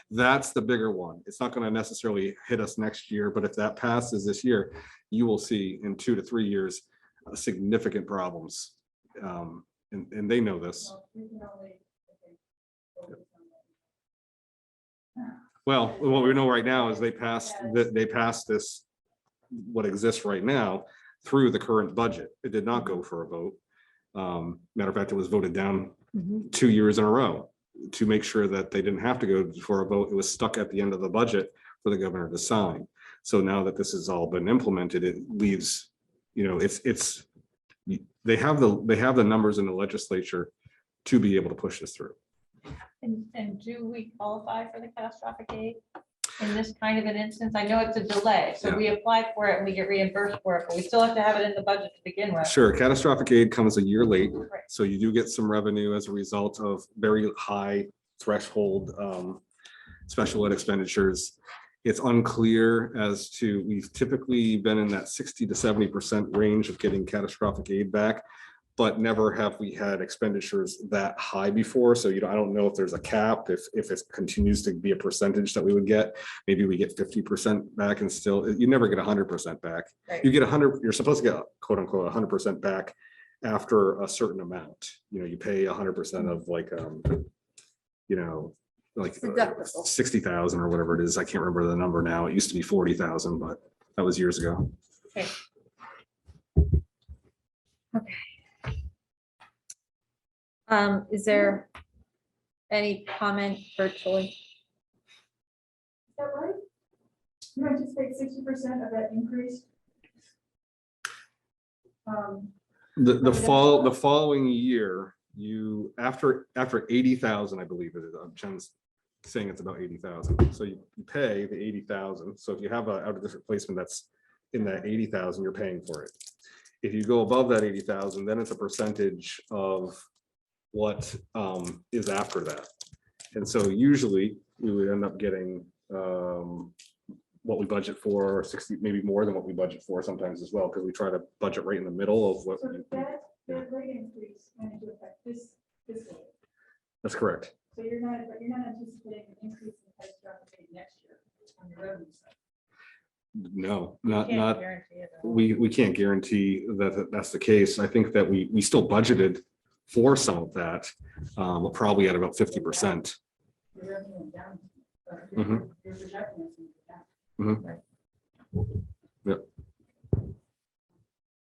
That's the bigger one. It's not going to necessarily hit us next year, but if that passes this year, you will see in 2 to 3 years, significant problems. And they know this. Well, what we know right now is they passed this, what exists right now, through the current budget. It did not go for a vote. Matter of fact, it was voted down 2 years in a row to make sure that they didn't have to go for a vote. It was stuck at the end of the budget for the governor to sign. So now that this has all been implemented, it leaves, they have the numbers in the legislature to be able to push this through. And do we qualify for the catastrophic aid? in this kind of an instance? I know it's a delay, so Yeah. we apply for it and we get reimbursed for it, but we still have to have it in the budget to begin with. Sure, catastrophic aid comes a year late, Right. so you do get some revenue as a result of very high threshold special ed expenditures. It's unclear as to, we've typically been in that 60 to 70% range of getting catastrophic aid back, but never have we had expenditures that high before. So, I don't know if there's a cap, if it continues to be a percentage that we would get. Maybe we get 50% back and still, you never get 100% back. Right. You get 100, you're supposed to get quote unquote 100% back after a certain amount. You pay 100% of like, like Deductible. 60,000 or whatever it is. I can't remember the number now. It used to be 40,000, but that was years ago. Okay. Is there any comment virtually? Is that right? You anticipate 60% of that increase? The following year, you after 80,000, I believe it is. Jen's saying it's about 80,000. So you pay the 80,000. So if you have an out of district placement that's in that 80,000, you're paying for it. If you go above that 80,000, then it's a percentage of what is after that. And so usually we would end up getting what we budget for, 60, maybe more than what we budget for sometimes as well, because we try to budget right in the middle of what. So that rate increase went into effect this fiscal year. That's correct. So you're not anticipating an increase in catastrophic aid next year on your revenue side. No, Can't not, guarantee it. we can't guarantee that that's the case. I think that we still budgeted for some of that, probably at about 50%. Your revenue went down. Mhm. Your projection is down. Mhm. Yep.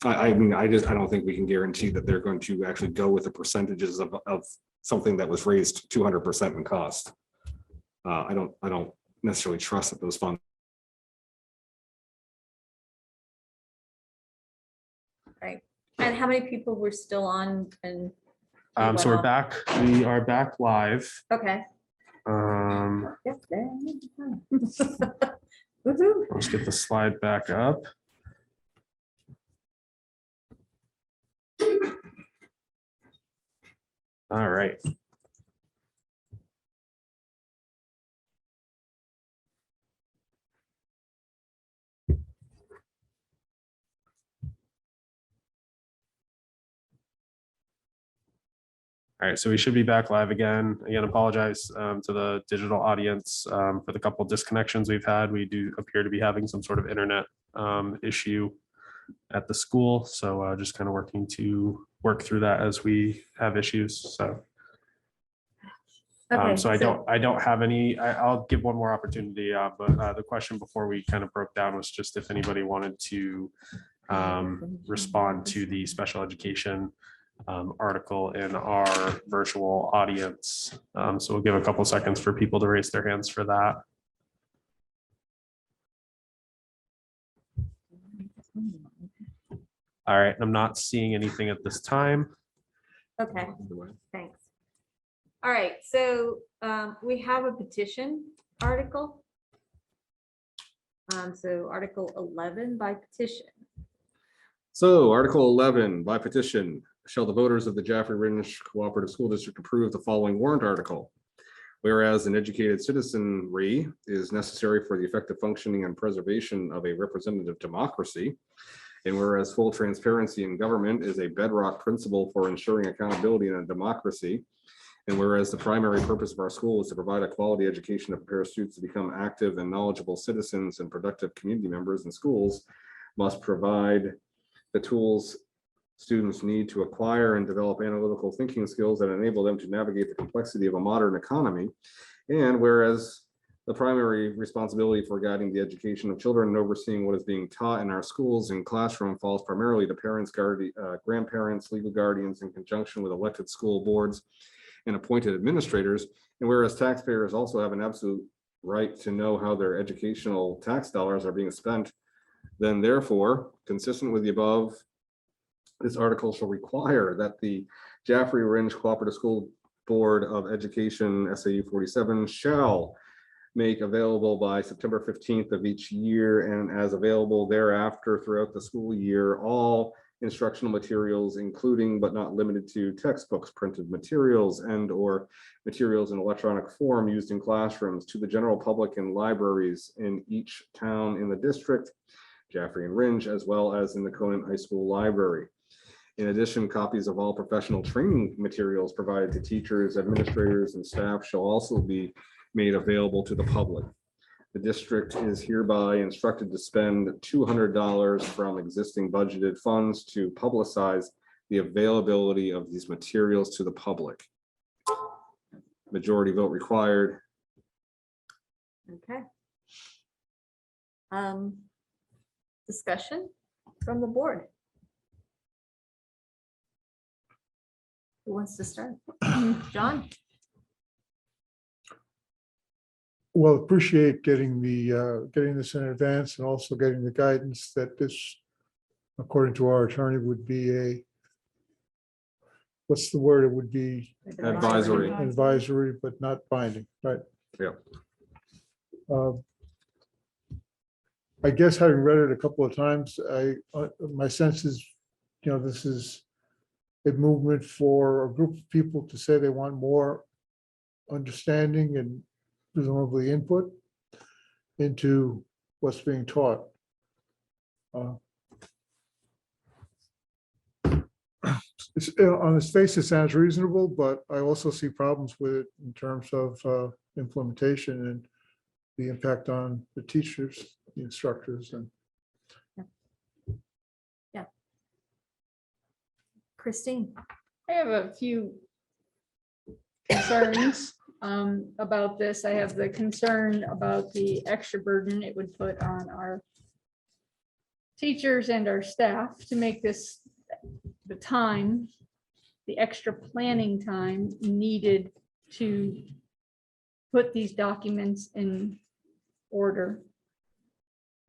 I mean, I don't think we can guarantee that they're going to actually go with the percentages of something that was raised 200% in cost. I don't necessarily trust that those funds. Right. And how many people were still on and? So we're back. We are back live. Okay. Let's get the slide back up. All right. All right, so we should be back live again. Again, apologize to the digital audience for the couple disconnections we've had. We do appear to be having some sort of internet issue at the school. So just kind of working to work through that as we have issues. So Okay, so I don't have any, I'll give one more opportunity, but the question before we kind of broke down was just if anybody wanted to respond to the special education article in our virtual audience. So we'll give a couple seconds for people to raise their hands for that. All right, I'm not seeing anything at this time. Okay, thanks. All right, so we have a petition article. So Article 11 by petition. So Article 11 by petition, shall the voters of the Jaffrey Ridge Cooperative School District approve the following warrant article? Whereas an educated citizenry is necessary for the effective functioning and preservation of a representative democracy. And whereas full transparency in government is a bedrock principle for ensuring accountability in a democracy. And whereas the primary purpose of our school is to provide a quality education to prepare students to become active and knowledgeable citizens and productive community members, in schools must provide the tools students need to acquire and develop analytical thinking skills that enable them to navigate the complexity of a modern economy. And whereas the primary responsibility for guiding the education of children and overseeing what is being taught in our schools and classroom falls primarily to parents, grandparents, legal guardians in conjunction with elected school boards and appointed administrators. And whereas taxpayers also have an absolute right to know how their educational tax dollars are being spent, then therefore, consistent with the above, this article shall require that the Jaffrey Ridge Cooperative School Board of Education, SAU 47, shall make available by September 15th of each year, and as available thereafter throughout the school year, all instructional materials, including but not limited to textbooks, printed materials, and or materials in electronic form used in classrooms to the general public in libraries in each town in the district, Jaffrey and Ringe, as well as in the Conant High School Library. In addition, copies of all professional training materials provided to teachers, administrators, and staff shall also be made available to the public. The district is hereby instructed to spend $200 from existing budgeted funds to publicize the availability of these materials to the public. Majority vote required. Okay. Discussion from the board. Who wants to start? John? Well, appreciate getting getting this in advance and also getting the guidance that this, according to our attorney, would be what's the word? It would be Advisory. advisory, but not binding, right? Yeah. I guess having read it a couple of times, my sense is, this is a movement for a group of people to say they want more understanding and presumably input into what's being taught. On its face, it sounds reasonable, but I also see problems with it in terms of implementation and the impact on the teachers, the instructors, and Yeah. Christine? I have a few concerns about this. I have the concern about the extra burden it would put on our teachers and our staff to make this the extra planning time needed to put these documents in order.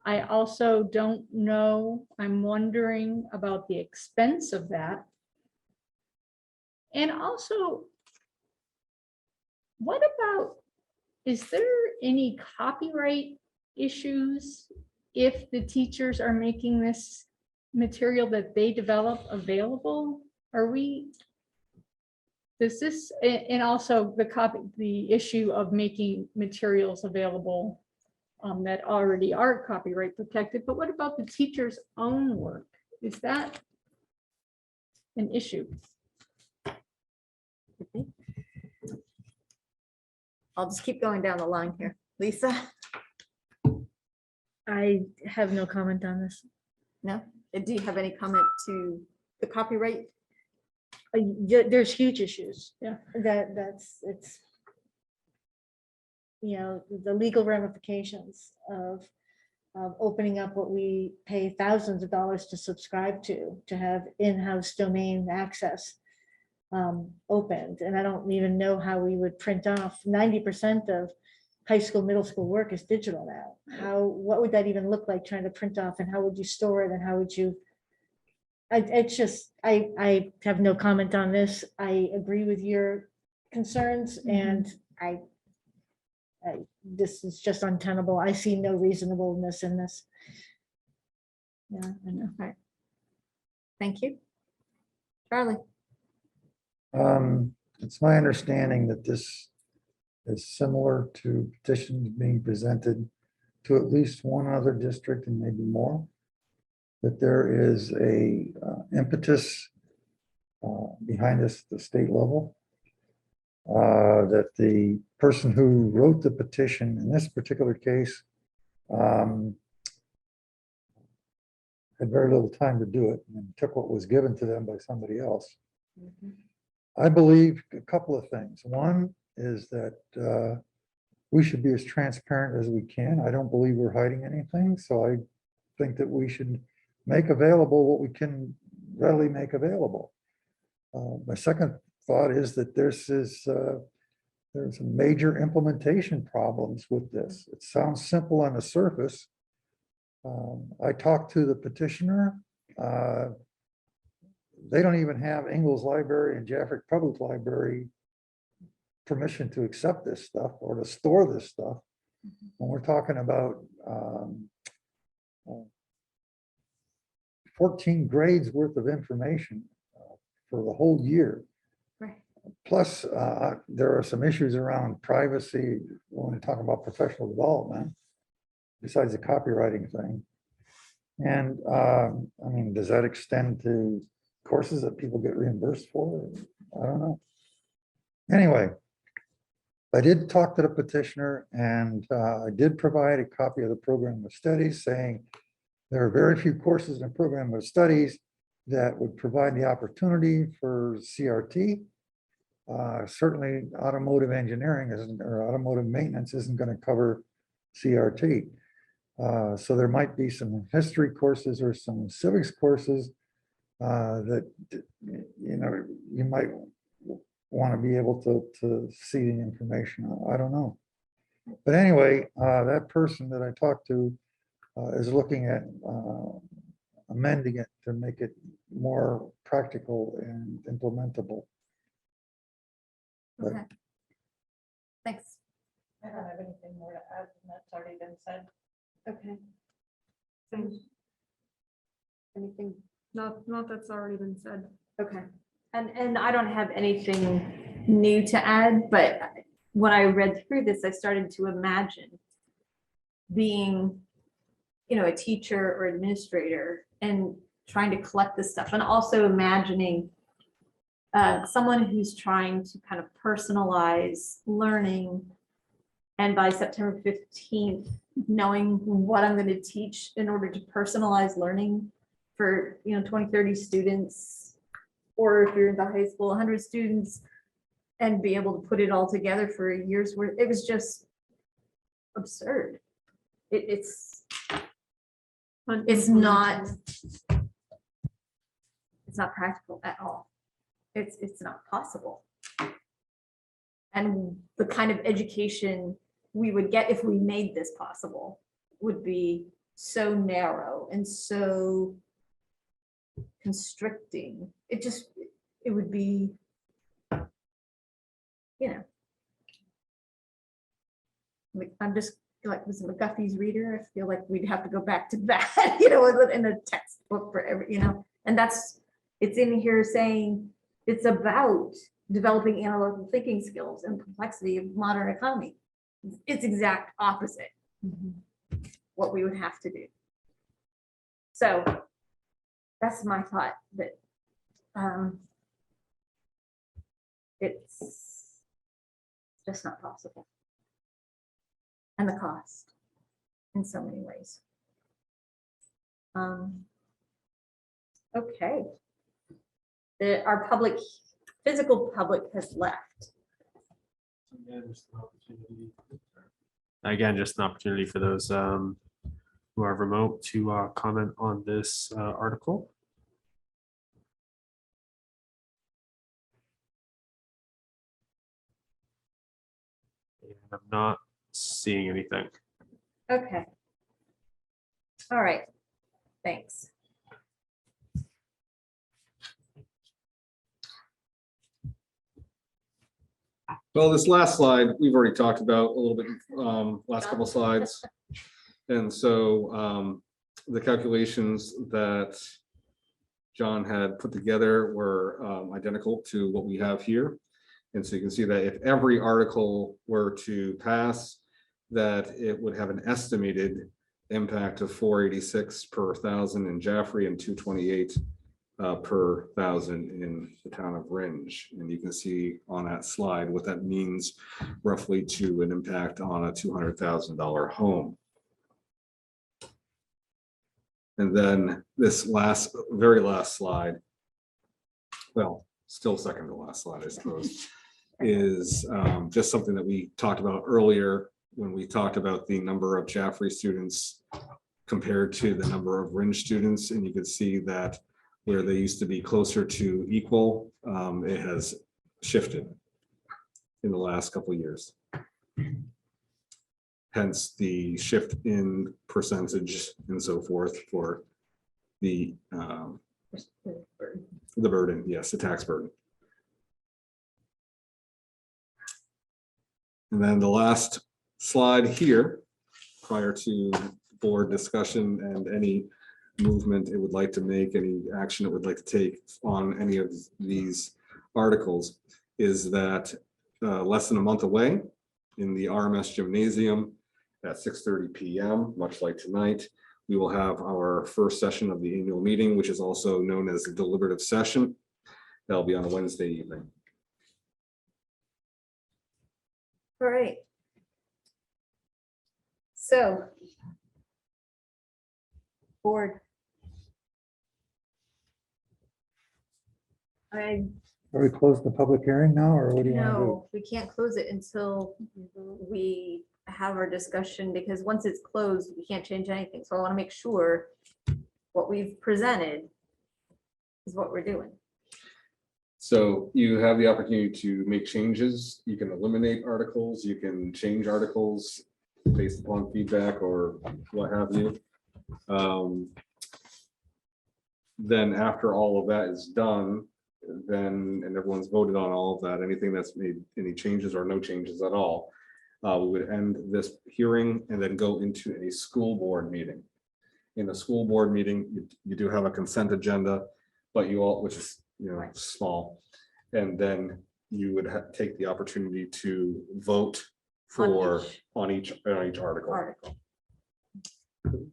I also don't know, I'm wondering about the expense of that. And also, what about, is there any copyright issues if the teachers are making this material that they develop available? Are we, does this, and also the issue of making materials available that already are copyright protected, but what about the teacher's own work? Is that an issue? I'll just keep going down the line here. Lisa? I have no comment on this. No? Do you have any comment to the copyright? There's huge issues. Yeah. It's the legal ramifications of opening up what we pay thousands of dollars to subscribe to have in-house domain access opened. And I don't even know how we would print off 90% of high school, middle school work is digital now. What would that even look like trying to print off, and how would you store it, and how would you? I have no comment on this. I agree with your concerns, and this is just untenable. I see no reasonableness in this. Yeah, I know. All right. Thank you. Charlie? It's my understanding that this is similar to petitions being presented to at least one other district and maybe more. That there is a impetus behind this at the state level. That the person who wrote the petition in this particular case had very little time to do it and took what was given to them by somebody else. I believe a couple of things. One is that we should be as transparent as we can. I don't believe we're hiding anything, so I think that we should make available what we can readily make available. My second thought is that there's some major implementation problems with this. It sounds simple on the surface. I talked to the petitioner. They don't even have Ingalls Library and Jaffrey Public Library permission to accept this stuff or to store this stuff. When we're talking about 14 grades worth of information for the whole year. Right. Plus, there are some issues around privacy when we talk about professional development, besides the copywriting thing. And I mean, does that extend to courses that people get reimbursed for? I don't know. Anyway, I did talk to the petitioner, and I did provide a copy of the program of studies saying there are very few courses in the program of studies that would provide the opportunity for CRT. Certainly automotive engineering isn't, or automotive maintenance isn't going to cover CRT. So there might be some history courses or some civics courses that, you know, you might want to be able to see the information. I don't know. But anyway, that person that I talked to is looking at amending it to make it more practical and implementable. But Okay. Thanks. I don't have anything more to add, and that's already been said. Okay. Thanks. Anything? Not that's already been said. Okay. And I don't have anything new to add, but when I read through this, I started to imagine being, you know, a teacher or administrator and trying to collect this stuff, and also imagining someone who's trying to kind of personalize learning, and by September 15th, knowing what I'm going to teach in order to personalize learning for, you know, 20, 30 students, or if you're in the high school, 100 students, and be able to put it all together for a year's worth. It was just absurd. It's not practical at all. It's not possible. And the kind of education we would get if we made this possible would be so narrow and so constricting. It would be, you know, like, I'm just like this McGuffey's reader. I feel like we'd have to go back to that, you know, in a textbook for every, you know, and it's in here saying it's about developing analytical thinking skills and complexity of modern economy. It's exact opposite what we would have to do. So that's my thought, that it's just not possible. And the cost in so many ways. Okay. Our physical public has left. Again, just an opportunity for those who are remote to comment on this article. And I'm not seeing anything. Okay. All right. Thanks. Well, this last slide, we've already talked about a little bit, last couple slides. And so the calculations that John had put together were identical to what we have here. And so you can see that if every article were to pass, that it would have an estimated impact of 486 per thousand in Jaffrey and 228 per thousand in the town of Ringe. And you can see on that slide what that means roughly to an impact on a $200,000 home. And then this very last slide, well, still second to last slide, I suppose, is just something that we talked about earlier when we talked about the number of Jaffrey students compared to the number of Ringe students. And you can see that where they used to be closer to equal, it has shifted in the last couple of years. Hence the shift in percentage and so forth for the burden, yes, the tax burden. And then the last slide here prior to board discussion and any movement it would like to make, any action it would like to take on any of these articles, is that less than a month away in the RMS Gymnasium at 6:30 p.m., much like tonight, we will have our first session of the annual meeting, which is also known as the deliberative session. That'll be on a Wednesday evening. All right. So. Board. I Are we closing the public hearing now, or what do you want to do? No, we can't close it until we have our discussion, because once it's closed, we can't change anything. So I want to make sure what we've presented is what we're doing. So you have the opportunity to make changes. You can eliminate articles, you can change articles based upon feedback or what have you. Then after all of that is done, and everyone's voted on all of that, anything that's made any changes or no changes at all, we would end this hearing and then go into a school board meeting. In the school board meeting, you do have a consent agenda, but you all, which is, small. And then you would take the opportunity to vote on each article.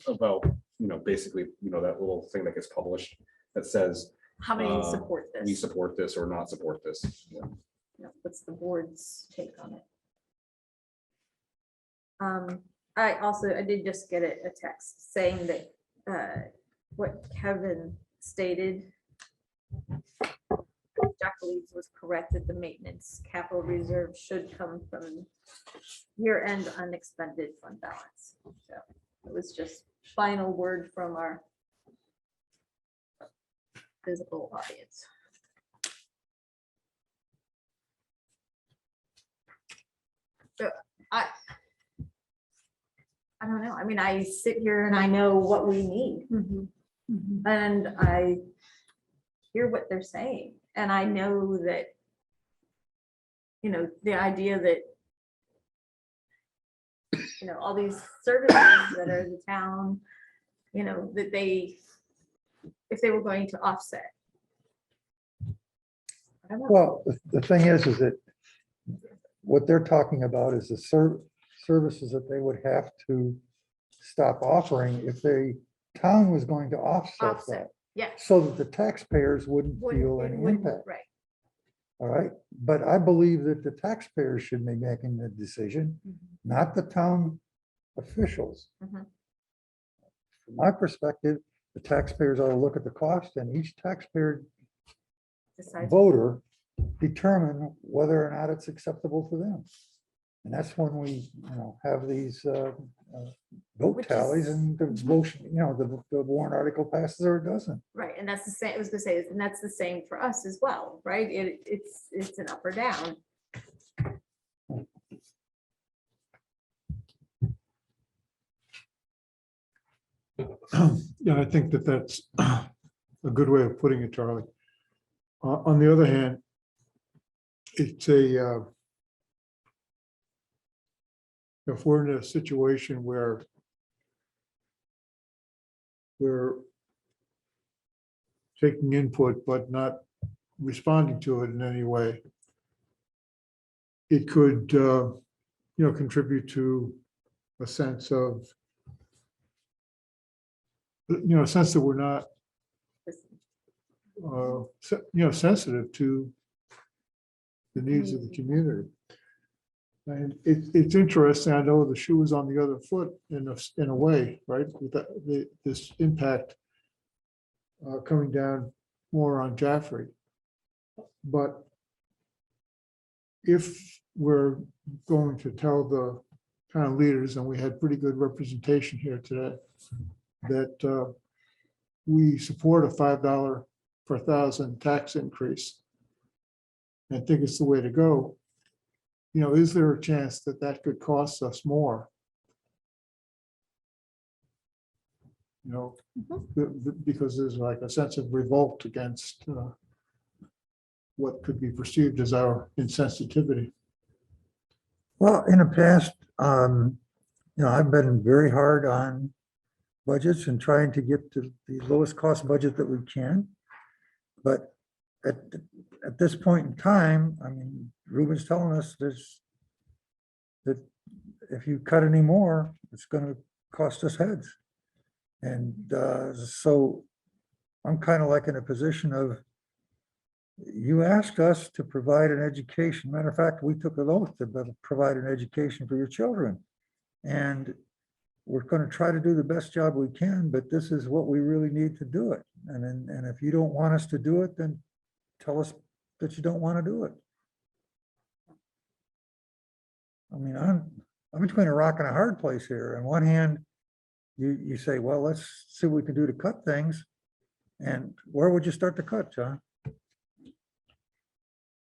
About, basically, that little thing that gets published that says, How many support this? we support this or not support this. Yeah. What's the board's take on it? I did just get a text saying that what Kevin stated, Jack believes was correct, that the maintenance capital reserve should come from year-end unexpended fund balance. So it was just final word from our physical audience. So I don't know. I mean, I sit here and I know what we need. And I hear what they're saying. And I know that, the idea that, all these services that are the town, that they, if they were going to offset. I don't know. Well, the thing is that what they're talking about is the services that they would have to stop offering if the town was going to offset that. Yeah. So that the taxpayers wouldn't feel any impact. Right. All right, but I believe that the taxpayers should be making the decision, not the town officials. From my perspective, the taxpayers ought to look at the cost, and each taxpayer voter determine whether or not it's acceptable to them. And that's when we, have these vote tallies and the motion, the warrant article passes or it doesn't. Right, and that's the same, I was gonna say, and that's the same for us as well, right? It's an up or down. Yeah, I think that's a good way of putting it, Charlie. On the other hand, it's if we're in a situation where we're taking input but not responding to it in any way, it could, contribute to a sense of, a sense that we're not, sensitive to the needs of the community. And it's interesting. I know the shoe is on the other foot in a way, right? With this impact coming down more on Jaffrey. But if we're going to tell the town leaders, and we had pretty good representation here today, that we support a $5 per thousand tax increase and think it's the way to go, is there a chance that that could cost us more? Because there's like a sense of revolt against what could be perceived as our insensitivity. Well, in the past, I've been very hard on budgets and trying to get to the lowest cost budget that we can. But at this point in time, I mean, Ruben's telling us that if you cut any more, it's gonna cost us heads. And so I'm kind of like in a position of, you asked us to provide an education. Matter of fact, we took an oath to provide an education for your children. And we're going to try to do the best job we can, but this is what we really need to do it. And if you don't want us to do it, then tell us that you don't want to do it. I mean, I'm between a rock and a hard place here. On one hand, you say, well, let's see what we can do to cut things. And where would you start to cut, John?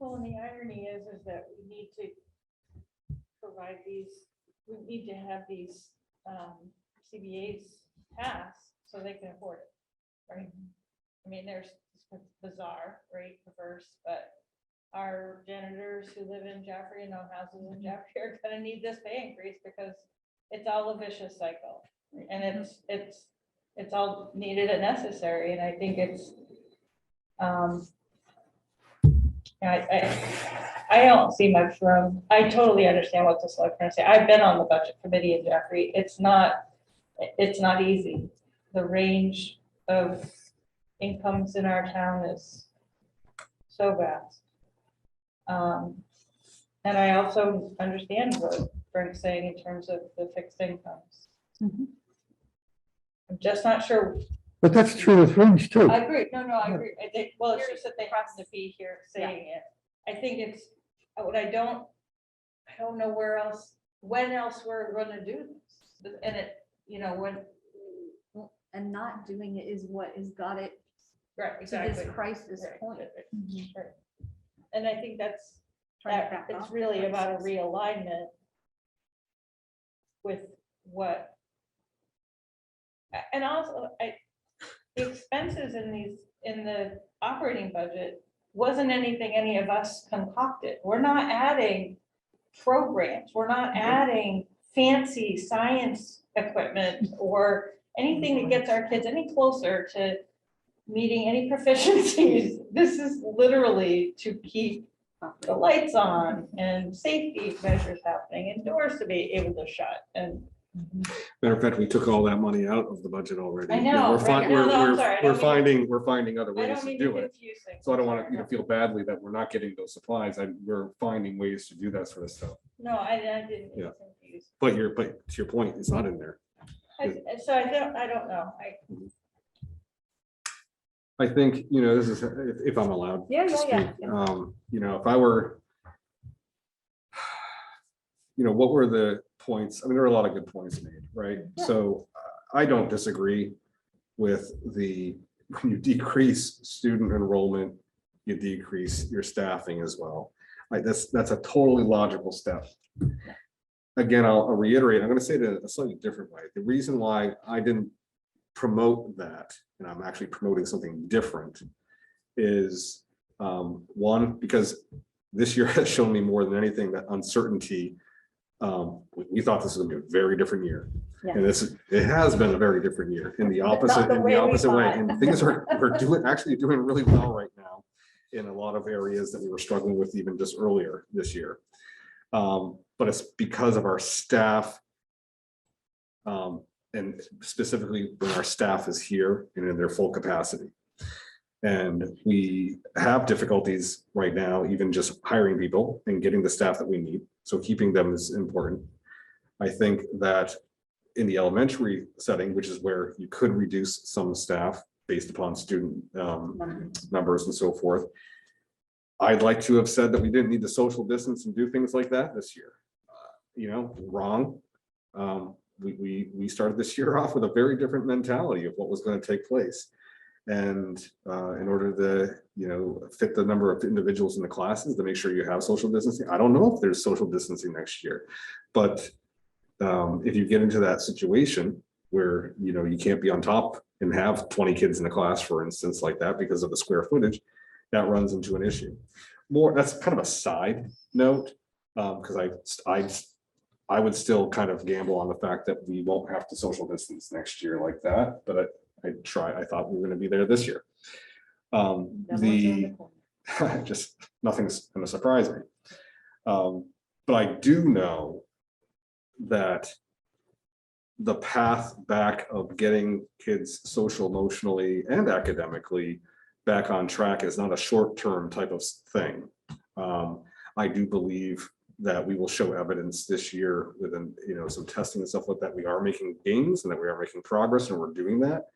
Well, and the irony is that we need to provide these, we need to have these CBAs pass so they can afford it, right? I mean, there's it's bizarre, right, perverse, but our janitors who live in Jaffrey and own houses in Jaffrey are gonna need this pay increase because it's all a vicious cycle. And it's all needed and necessary, and I think it's I don't see much room. I totally understand what the selectmen say. I've been on the budget committee in Jaffrey. It's not easy. The range of incomes in our town is so vast. And I also understand what Frank's saying in terms of the fixed incomes. I'm just not sure. But that's true with rooms too. I agree. No, I agree. I think, well, it's just that they happen to be here saying it. I think it's, what I don't know when else we're gonna do this. And it, And not doing it is what has got it right, to exactly. this crisis point. Right. And I think that's, Trying to back it's off really the about a crisis. realignment with what. And also, the expenses in the operating budget wasn't anything any of us concocted. We're not adding programs. We're not adding fancy science equipment or anything that gets our kids any closer to meeting any proficiencies. This is literally to keep the lights on and safety measures happening and doors to be able to shut. And Matter of fact, we took all that money out of the budget already. I know, We're right? fin- No, we're- I'm we're- sorry, I We're don't finding other I ways don't to mean to do it. confuse things. So I don't want Sorry. to, feel badly that we're not getting those supplies. We're finding ways to do that sort of stuff. No, I didn't Yeah. confuse. But to your point, it's not in there. So I don't know. I think, this is, if I'm allowed. Yeah, to yeah, speak, yeah. if I were, what were the points? I mean, there are a lot of good points made, right? Yeah. So I don't disagree with when you decrease student enrollment, you decrease your staffing as well. That's a totally logical step. Again, I'll reiterate, I'm going to say it a slightly different way. The reason why I didn't promote that, and I'm actually promoting something different, is one, because this year has shown me more than anything that uncertainty. We thought this was going to be a very different year, Yeah. and it has been a very different year in the opposite the way we way. thought. And things we're actually doing really well right now in a lot of areas that we were struggling with even just earlier this year. But it's because of our staff. And specifically when our staff is here and in their full capacity. And we have difficulties right now, even just hiring people and getting the staff that we need. So keeping them is important. I think that in the elementary setting, which is where you could reduce some staff based upon student numbers and so forth. I'd like to have said that we didn't need to social distance and do things like that this year. Wrong. We started this year off with a very different mentality of what was going to take place. And in order to, fit the number of individuals in the classes to make sure you have social distancing. I don't know if there's social distancing next year, but if you get into that situation where, you can't be on top and have 20 kids in a class, for instance, like that, because of the square footage, that runs into an issue. That's kind of a side note. Because I would still kind of gamble on the fact that we won't have to social distance next year like that, but I thought we were gonna be there this year. Just nothing's gonna surprise me. But I do know that the path back of getting kids social, emotionally, and academically back on track is not a short-term type of thing. I do believe that we will show evidence this year within, some testing and stuff like that. We are making gains and that we are making progress, and we're doing that.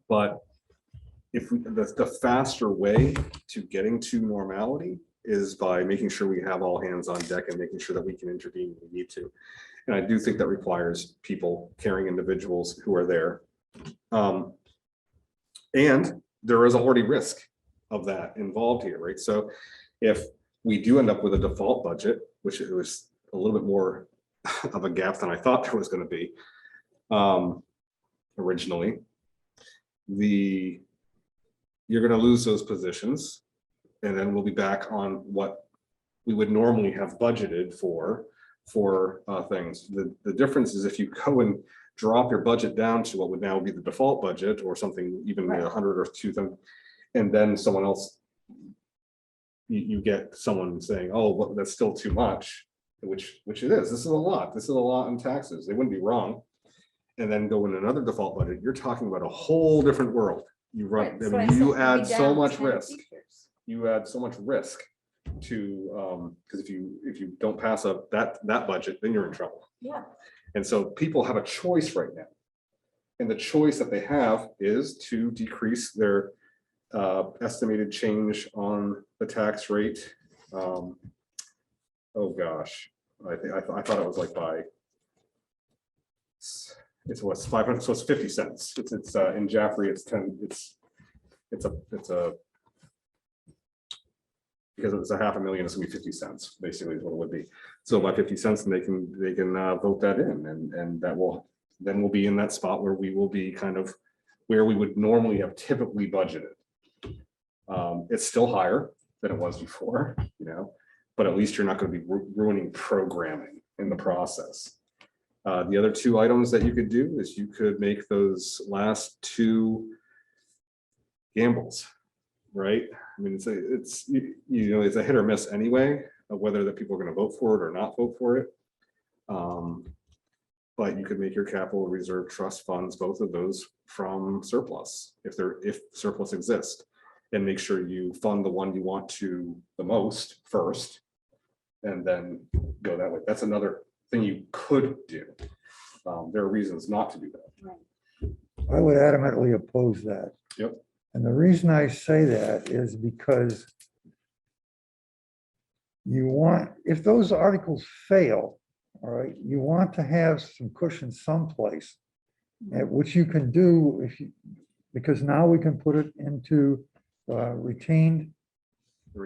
But if the faster way to getting to normality is by making sure we have all hands on deck and making sure that we can intervene when we need to. And I do think that requires people, caring individuals who are there. And there is already risk of that involved here, right? So if we do end up with a default budget, which it was a little bit more of a gap than I thought there was going to be originally, you're going to lose those positions, and then we'll be back on what we would normally have budgeted for things. The difference is if you go and drop your budget down to what would now be the default budget or something even 100 or 200, and then someone else, you get someone saying, oh, well, that's still too much, which it is. This is a lot. This is a lot in taxes. They wouldn't be wrong. And then go in another default budget. You're talking about a whole different world. You run, you add so much risk. You add so much risk to because if you don't pass up that budget, then you're in trouble. Yeah. And so people have a choice right now, and the choice that they have is to decrease their estimated change on the tax rate. Oh gosh, I thought it was like by it's what's 500, so it's 50 cents. It's in Jaffrey it's 10. It's a because it's a $500,000, it's gonna be 50 cents basically is what it would be. So by 50 cents, they can vote that in, and that will then we'll be in that spot where we will be kind of where we would normally have typically budgeted. It's still higher than it was before, but at least you're not going to be ruining programming in the process. The other two items that you could do is you could make those last two gambles, right? I mean, it's a hit or miss anyway, of whether that people are going to vote for it or not vote for it. But you could make your capital reserve trust funds, both of those from surplus, if surplus exists, and make sure you fund the one you want to the most first, and then go that way. That's another thing you could do. There are reasons not to do that. I would adamantly oppose that. Yep. And the reason I say that is because if those articles fail, all right, you want to have some cushion someplace, which you can do because now we can put it into retained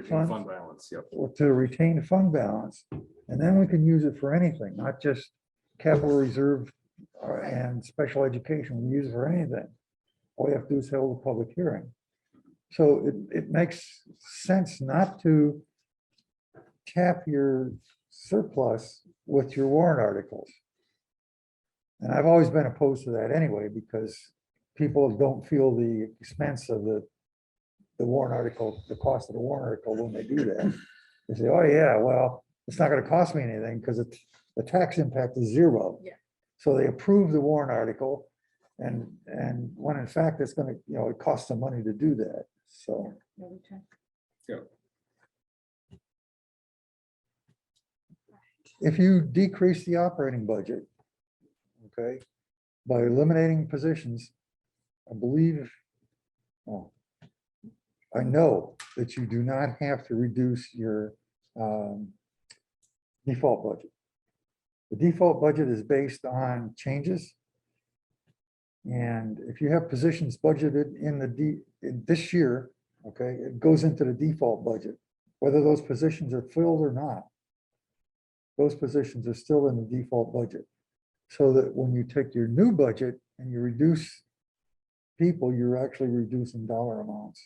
fund balance, yep. Or to retain fund balance, and then we can use it for anything, not just capital reserve and special education. We use it for anything. All you have to do is hold a public hearing. So it makes sense not to cap your surplus with your warrant articles. And I've always been opposed to that anyway, because people don't feel the expense of the warrant article, the cost of the warrant article when they do that. They say, oh yeah, well, it's not going to cost me anything because the tax impact is zero. Yeah. So they approve the warrant article, and when in fact it's going to, it costs them money to do that. So. Yeah. If you decrease the operating budget, okay, by eliminating positions, I believe, I know that you do not have to reduce your default budget. The default budget is based on changes. And if you have positions budgeted in this year, okay, it goes into the default budget, whether those positions are filled or not. Those positions are still in the default budget. So that when you take your new budget and you reduce people, you're actually reducing dollar amounts.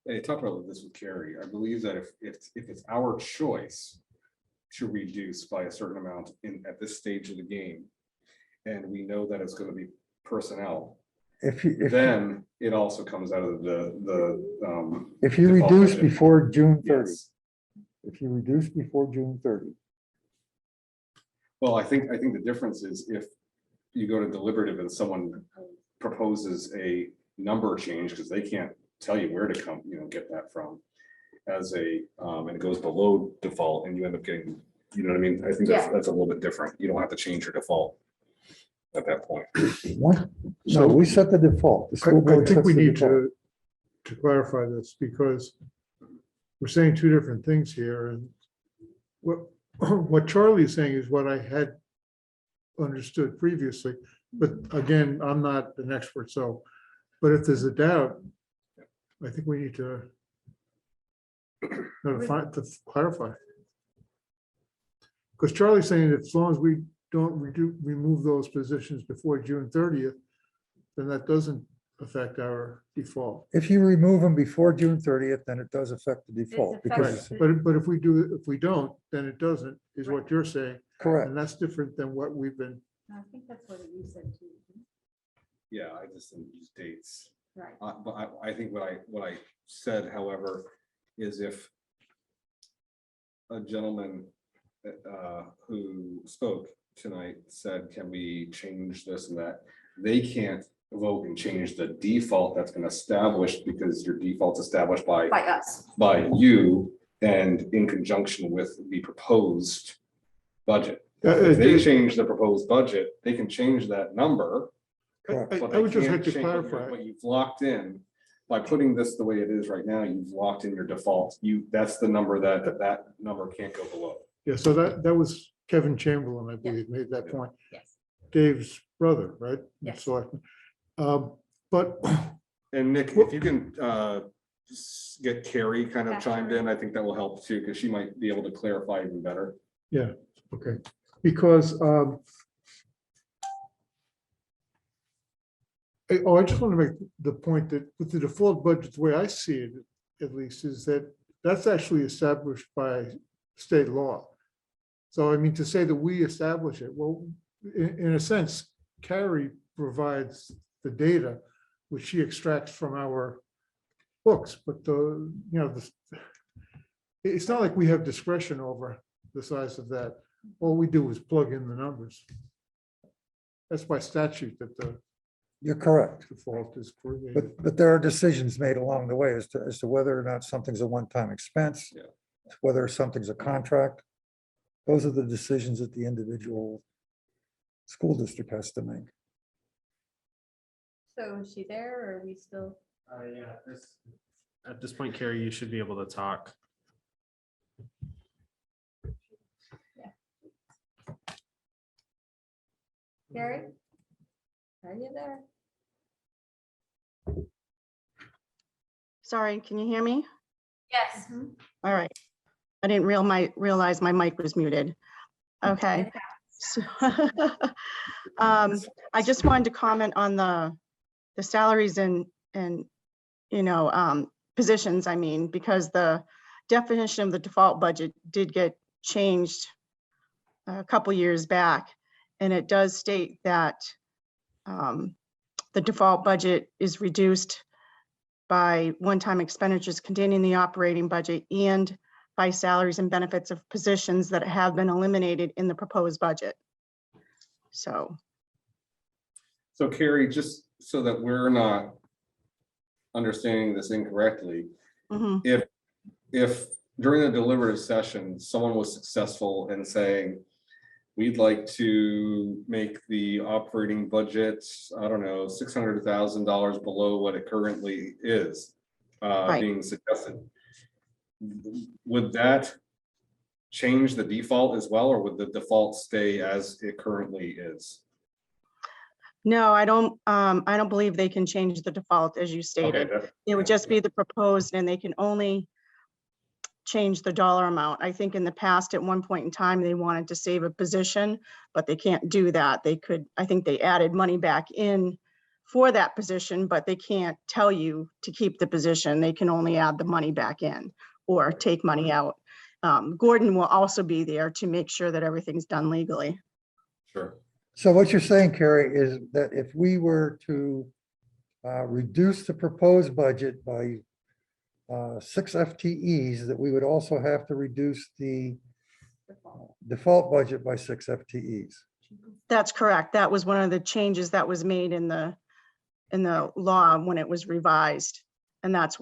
I talked about this with Carrie. I believe that if it's our choice to reduce by a certain amount at this stage of the game, and we know that it's going to be personnel, then it also comes out of the. If you default reduce budget. before June 30, Yes. if you reduce before June 30, Well, I think the difference is if you go to deliberative and someone proposes a number change, because they can't tell you where to come, get that from as and it goes below default and you end up getting, you know what I mean? I think that's a little bit different. You don't have to change your default at that point. what? No, we set the default. The school I board think sets we the need default. to clarify this because we're saying two different things here, and what Charlie is saying is what I had understood previously, but again, I'm not an expert, so, but if there's a doubt, I think we need to to clarify. Because Charlie's saying that as long as we don't remove those positions before June 30th, then that doesn't affect our default. If you remove them before June 30th, then it does affect the default because, But if we don't, then it doesn't, is what you're saying. correct. And that's different than what we've been. I think that's what you said too. Yeah, I just didn't use dates. Right. But I think what I said, however, is if a gentleman who spoke tonight said, can we change this and that? They can't vote and change the default that's been established because your default's established by us. by you and in conjunction with the proposed budget. If they change the proposed budget, they can change that number. Correct. but I they would just like can't to change- clarify. But you've locked in, by putting this the way it is right now, you've locked in your default. That's the number that number can't go below. Yeah, so that was Kevin Chamberlain, I believe, made that point. Yes. Dave's brother, right? Yes. Selectman. But And Nick, if you can get Carrie kind of chimed in, I think that will help too, because she might be able to clarify even better. yeah, okay, because I just want to make the point that with the default budget, the way I see it, at least, is that that's actually established by state law. So I mean, to say that we establish it, well, in a sense, Carrie provides the data which she extracts from our books, but it's not like we have discretion over the size of that. All we do is plug in the numbers. That's by statute that the You're correct. default is created. But there are decisions made along the way as to whether or not something's a one-time expense, Yeah. whether something's a contract. Those are the decisions that the individual school district has to make. So is she there or are we still? Yeah, at this point, Carrie, you should be able to talk. Gary? Are you there? Sorry, can you hear me? Yes. All right. I didn't realize my mic was muted. Okay. So, I just wanted to comment on the salaries and positions, I mean, because the definition of the default budget did get changed a couple years back. And it does state that the default budget is reduced by one-time expenditures containing the operating budget and by salaries and benefits of positions that have been eliminated in the proposed budget. So Carrie, just so that we're not understanding this incorrectly, if during the deliberative session, someone was successful in saying, we'd like to make the operating budget, I don't know, $600,000 below what it currently is being suggested. Would that change the default as well, or would the default stay as it currently is? no, I don't believe they can change the default as you stated. Okay, It would just be the proposed, and they can only change the dollar amount. I think in the past, at one point in time, they wanted to save a position, but they can't do that. They could, I think they added money back in for that position, but they can't tell you to keep the position. They can only add the money back in or take money out. Gordon will also be there to make sure that everything's done legally. Sure. So what you're saying, Carrie, is that if we were to reduce the proposed budget by 6 FTEs, that we would also have to reduce the default budget by 6 FTEs. That's correct. That was one of the changes that was made in the law when it was revised. And that's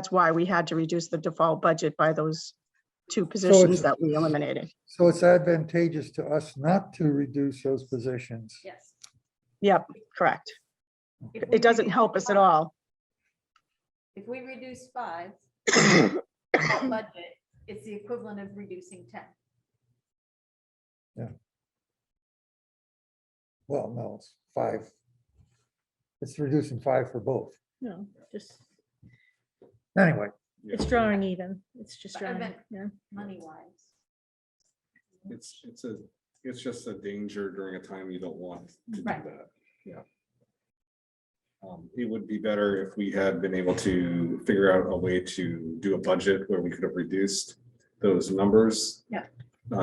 why we had to reduce the default budget by those 2 positions that we eliminated. So it's advantageous to us not to reduce those positions. Yes. Yep, correct. If we It doesn't reduce help us at 5 all. If we reduce 5 budget, it's the equivalent of reducing 10. Yeah. Well, no, it's 5. It's reducing 5 for both. No, just, Anyway, it's drawing even. It's just But I drawing, meant yeah. money wise. It's just a danger during a time you don't want to do Right. that. Yeah. It would be better if we had been able to figure out a way to do a budget where we could have reduced those numbers. Yeah.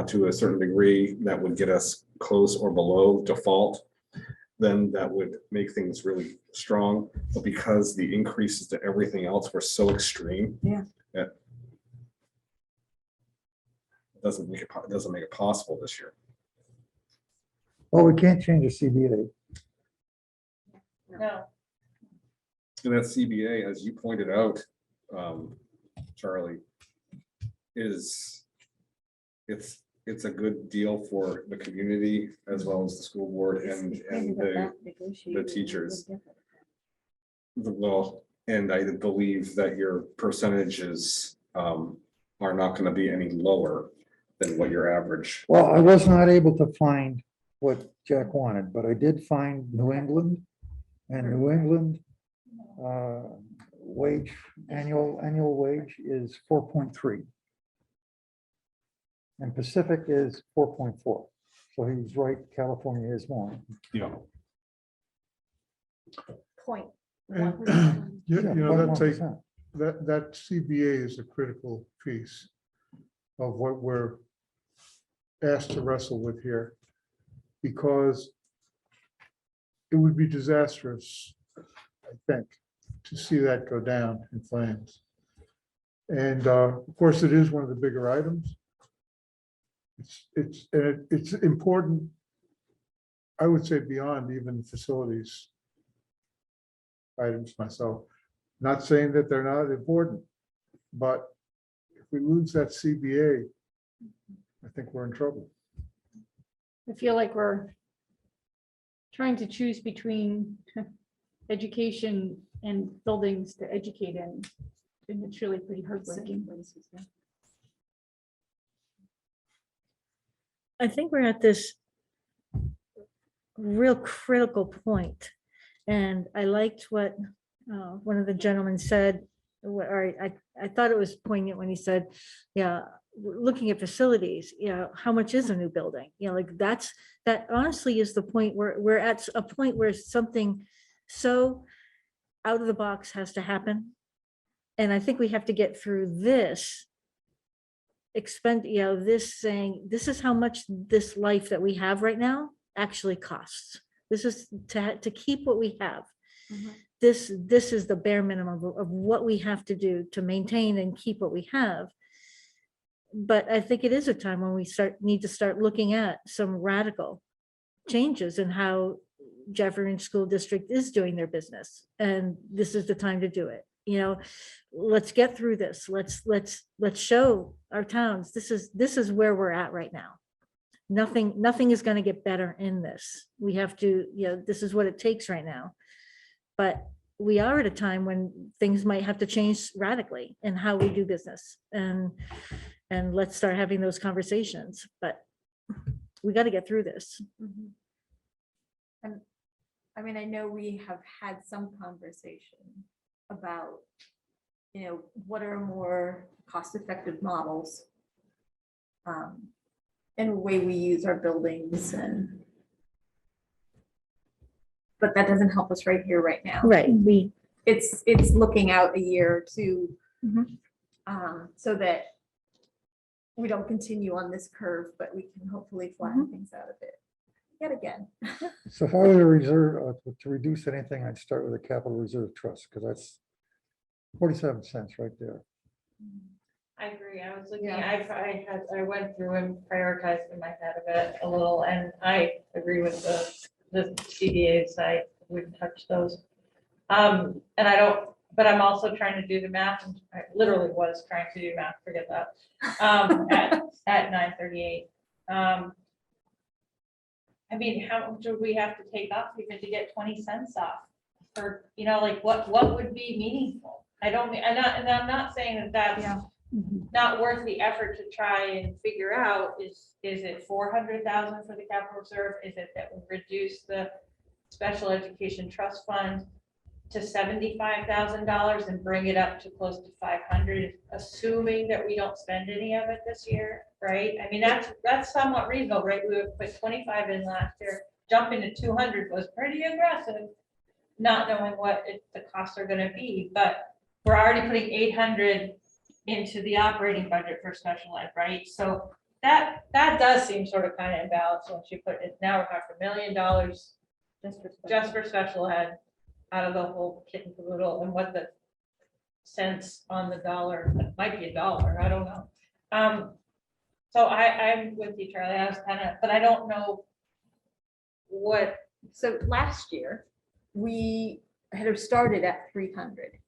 To a certain degree that would get us close or below default. Then that would make things really strong. But because the increases to everything else were so extreme. Yeah. That doesn't make it possible this year. well, we can't change the CBA. No. And that CBA, as you pointed out, Charlie, it's a good deal for the community as well as the school board and the teachers. Well, and I believe that your percentages are not going to be any lower than what your average. Well, I was not able to find what Jack wanted, but I did find New England, and New England wage, annual wage is 4.3. And Pacific is 4.4. So he's right, California is more. Yeah. Point. And, 1%. you know, that's a, 0.1%. that CBA is a critical piece of what we're asked to wrestle with here. Because it would be disastrous, I think, to see that go down in flames. And of course, it is one of the bigger items. It's important, I would say, beyond even facilities items myself. Not saying that they're not important, but if we lose that CBA, I think we're in trouble. I feel like we're trying to choose between education and buildings to educate in. And it's really pretty heartbreaking. I think we're at this real critical point. And I liked what one of the gentlemen said, or I thought it was poignant when he said, yeah, looking at facilities, how much is a new building? Like that honestly is the point where we're at a point where something so out of the box has to happen. And I think we have to get through this this saying, this is how much this life that we have right now actually costs. This is to keep what we have. This is the bare minimum of what we have to do to maintain and keep what we have. But I think it is a time when we need to start looking at some radical changes in how Jefferson School District is doing their business. And this is the time to do it. Let's get through this. Let's show our towns, this is where we're at right now. Nothing is going to get better in this. We have to, this is what it takes right now. But we are at a time when things might have to change radically in how we do business. And let's start having those conversations. But we got to get through this. And I mean, I know we have had some conversation about, what are more cost-effective models and the way we use our buildings and but that doesn't help us right here, right now. Right, It's looking out a year or two, Mhm. so that we don't continue on this curve, but we can hopefully flatten things out a bit. Yet again. So if I were to reserve, to reduce anything, I'd start with a capital reserve trust, because that's 47 cents right there. I agree. I was looking, I went through and prioritized in my head a bit, a little, and I agree with the CDA side. We've touched those. And I don't, but I'm also trying to do the math, and I literally was trying to do math, forget that, at 9:38. I mean, how much do we have to take off even to get 20 cents off? Or, you know, like what would be meaningful? I don't mean, and I'm not saying that that's not worth the effort to try and figure out, is it 400,000 for the capital reserve? Is it that we reduce the special education trust fund to $75,000 and bring it up to close to 500, assuming that we don't spend any of it this year, right? I mean, that's somewhat reasonable, right? We would put 25 in last year, jumping to 200 was pretty aggressive, not knowing what the costs are gonna be, but we're already putting 800 into the operating budget for special ed, right? So that does seem sort of kind of imbalanced once you put it, now we're talking $1 million just for special ed, out of the whole kit and caboodle, and what the cents on the dollar, it might be $1, I don't know. So I'm with you, Charlie. I was kind of, but I don't know what. So last year, we had started at 300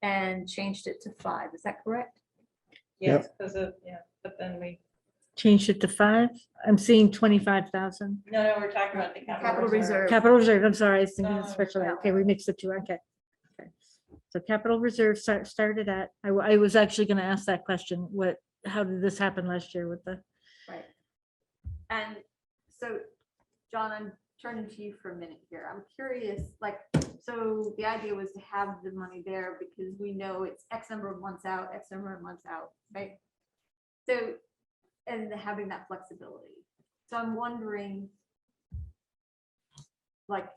and changed it to 5. Is that correct? Yes, because of, but then we, changed it to 5. I'm seeing 25,000. no, we're talking about the Capital reserve. Capital reserve, I'm sorry, I was thinking of No, special ed. no. Okay, we mixed the two, okay. Okay. So capital reserve started at, I was actually gonna ask that question, how did this happen last year with the? Right. And so, John, I'm turning to you for a minute here. I'm curious, like, so the idea was to have the money there because we know it's X number of months out, X number of months out, right? So, and having that flexibility. So I'm wondering, like,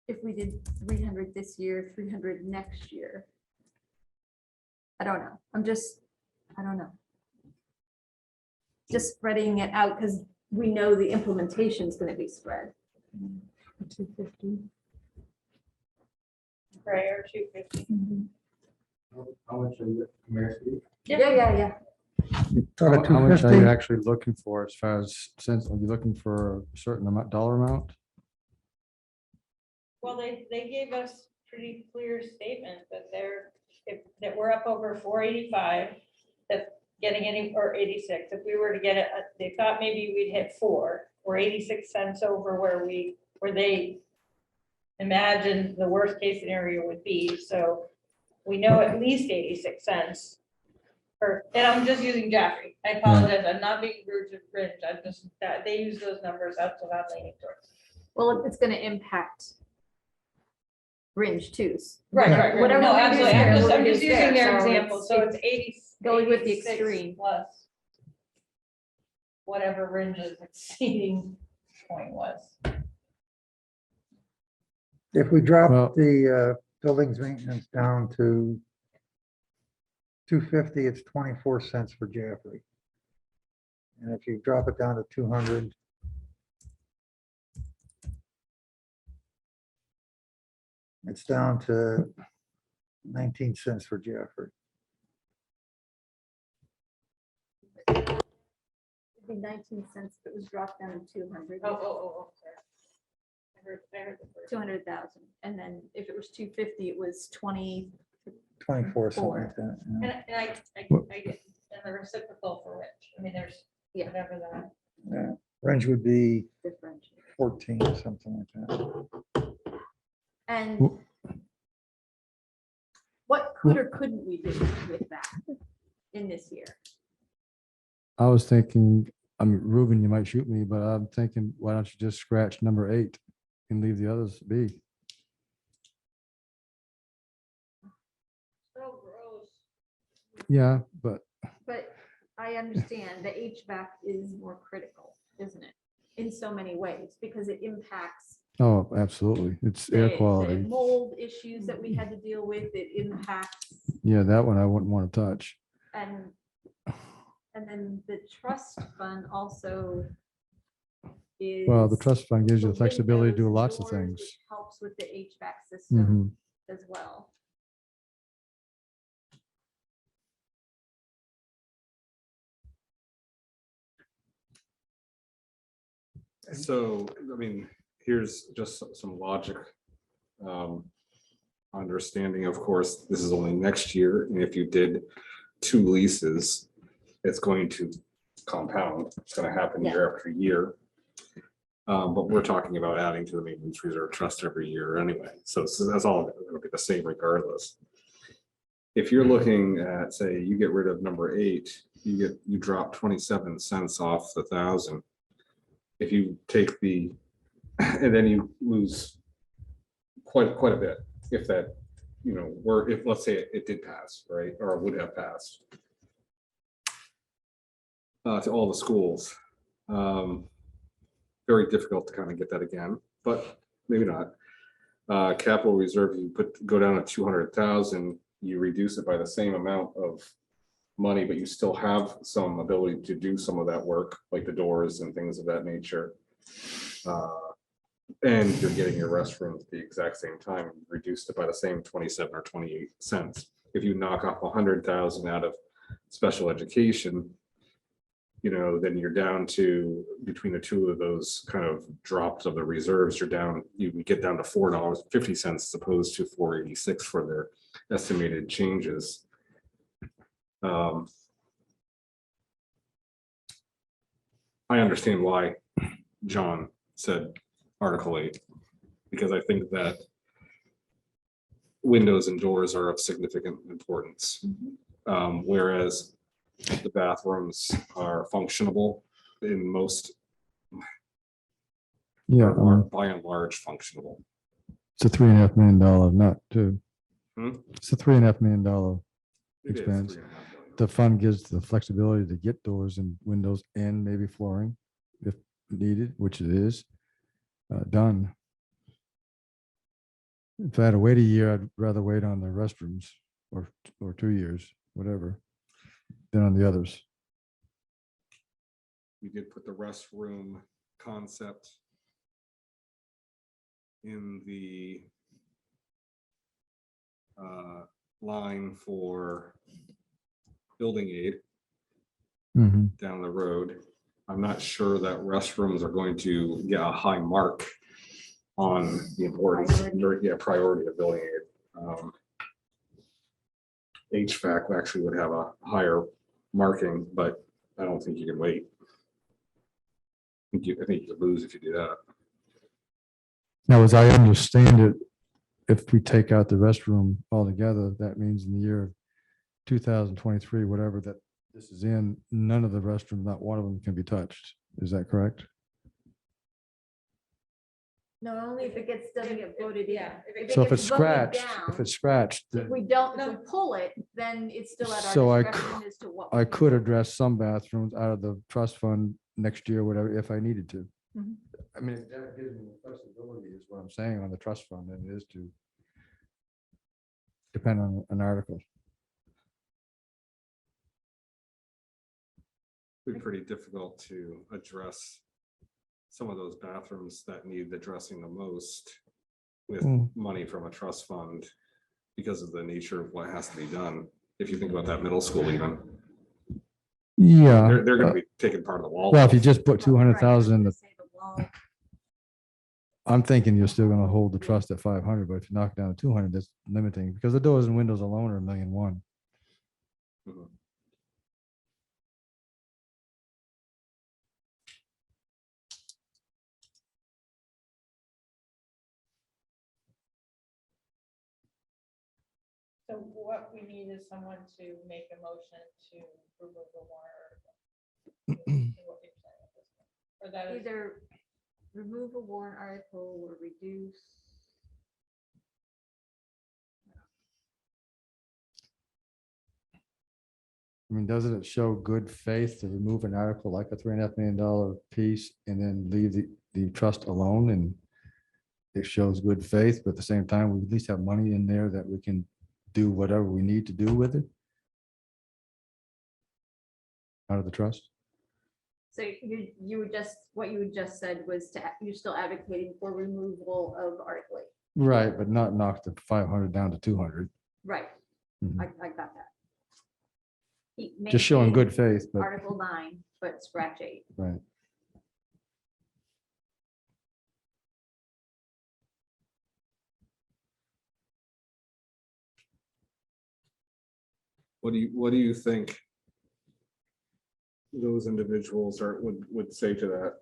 if we did 300 this year, 300 next year. I don't know. I don't know. Just spreading it out because we know the implementation is going to be spread. 250. right, or 250. How much is it? Mercy? Yeah. Sort How of how much are you 250. actually looking for as far as, since, are you looking for a certain amount, dollar amount? Well, they gave us pretty clear statement that that we're up over 485, that's getting any, or 86. If we were to get it, they thought maybe we'd hit 4. We're 86 cents over where they imagined the worst case scenario would be. So we know at least 86 cents. And I'm just using Jaffrey. I apologize. I'm not being rude to Ridge. I'm just, that they use those numbers. That's what I'm leaning towards. Well, it's going to impact Ringe too. Right. Whatever No, we do absolutely. there, I'm we'll just reduce using there. their So example. So it's 80. going with the 86 extreme. Plus whatever Ringe's exceeding point was. If we drop Well- the buildings maintenance down to 250, it's 24 cents for Jaffrey. And if you drop it down to 200, it's down to 19 cents for Jaffrey. It'd be 19 cents if it was dropped down to 200. Oh, sorry. I heard the first. 200,000. And then if it was 250, it was 20. 24, something like that. yeah. And I get, and the reciprocal for which, I mean, there's whatever that. Yeah, range would be Differential. 14, something like that. And what could or couldn't we do with that in this year? I was thinking, I mean, Ruben, you might shoot me, but I'm thinking, why don't you just scratch number 8 and leave the others be? So gross. Yeah, but But I understand the HVAC is more critical, isn't it? In so many ways, because it impacts Oh, absolutely. It's air the quality. mold issues that we had to deal with, it impacts. Yeah, that one I wouldn't want to touch. And then the trust fund also is. Well, the trust fund gives you the flexibility to do windows and lots of doors, things. which helps with the HVAC system Mhm. as well. So, I mean, here's just some logic. Understanding, of course, this is only next year, and if you did 2 leases, it's going to compound. It's gonna happen year after year. But we're talking about adding to the maintenance reserve trust every year anyway, so that's all gonna be the same regardless. If you're looking at, say, you get rid of number 8, you drop 27 cents off the 1,000. If you take the, and then you lose quite a bit, if that, if, let's say it did pass, right, or would have passed to all the schools. Very difficult to kind of get that again, but maybe not. Capital reserve, you go down to 200,000, you reduce it by the same amount of money, but you still have some ability to do some of that work, like the doors and things of that nature. And you're getting your restrooms at the exact same time, reduced it by the same 27 or 28 cents. If you knock off 100,000 out of special education, then you're down to, between the two of those kind of drops of the reserves, you can get down to $4.50 as opposed to $4.86 for their estimated changes. I understand why John said Article 8, because I think that windows and doors are of significant importance. Whereas the bathrooms are functionable in most, Yeah, by and large, functionable. it's a $3.5 million nut too. Hmm? It's a $3.5 million It is expense. $3.5 million. The fund gives the flexibility to get doors and windows and maybe flooring if needed, which it is done. If I had to wait a year, I'd rather wait on the restrooms or 2 years, whatever, than on the others. We did put the restroom concept in the line for building aid down the road. I'm not sure that restrooms are going to get a high mark on the importance, priority of building aid. HVAC actually would have a higher marking, but I don't think you can wait. I think you could lose if you do that. Now, as I understand it, if we take out the restroom altogether, that means in the year 2023, whatever that this is in, none of the restrooms, not one of them can be touched. Is that correct? No, only if it doesn't get voted in. So if gets it's voted scratched, down, if it's scratched, if we pull it, then it's still at so our I discretion as to what. we I do. could address some bathrooms out of the trust fund next year, whatever, if I needed to. Mhm. I mean, that gives me flexibility is what I'm saying on the trust fund, and it is to depend on an article. It'd be pretty difficult to address some of those bathrooms that need addressing the most with money from a trust fund because of the nature of what has to be done. If you think about that middle school even. Yeah. They're gonna be taking part of the wall. Well, if you just put 200,000, I'm thinking you're still gonna hold the trust at 500, but if you knock it down to 200, that's limiting, because the doors and windows alone are $1.1 million. Mhm. So what we need is someone to make a motion to remove the warrant. Or that is. Either remove a warrant article or reduce. I mean, doesn't it show good faith to remove an article like a $3.5 million piece and then leave the trust alone? And it shows good faith, but at the same time, we at least have money in there that we can do whatever we need to do with it. Out of the trust. So you would just, what you had just said was you're still advocating for removal of Article 8. Right, but not knock the 500 down to 200. Right, Mhm. I got that. Just showing Maintain good faith, but, Article 9, but scratch 8. right. What do you think those individuals would say to that?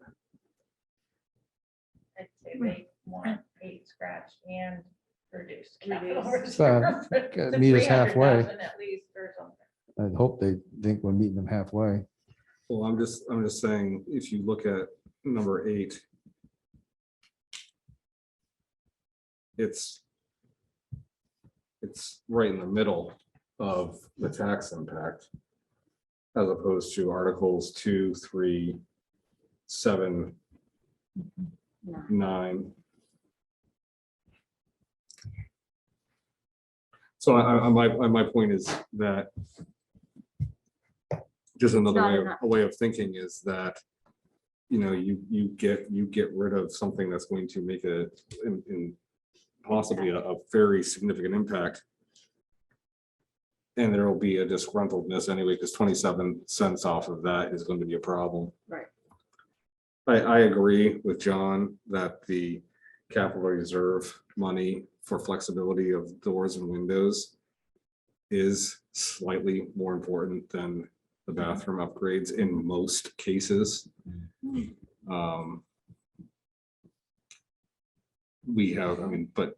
I'd say they want 8 scratched and reduced capital Reduced. reserve. Gotta to meet us halfway. 300,000 At least or something. I hope they think we're meeting them halfway. Well, I'm just saying, if you look at number 8, it's right in the middle of the tax impact, as opposed to Articles 2, 3, 7, 9. So my point is that just another way of thinking is that, you know, you get rid of something that's going to make possibly a very significant impact. And there will be a disgruntledness anyway, because 27 cents off of that is going to be a problem. Right. I agree with John that the capital reserve money for flexibility of doors and windows is slightly more important than the bathroom upgrades in most cases. We have, I mean, but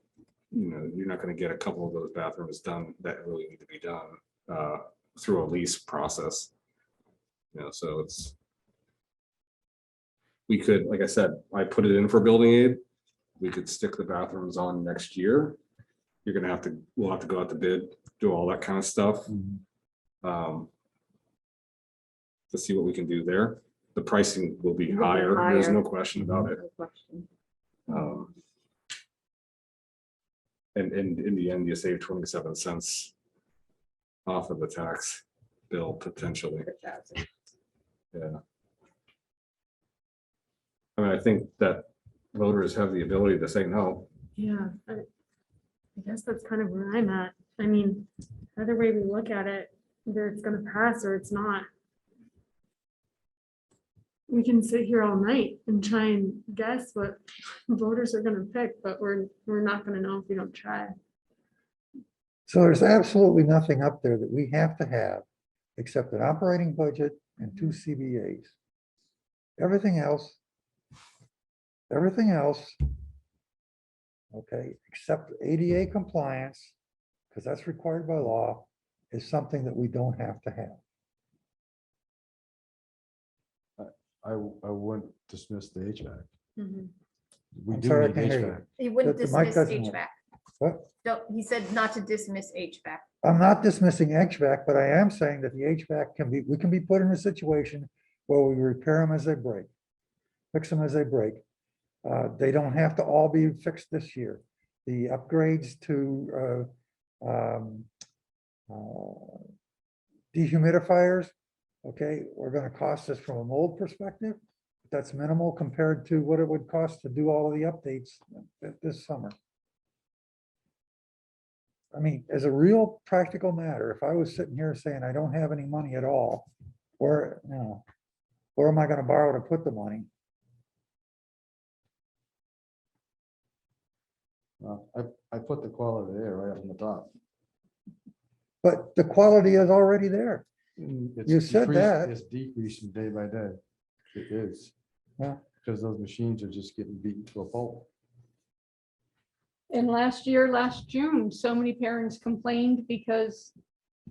you know, you're not going to get a couple of those bathrooms done that really need to be done through a lease process. You know, so we could, like I said, I put it in for building aid. We could stick the bathrooms on next year. You're gonna have to, we'll have to go out to bid, do all that kind of stuff. To see what we can do there. The pricing will be higher. There's no question about it. No question. And in the end, you save 27 cents off of the tax bill potentially. Yeah. I mean, I think that voters have the ability to say no. Yeah, I guess that's kind of where I'm at. I mean, either way we look at it, either it's gonna pass or it's not. We can sit here all night and try and guess what voters are gonna pick, but we're not gonna know if we don't try. So there's absolutely nothing up there that we have to have except an operating budget and 2 CBAs. Everything else, okay, except ADA compliance, because that's required by law, is something that we don't have to have. I wouldn't dismiss the HVAC. Mhm. We I'm do sorry, I need can't hear you. HVAC. He wouldn't The mic dismiss doesn't work. HVAC. What? No, he said not to dismiss HVAC. I'm not dismissing HVAC, but I am saying that the HVAC we can be put in a situation where we repair them as they break, fix them as they break. They don't have to all be fixed this year. The upgrades to dehumidifiers, okay, are going to cost us from a mold perspective. That's minimal compared to what it would cost to do all of the updates this summer. I mean, as a real practical matter, if I was sitting here saying I don't have any money at all, where am I going to borrow to put the money? Well, I put the quality there right up on the top. But the quality is already there. It's You said decreased- that. It's decreasing day by day. It is. Yeah. Because those machines are just getting beaten to a pulp. And last year, last June, so many parents complained because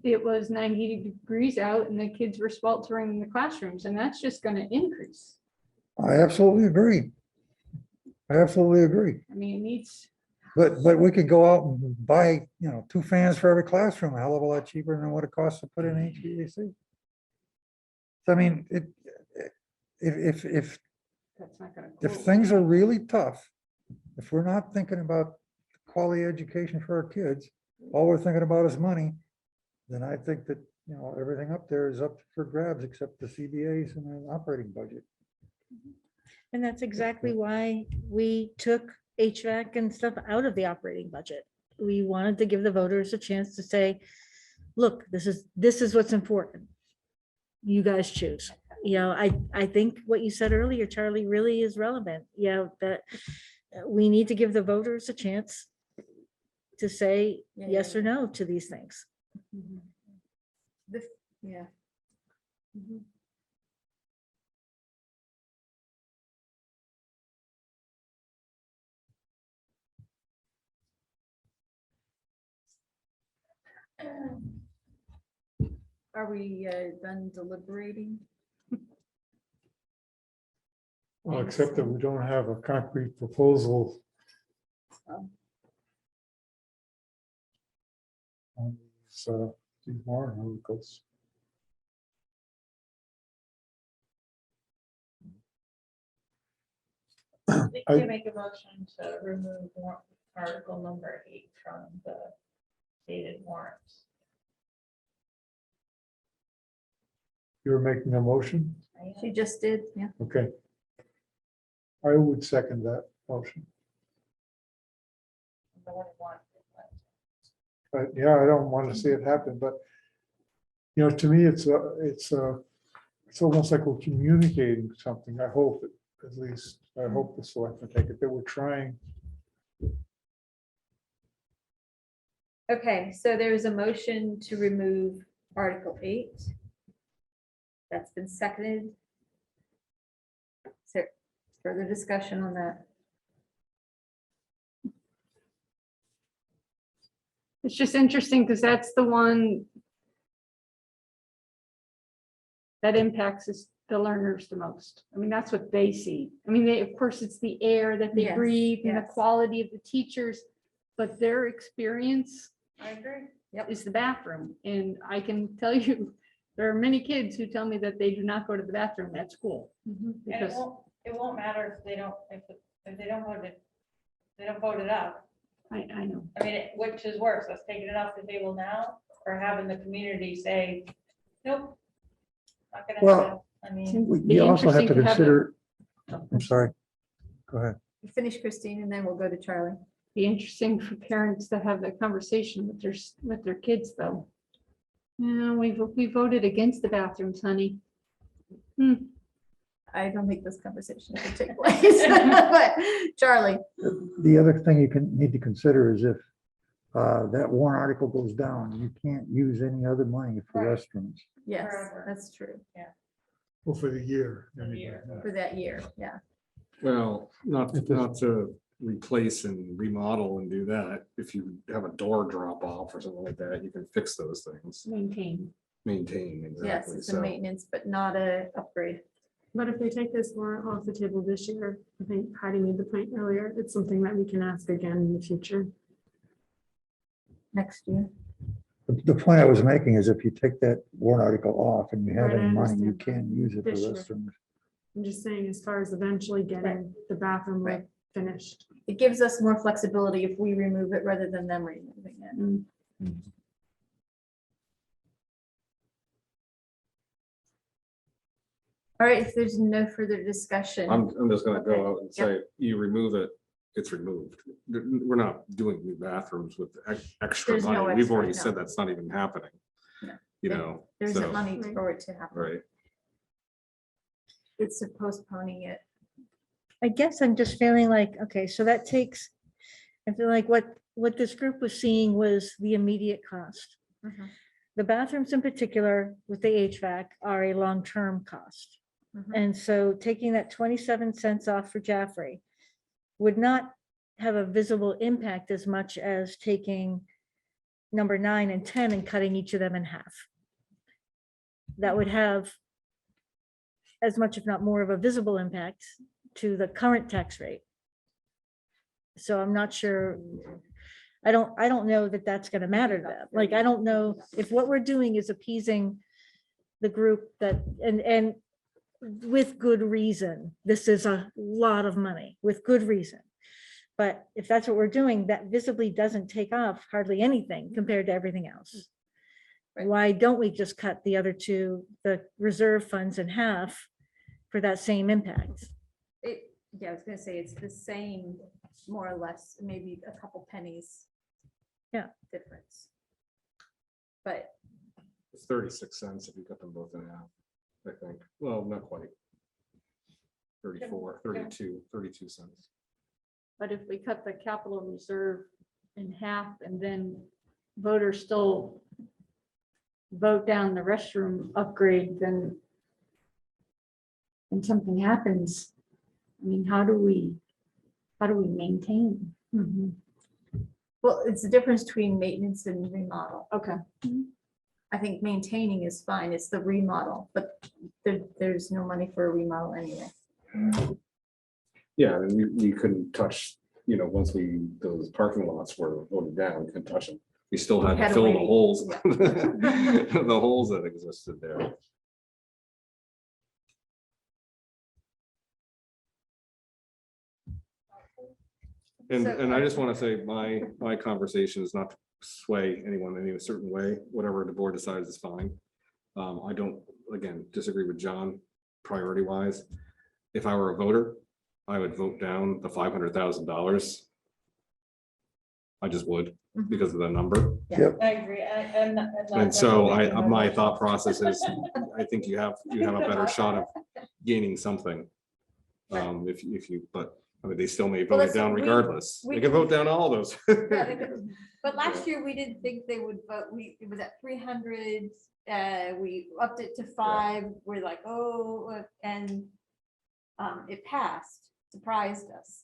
it was 90 degrees out and the kids were sweltering in the classrooms, and that's just gonna increase. I absolutely agree. I absolutely agree. I mean, it needs, But we could go out and buy, 2 fans for every classroom, a hell of a lot cheaper than what it costs to put in HVAC. So I mean, if that's not gonna. things are really tough, if we're not thinking about quality education for our kids, all we're thinking about is money, then I think that, you know, everything up there is up for grabs except the CBAs and the operating budget. And that's exactly why we took HVAC and stuff out of the operating budget. We wanted to give the voters a chance to say, look, this is what's important. You guys choose. You know, I think what you said earlier, Charlie, really is relevant. You know, that we need to give the voters a chance to say yes or no to these things. Yeah. Are we done deliberating? Well, except that we don't have a concrete proposal on these warrant articles. They can make a motion to remove article number 8 from the dated warrants. You're making a motion? She just did, yeah. Okay. I would second that motion. But yeah, I don't want to see it happen, but you know, to me, it's almost like we're communicating something. I hope, at least, I hope the selectmen take it, that we're trying. Okay, so there's a motion to remove Article 8. That's been seconded. Is there further discussion on that? It's just interesting because that's the one that impacts the learners the most. I mean, that's what they see. I mean, of course, it's the air that they Yes, breathe and the yes. quality of the teachers, but their experience I agree. is the bathroom. And I can tell you, there are many kids who tell me that they do not go to the bathroom at school. And Because it won't matter if they don't, if they don't vote it, they don't vote it up. I know. I mean, which is worse, us taking it off the table now or having the community say, nope. Not gonna Well, happen. I mean, You also have to interesting to have consider, I'm sorry, go ahead. Finish, Christine, and then we'll go to Charlie. Be interesting for parents to have that conversation with their kids, though. Yeah, we voted against the bathrooms, honey. I don't think this conversation should take place, but Charlie. The other thing you need to consider is if that warrant article goes down, you can't use any other money for Right. restrooms. Yes, Forever. that's true. Well, for the year. For the year. For that year, yeah. Well, not If there's- to replace and remodel and do that. If you have a door drop off or something like that, you can fix those things, Maintain. maintain Yes, exactly. it's a So maintenance, but not a upgrade. But if they take this warrant off the table this year, I think Heidi made the point earlier, it's something that we can ask again in the future. Next year. The point I was making is if you take that warrant article off and you have Right, I any money, you understand. can't use it for This year. restrooms. I'm just saying, as far as eventually getting the bathroom Right. finished. It gives us more flexibility if we remove it rather than them removing it. All right, if there's no further discussion. I'm just gonna Okay, go out and yep. say, you remove it, it's removed. We're not doing new bathrooms with extra There's no money. We've extra, already no. said that's not even happening. No. You There- know, There isn't so, money for it to happen. right. It's postponing it. I guess I'm just feeling like, okay, so that takes, I feel like what this group was seeing was the immediate cost. Mhm. The bathrooms in particular with the HVAC are a long-term cost. Mhm. And so taking that 27 cents off for Jaffrey would not have a visible impact as much as taking number 9 and 10 and cutting each of them in half. That would have as much, if not more, of a visible impact to the current tax rate. So I'm not sure, I don't know that that's gonna matter to them. Like, I don't know if what we're doing is appeasing the group that, and with good reason, this is a lot of money, with good reason. But if that's what we're doing, that visibly doesn't take off hardly anything compared to everything else. Why don't we just cut the other two, the reserve funds in half for that same impact? Yeah, I was gonna say it's the same, more or less, maybe a couple pennies. Yeah. Difference. But It's 36 cents if you cut them both in half, I think. Well, not quite. 32 cents. But if we cut the capital reserve in half and then voters still vote down the restroom upgrade, then and something happens, I mean, how do we maintain? well, it's the difference between maintenance and remodel. Okay. I think maintaining is fine. It's the remodel, but there's no money for a remodel anyway. Yeah, and we couldn't touch, once those parking lots were voted down, we couldn't touch them. We still had Had to to fill the wait. holes, the holes that existed there. And I just want to say, my conversation is not to sway anyone in any certain way. Whatever the board decides is fine. I don't, again, disagree with John priority wise. If I were a voter, I would vote down the $500,000. I just would, because of the number. I agree. And so my thought process is, I think you have a better shot of gaining something. If you, but I mean, they still may vote it listen, down regardless. we They can vote down all those. Yeah, they could. But last year, we didn't think they would vote. It was at 300. We upped it to 5. We're like, oh, and it passed, surprised us.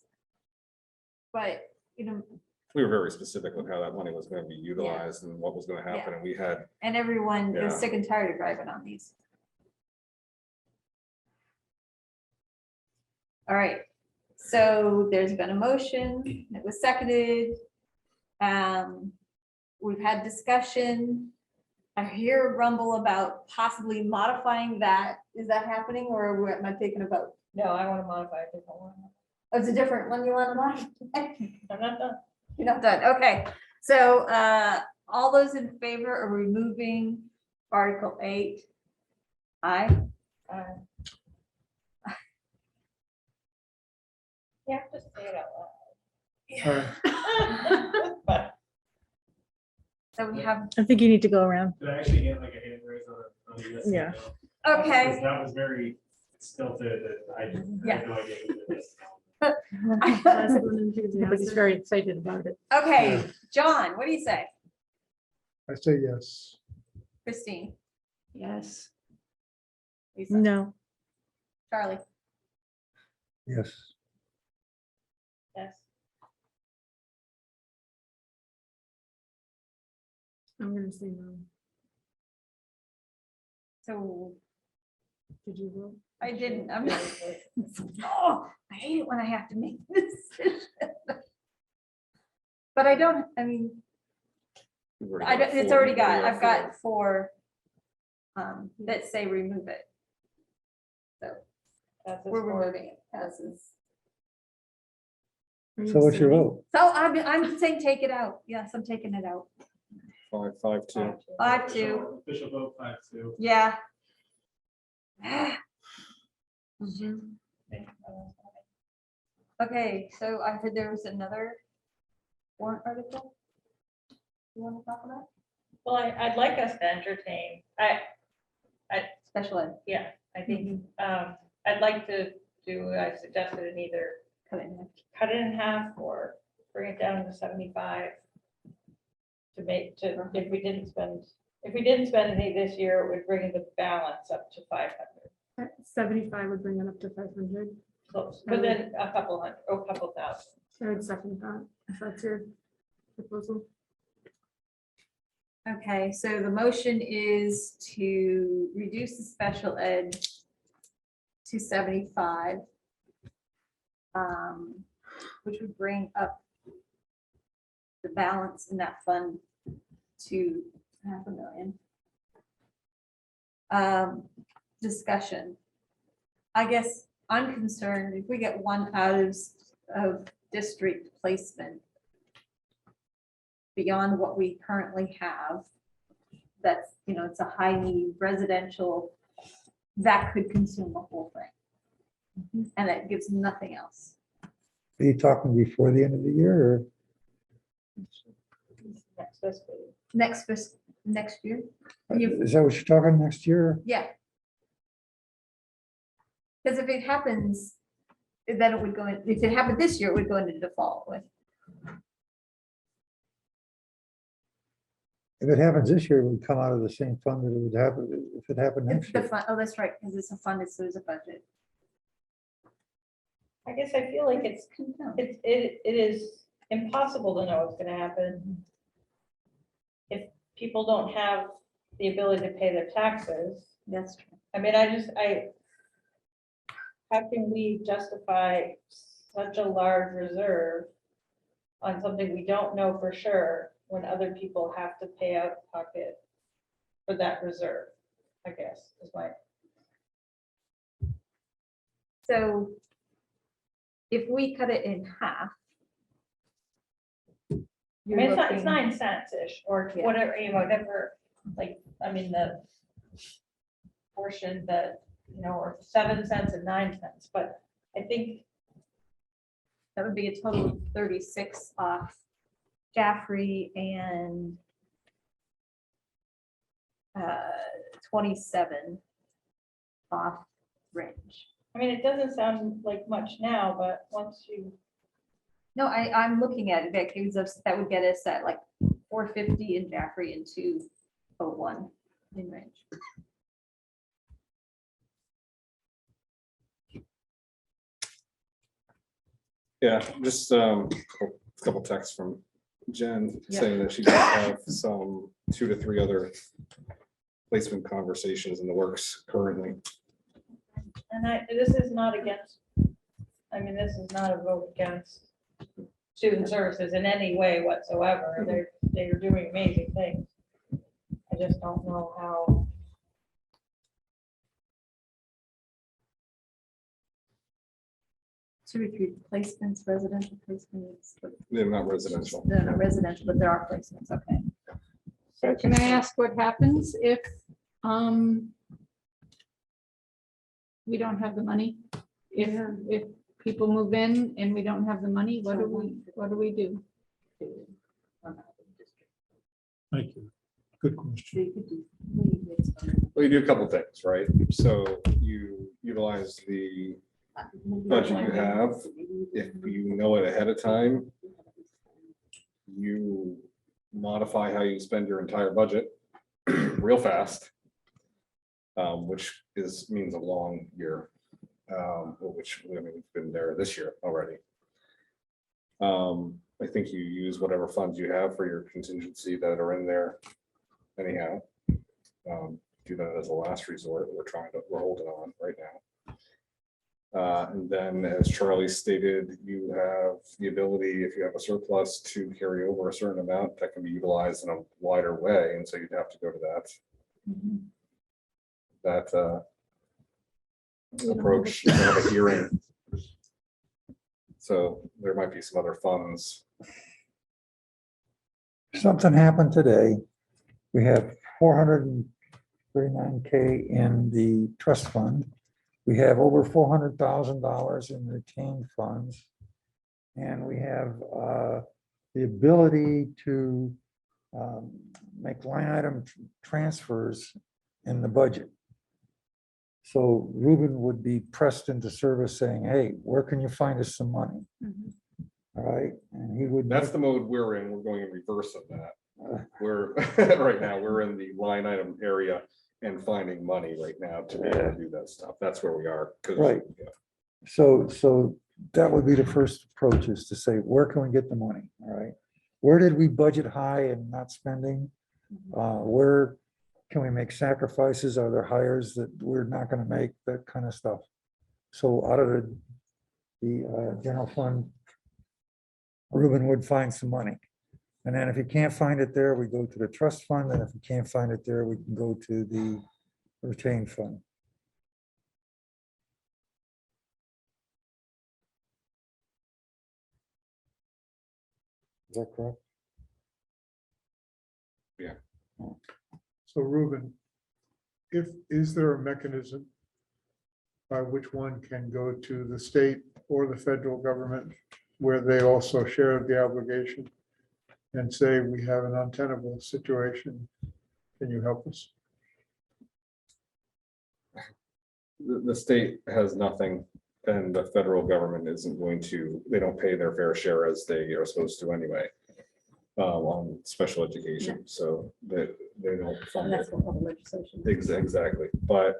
But, We were very specific with how that money was going to be utilized and what was going to happen, and we had. and everyone is Yeah. sick and tired of driving on these. All right, so there's been a motion, it was seconded. We've had discussion. I hear a rumble about possibly modifying that. Is that happening, or am I taking a vote? No, I want to modify a different one. Oh, it's a different one you want to modify? I'm not done. You're not done, okay. So all those in favor of removing Article 8? Aye. You have to say it out loud. So we have, I think you need to go around. Did I actually get like a hand raise on the yes? and Yeah. no? okay. Because that was very stilted that I Yeah. had no idea who did this. Everybody's very excited about it. Okay, John, what do you say? I say yes. Christine? Yes. Lisa? No. Charlie? Yes. Yes. I'm gonna say no. So Did you vote? I didn't, I'm not. Oh, I hate it when I have to make this decision. But I don't, I mean, it's already got, I've got 4 that say remove it. So we're removing it. Passes. So what's your vote? So I'm saying take it out. Yes, I'm taking it out. 5-2. 5-2. Official vote 5-2. Yeah. Okay, so I heard there was another warrant article. You want to talk about? Well, I'd like us to entertain. Special ed. Yeah, I think, I'd like to do, I suggested in either cut it in half or bring it down to 75. To if we didn't spend any this year, it would bring the balance up to 500. 75 would bring it up to 500. Close, but then a couple thousand. I would second that, if that's your proposal. Okay, so the motion is to reduce the special ed to 75. Which would bring up the balance in that fund to $500,000. Discussion. I guess I'm concerned if we get one out of district placement beyond what we currently have, that's, you know, it's a high need residential, that could consume the whole thing. And it gives nothing else. Are you talking before the end of the year or? Next fiscal year. Next year? You- Is that what you're talking next year? Yeah. Because if it happens, then it would go in, if it happened this year, it would go into default with. If it happens this year, it would come out of the same fund that it would happen if it happened It's next the year. fund, oh, that's right, because it's a fund, so there's a budget. I guess I feel like it is impossible to know what's gonna happen. If people don't have the ability to pay their taxes. That's true. I mean, how can we justify such a large reserve on something we don't know for sure when other people have to pay out of pocket for that reserve, I guess, is my. So if we cut it in half. I mean, it's looking- 9 cents-ish, or Yeah. whatever, you know, whatever, like, I mean, the portion that, you know, or 7 cents and 9 cents, but I think That would be a total of 36 off Jaffrey and 27 off Range. I mean, it doesn't sound like much now, but once you, No, I'm looking at it, that gives us, that would get us at like 450 in Jaffrey and 201 in Range. Yeah, just a couple texts from Jen Yeah. saying that she does have some 2 to 3 other placement conversations in the works currently. and this is not against, I mean, this is not a vote against student services in any way whatsoever. They're doing amazing things. I just don't know how. Two or three placements, residential placements. They're not residential. They're not residential, but there are placements, okay. So can I ask what happens if we don't have the money? If people move in and we don't have the money, what do we do? Thank you. Good question. Well, you do a couple things, right? So you utilize the budget you have. If you know it ahead of time, you modify how you spend your entire budget real fast, which means a long year, which I mean, we've been there this year already. I think you use whatever funds you have for your contingency that are in there anyhow. Do that as a last resort. We're holding on right now. And then, as Charlie stated, you have the ability, if you have a surplus, to carry over a certain amount that can be utilized in a wider way, and so you'd have to go to that approach, you have a hearing. So there might be some other funds. Something happened today. We have 439K in the trust fund. We have over $400,000 in retained funds. And we have the ability to make line item transfers in the budget. So Ruben would be pressed into service saying, hey, where can you find us some money? All right, and he would. That's the mode we're in. We're going in reverse of that. We're right now, we're in the line item area and finding money right now to be able to do that stuff. That's where we are. Right. So that would be the first approach, is to say, where can we get the money? All right. Where did we budget high and not spending? Where can we make sacrifices? Are there hires that we're not going to make? That kind of stuff. So out of the general fund, Ruben would find some money. And then if he can't find it there, we go to the trust fund. And if we can't find it there, we can go to the retained fund. Is that correct? So Ruben, is there a mechanism by which one can go to the state or the federal government where they also share the obligation and say, we have an untenable situation, can you help us? The state has nothing and the federal government isn't going to, they don't pay their fair share as they are supposed to anyway. On special education, so they don't fund it. That's what all the legislation. Exactly, but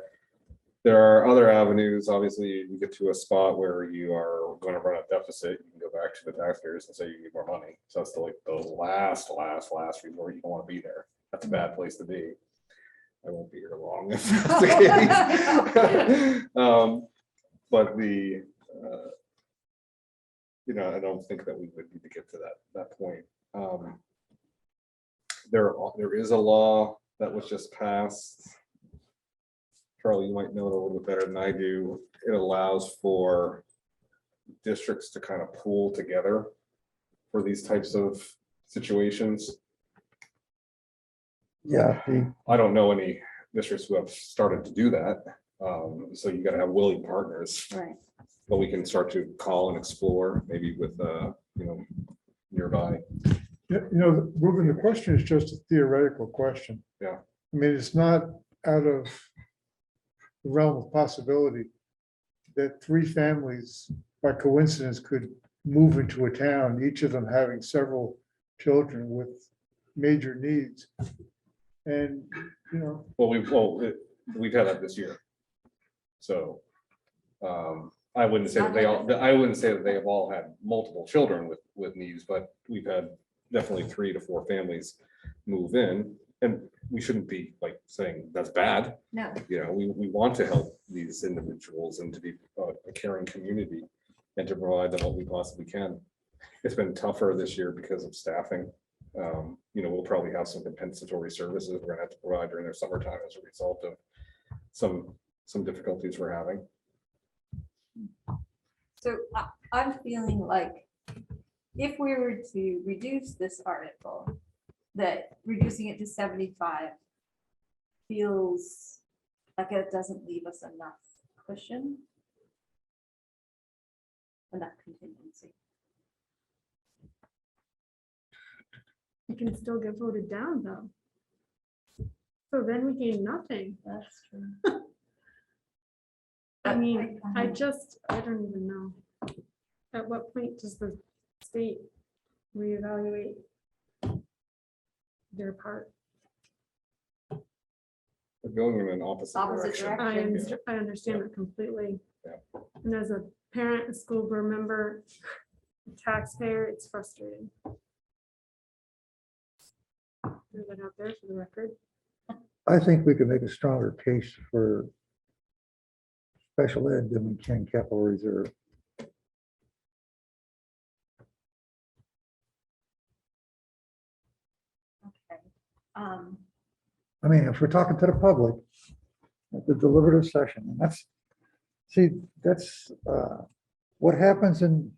there are other avenues. Obviously, you get to a spot where you are going to run a deficit. You can go back to the taxpayers and say you need more money. So that's the last resort. You don't want to be there. That's a bad place to be. I won't be here long if that's the case. But I don't think that we would need to get to that point. There is a law that was just passed. Charlie, you might know it a little bit better than I do. It allows for districts to kind of pool together for these types of situations. Yeah. I don't know any districts who have started to do that. So you got to have willing partners. Right. But we can start to call and explore maybe with nearby. Ruben, the question is just a theoretical question. Yeah. I mean, it's not out of the realm of possibility that 3 families by coincidence could move into a town, each of them having several children with major needs. And, Well, we've had that this year. So I wouldn't say that they have all had multiple children with needs, but we've had definitely 3 to 4 families move in, and we shouldn't be like saying that's bad. No. We want to help these individuals and to be a caring community and to provide them what we possibly can. It's been tougher this year because of staffing. We'll probably have some compensatory services we're gonna have to provide during their summertime as a result of some difficulties we're having. So I'm feeling like if we were to reduce this article, that reducing it to 75 feels like it doesn't leave us enough cushion, enough contingency. It can still get voted down though. So then we gain nothing. That's true. I mean, I don't even know. At what point does the state reevaluate their part? We're going in an opposite direction. I understand it completely. Yeah. And as a parent, a school board member, a taxpayer, it's frustrating. Throw that out there for the record. I think we could make a stronger case for special ed than we can capital reserve. Okay. I mean, if we're talking to the public at the deliberative session, and that's what happens in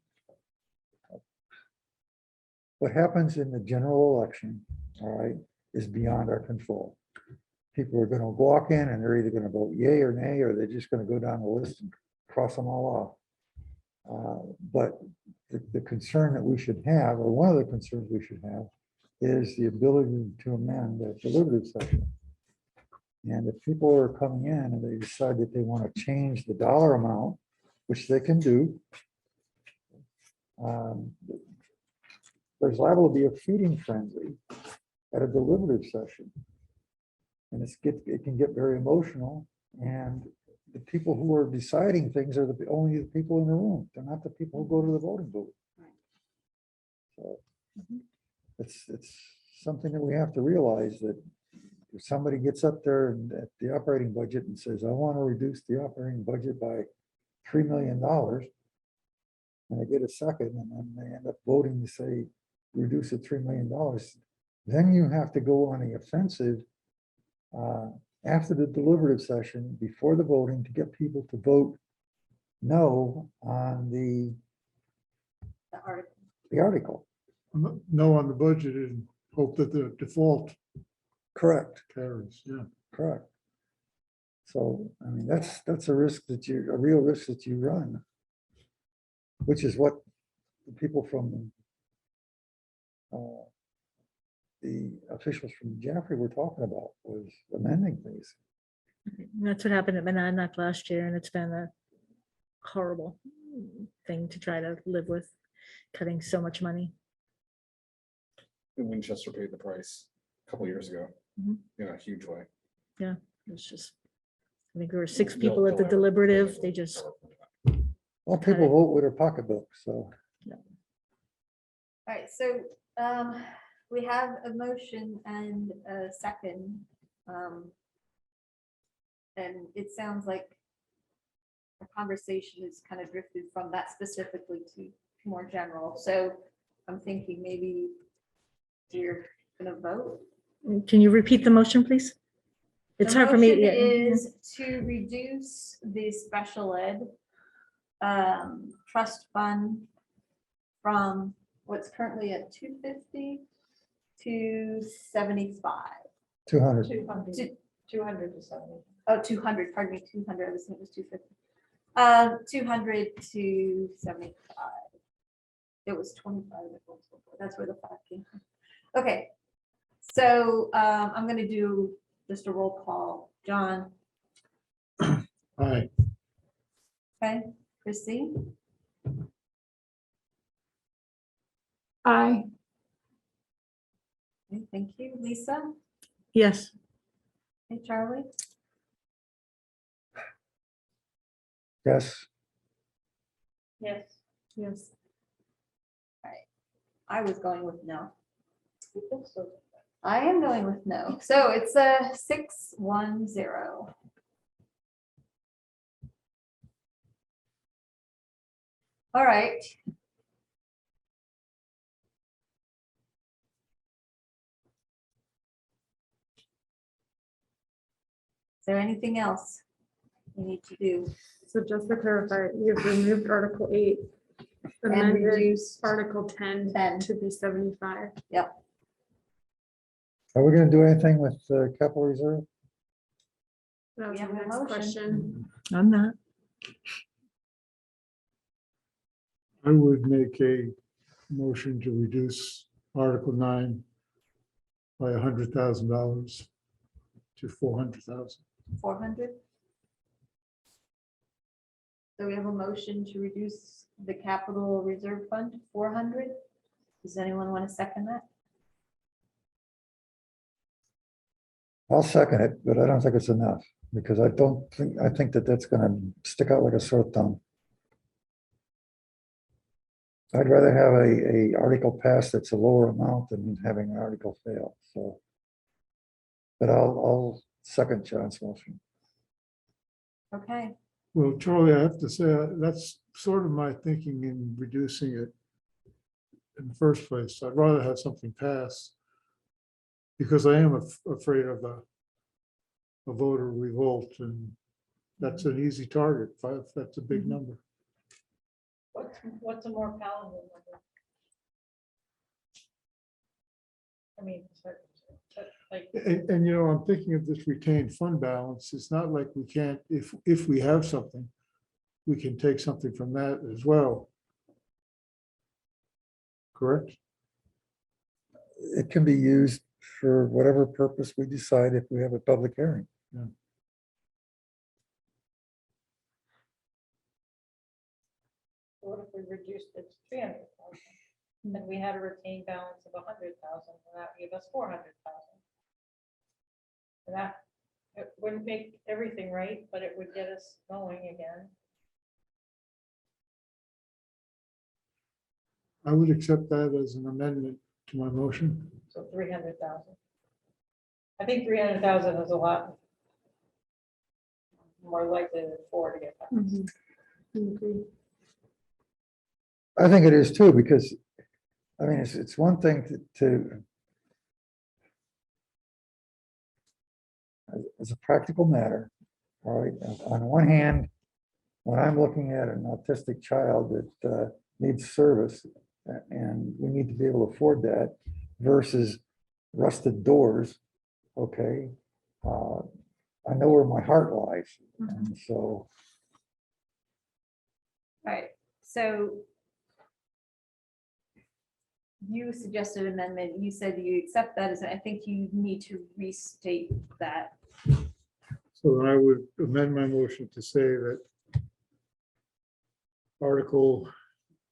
the general election, all right, is beyond our control. People are going to walk in and they're either going to vote yay or nay, or they're just going to go down the list and cross them all off. But the concern that we should have, or one of the concerns we should have, is the ability to amend the deliberative session. And if people are coming in and they decide that they want to change the dollar amount, which they can do, there's liable to be a feeding frenzy at a deliberative session. And it can get very emotional, and the people who are deciding things are only the people in the room. They're not the people who go to the voting booth. So it's something that we have to realize, that if somebody gets up there and at the operating budget and says, I want to reduce the operating budget by $3 million, and they get a second, and then they end up voting to say, reduce it $3 million, then you have to go on the offensive after the deliberative session, before the voting, to get people to vote no on the article. no on the budget and hope that the default Correct, carries, yeah. correct. So, I mean, that's a risk a real risk that you run. Which is what the people from the officials from Jaffrey were talking about, was amending these. That's what happened at Monadnock last year, and it's been a horrible thing to try to live with, cutting so much money. And Winchester paid the price a couple years ago Mhm. in a huge way. Yeah, it's just, I think there were 6 They'll- people at the they'll- deliberative. They just, Well, people vote with their pocketbook, so. All right, so we have a motion and a second. And it sounds like the conversation is kind of drifted from that specifically to more general. So I'm thinking maybe we're gonna vote. can you repeat the motion, please? It's hard for me. The yeah. motion is to reduce the special ed trust fund from what's currently at 250 to 75. 200. 200 to 70. Oh, 200, pardon me, 200, I was thinking it was 250. 200 to 75. It was 25. That's where the 5 came from. Okay, so I'm gonna do just a roll call. John, Aye. okay, Chrissy, Aye. okay, thank you. Lisa, Yes, hey, Charlie, Yes, Yes. Yes. I was going with no. I am going with no. So it's a 6-1-0. All right. Is there anything else we need to do? So just to clarify, you've removed Article 8, And amended reduced Article 10 to be 75. Yep. are we gonna do anything with capital reserve? That was We my have a next motion. question. I'm not. I would make a motion to reduce Article 9 by $100,000 to 400,000. 400. So we have a motion to reduce the capital reserve fund to 400. Does anyone want to second that? I'll second it, but I don't think it's enough, because I think that that's gonna stick out like a sore thumb. I'd rather have a article pass that's a lower amount than having an article fail, so. But I'll second John's motion. Okay, Well, Charlie, I have to say, that's sort of my thinking in reducing it in the first place. I'd rather have something pass, because I am afraid of a voter revolt, and that's an easy target. That's a big number. What's a more palatable number? I mean, like, And you know, I'm thinking of this retained fund balance. It's not like we can't, if we have something, we can take something from that as well. Correct? It can be used for whatever purpose we decide if we have a public hearing. what if we reduced it to 300,000? Then we had a retained balance of 100,000, and that gave us 400,000. And that, it wouldn't make everything right, but it would get us going again. I would accept that as an amendment to my motion. So 300,000. I think 300,000 is a lot more likely than 4 to get back. Agree. I think it is too, because, I mean, it's one thing to as a practical matter, all right, on one hand, when I'm looking at an autistic child that needs service, And we need to be able to afford that versus rusted doors. Okay. I know where my heart lies. And so, All right, so you suggested amendment, you said you accept that, as I think you need to restate that. So then I would amend my motion to say that Article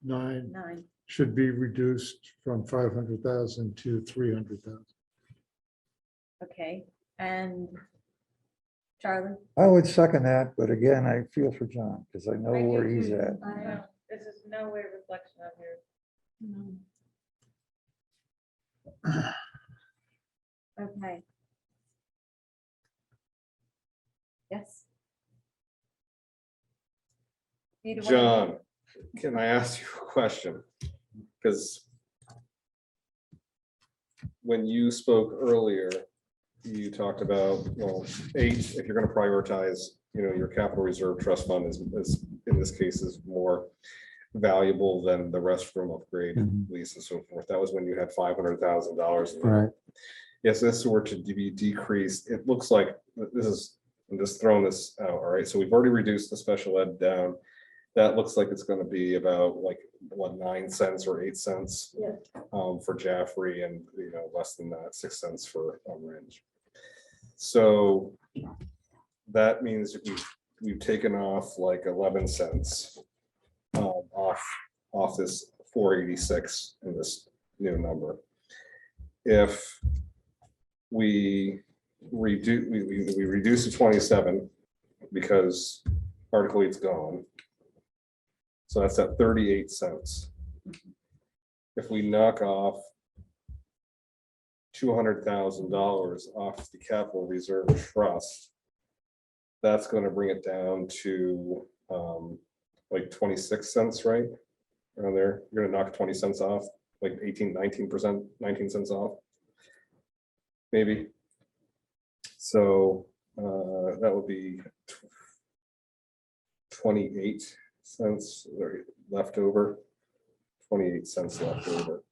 9 9. should be reduced from 500,000 to 300,000. Okay, and Charlie? I would second that, but again, I feel for John because I know I do where he's too. at. I know. This is no way a reflection of your. Okay. Yes. Either one. John, can I ask you a question? Because when you spoke earlier, you talked about, well, 8, if you're going to prioritize, your capital reserve trust fund is in this case is more valuable than the restroom upgrade, lease and so forth. That was when you had $500,000. Right. Yes, this were to be decreased. It looks like I'm just throwing this out. All right. So we've already reduced the special ed down. That looks like it's going to be about like what, 9 cents or 8 cents for Jaffrey, and less than that, 6 cents for Range. So that means we've taken off like 11 cents off this 486 in this new number. If we reduce to 27 because Article 8's gone. So that's at 38 cents. If we knock off $200,000 off the capital reserve trust, that's going to bring it down to like 26 cents, right? Around there, you're going to knock 20 cents off, like 19%, 19 cents off, maybe. So that would be 28 cents left over, 28 cents left over.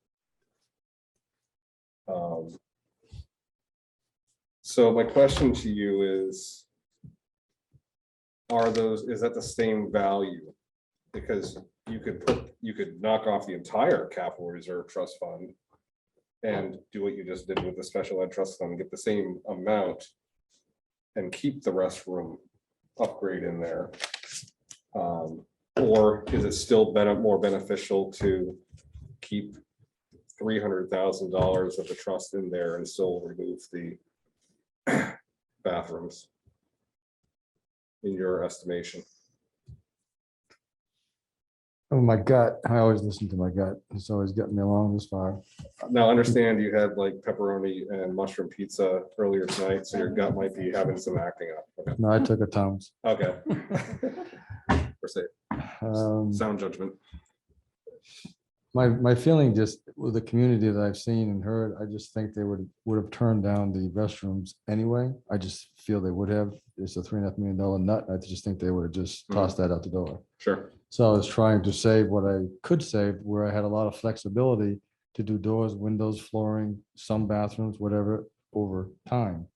So my question to you is, is that the same value? Because you could knock off the entire capital reserve trust fund and do what you just did with the special ed trust fund, get the same amount and keep the restroom upgrade in there. Or is it still more beneficial to keep $300,000 of the trust in there and still remove the bathrooms in your estimation? Oh, my gut. I always listen to my gut. It's always getting me along this far. Now, understand you had like pepperoni and mushroom pizza earlier tonight, so your gut might be having some acting up. Okay. No, I took a Tums. Okay. Per se. Sound judgment. My feeling just with the community that I've seen and heard, I just think they would have turned down the restrooms anyway. I just feel they would have. It's a $3.5 million nut. I just think they would have just tossed that out the door. Sure. So I was trying to save what I could save, where I had a lot of flexibility to do doors, windows, flooring, some bathrooms, whatever, over time.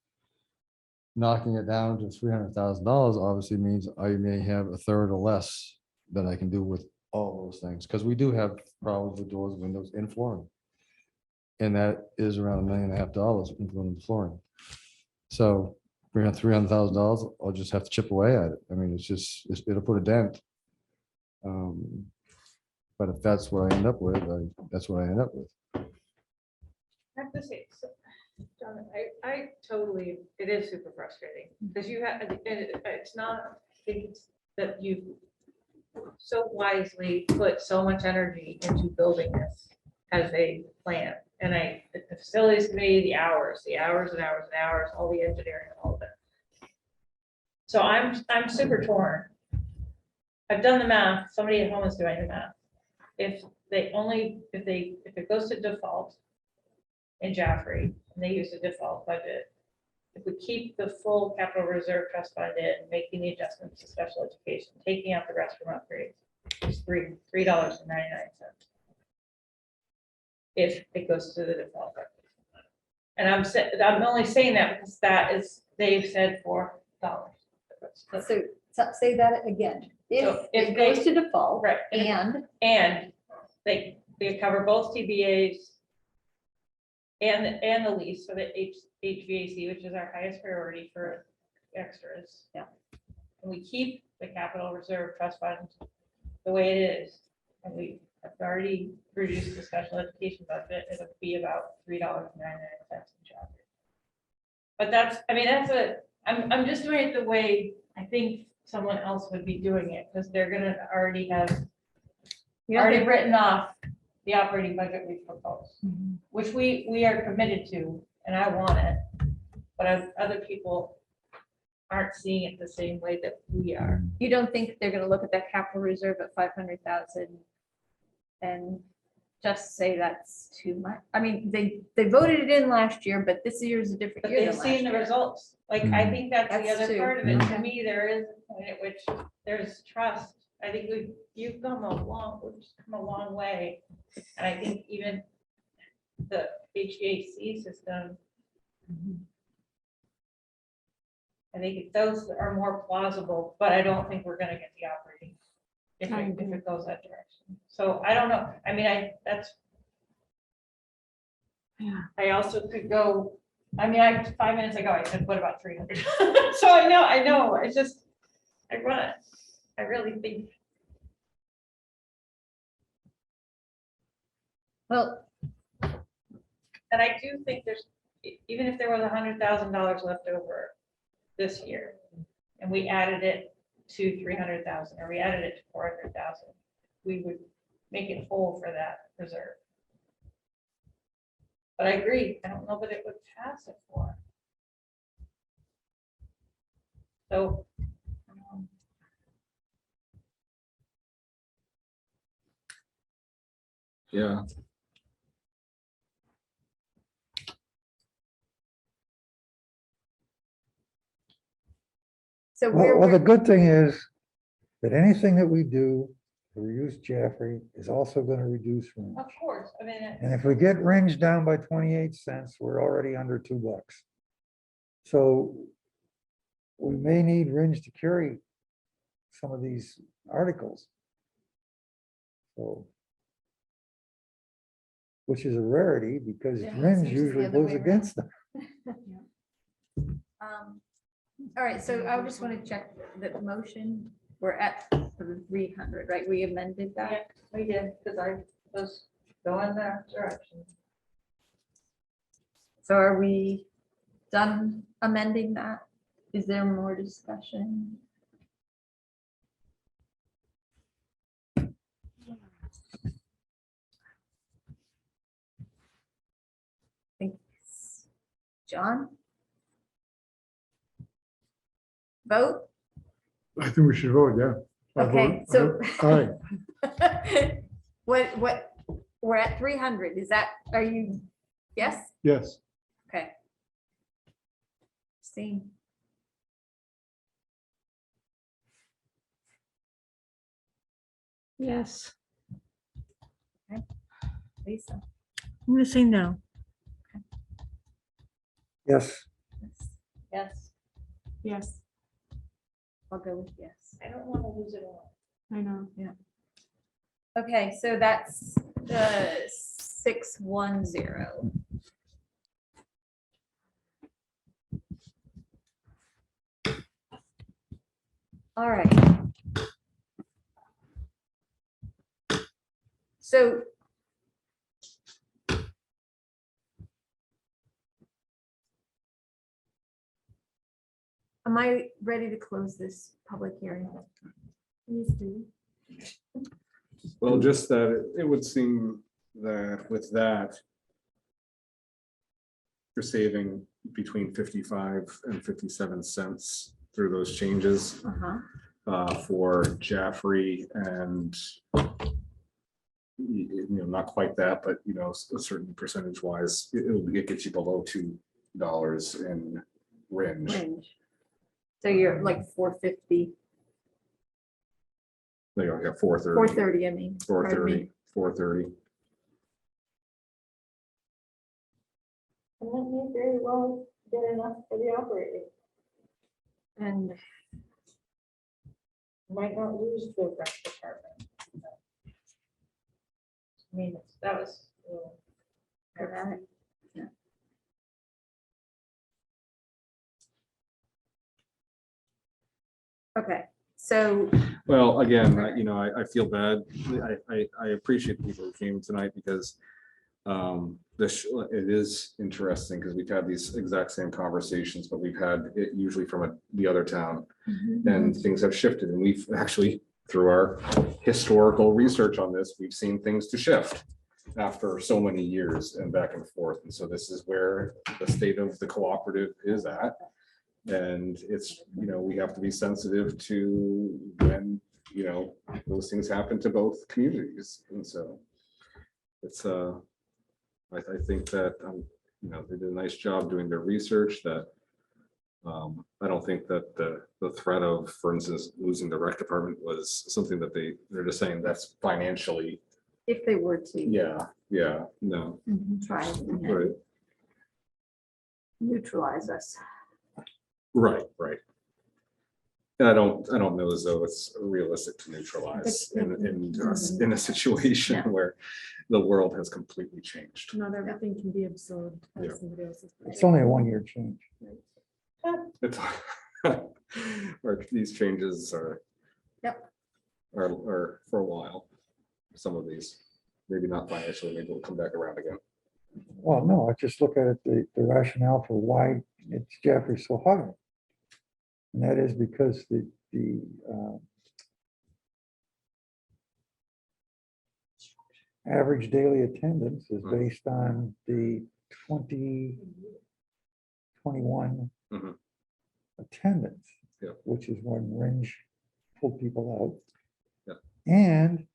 Knocking it down to $300,000 obviously means I may have a third or less that I can do with all those things, because we do have problems with doors, windows, and flooring. And that is around $1.5 million, including the flooring. So bring on $300,000, I'll just have to chip away at it. I mean, it'll put a dent. But if that's what I end up with, that's what I end up with. I have to say, John, I totally, it is super frustrating because you have, it's not things that you so wisely put so much energy into building this as a plan. And the facilities committee, the hours and hours and hours, all the engineering, all of it. So I'm super torn. I've done the math. Somebody at home is doing the math. If it goes to default in Jaffrey and they use the default budget, if we keep the full capital reserve trust fund in, making the adjustments to special education, taking out the restroom upgrades, it's $3.99. if it goes to the default. And I'm only saying that because that is, they've said $4. So say that again. So If it goes to default. Right. And They cover both TBAs and the lease for the HVAC, which is our highest priority for extras. Yeah. And we keep the capital reserve trust fund the way it is. And we have already reduced the special education budget. It'll be about $3.99 in chapter. But that's, I mean, I'm just doing it the way I think someone else would be doing it, because they're gonna already have already written off the operating budget we proposed, which we are committed to, and I want it. But other people aren't seeing it the same way that we are. you don't think they're gonna look at that capital reserve at 500,000 and just say that's too much? I mean, they voted it in last year, but this year is a different But year they've than seen last the year. results. Like, I think that's the That's other true. part of it. To me, there is a point at which there's trust. I think we've come a long way. And I think even the HVAC system, I think those are more plausible, but I don't think we're gonna get the operating if it goes that direction. So I don't know. I mean, I also could go, I mean, 5 minutes ago, I said, what about 300? So I know, it's just, I really think. Well, and I do think there's, even if there was $100,000 left over this year, and we added it to 300,000, or we added it to 400,000, we would make it whole for that reserve. But I agree, I don't know that it would pass it for. So. Yeah. so Well, the good thing is that anything that we do to reduce Jaffrey is also going to reduce Ringe. Of course, I mean. And if we get Ringe down by 28 cents, we're already under $2. So we may need Ringe to carry some of these articles. So, which is a rarity because Yeah, Ringe it's usually the usually other goes way against them. All right, so I just want to check the motion. We're at 300, right? We amended that. Yeah, we did, because I was going that direction. So are we done amending that? Is there more discussion? Thanks. John? Vote? I think we should vote, yeah. I Okay, vote- so. Aye, What, we're at 300, is that, are you, yes? yes. Okay. See. Yes, Lisa? I'm gonna say no. Yes. Yes, Yes, I'll go with yes. I don't want to lose it all. I know. Okay, so that's the 610. All right. So am I ready to close this public hearing? Please do. Well, just that it would seem that with that, you're saving between 55 and 57 cents through those changes for Jaffrey and not quite that, but a certain percentage wise, it gets you below $2 in Ringe. So you're like 450, There you go, 430. 430, I mean. pardon me. 430. And that may very well get enough for the operating. And Might not lose the rec department. I mean, that was. okay, so Well, again, I feel bad. I appreciate the people who came tonight because it is interesting because we've had these exact same conversations, but we've had it usually from the other town and things have shifted. And we've actually, through our historical research on this, we've seen things to shift after so many years and back and forth. And so this is where the state of the cooperative is at. And it's, we have to be sensitive to when, those things happen to both communities. And so it's, I think that, they did a nice job doing their research that I don't think that the threat of, for instance, losing the rec department was something that they're just saying that's financially. if they were to. Yeah, no. Try and Right, neutralize us. right. And I don't know as though it's realistic to neutralize in a situation where the world has completely changed. Not everything can be absorbed by Yeah. somebody else's. It's only a 1-year change. It's or these changes are. Yep. Are for a while. Some of these, maybe not financially, maybe we'll come back around again. Well, no, I just look at it, the rationale for why it's Jaffrey so high. And that is because the average daily attendance is based on the 2021 Mhm. attendance, Yeah. which is when Ringe pulled people out. Yeah. And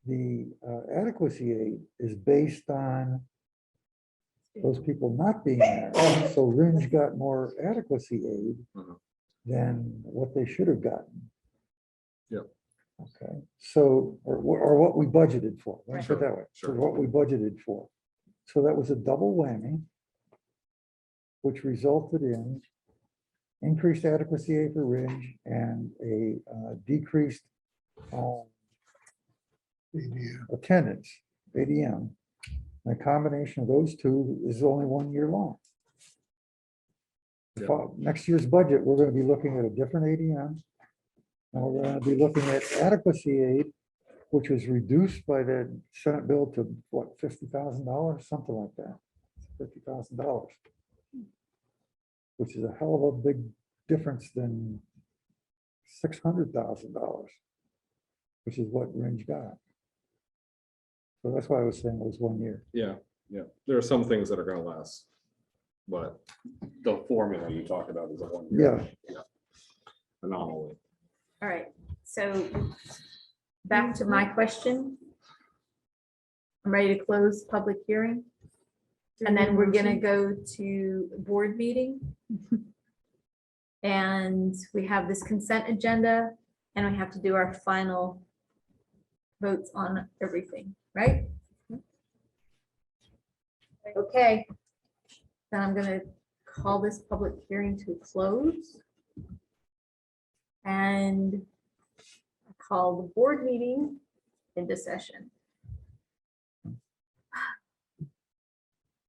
the adequacy aid is based on those people not being there. So Ringe got more adequacy aid Mhm. than what they should have gotten. Yep. Okay, so, or what we budgeted for, let me put it that way, Sure. so what we budgeted for. So that was a double whammy, which resulted in increased adequacy aid for Ringe and a decreased attendance, ADM. And a combination of those two is only 1 year long. Next year's budget, we're going to be looking at a different ADM. And we're going to be looking at adequacy aid, which was reduced by the Senate bill to what, $50,000, something like that. $50,000. Which is a hell of a big difference than $600,000, which is what Ringe got. So that's why I was saying it was 1 year. Yeah. There are some things that are gonna last. But the formula you talked about is a 1 year. Yeah. Anomaly. All right, so back to my question. I'm ready to close public hearing. And then we're gonna go to board meeting. And we have this consent agenda and we have to do our final votes on everything, right? Okay. Then I'm gonna call this public hearing to a close. And call the board meeting into session.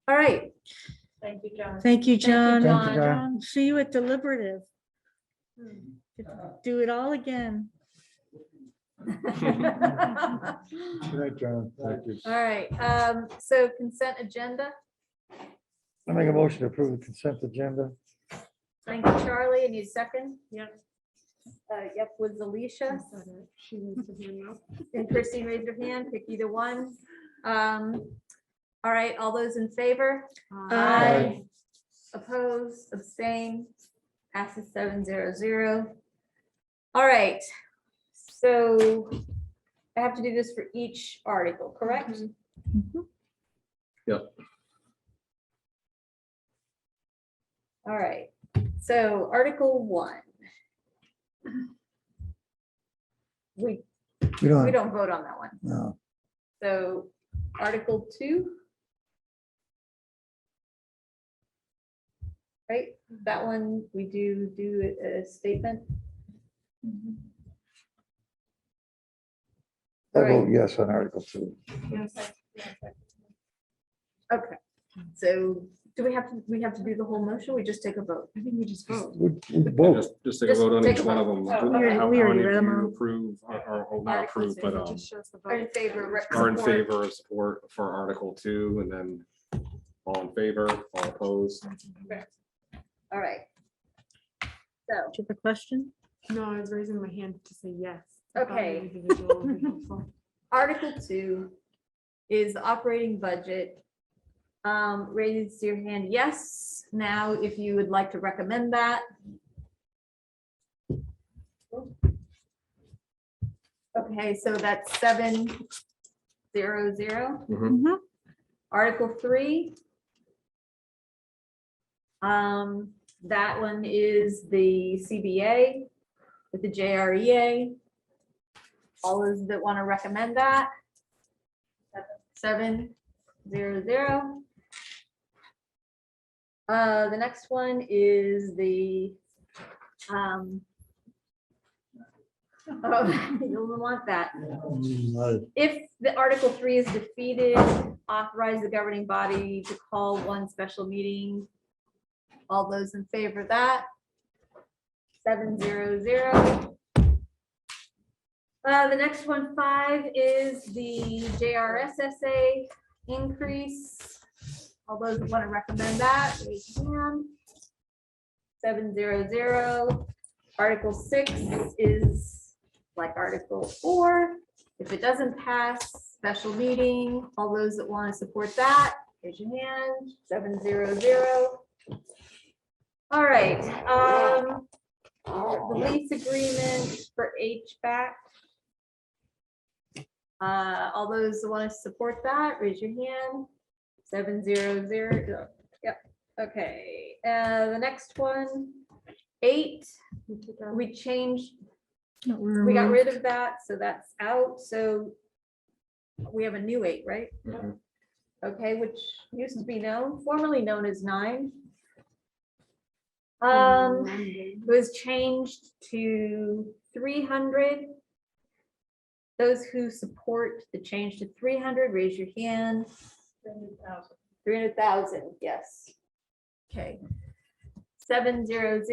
All right. Thank you, John. Thank you, John. Thank you, John. See you at deliberative. Do it all again. Good night, John. Thank you. All right, so consent agenda. I make a motion to approve the consent agenda. Thank you, Charlie. And you second? Yep. Yep, with Alicia. She needs to hear now. And Christine, raise your hand, pick either one. All right, all those in favor? Aye. Oppose, abstain, passes 700. All right, so I have to do this for each article, correct? Yep. All right, so Article 1. We don't vote on that one. No. So Article 2. Right, that one, we do a statement. I All right. vote yes on Article 2. Okay, so do we have to do the whole motion? We just take a vote? I think we just vote. We vote. Just take a vote on take each a one of vote. them. Oh, okay. How We already many read of them you all. approve or not Article approve, two. but It just shows the Are in vote. favor? are in support. favor of support for Article 2, and then all in favor, all opposed. All right. So, Do you have a question? No, I was raising my hand to say yes. I thought Okay. an individual would be helpful. Article 2 is the operating budget. Raise your hand, yes. Now, if you would like to recommend that. Okay, so that's 700. Mhm. Article 3. That one is the CBA with the JREA. All those that want to recommend that. 700. The next one is the, oh, you'll want that. If the Article 3 is defeated, authorize the governing body to call one special meeting. All those in favor of that? 700. The next one, 5, is the JRSSA increase. All those who want to recommend that, raise your hand. 700. Article 6 is like Article 4. If it doesn't pass, special meeting. All those that want to support that, raise your hand. 700. All right. The lease agreement for HVAC. All those that want to support that, raise your hand. 700. Yep. Okay. The next one, 8. We changed. We got rid of that, so that's out. So we have a new 8, right? Mhm. Okay, which used to be formerly known as 9. It was changed to 300. Those who support the change to 300, raise your hand. 300,000, yes. Okay. 700.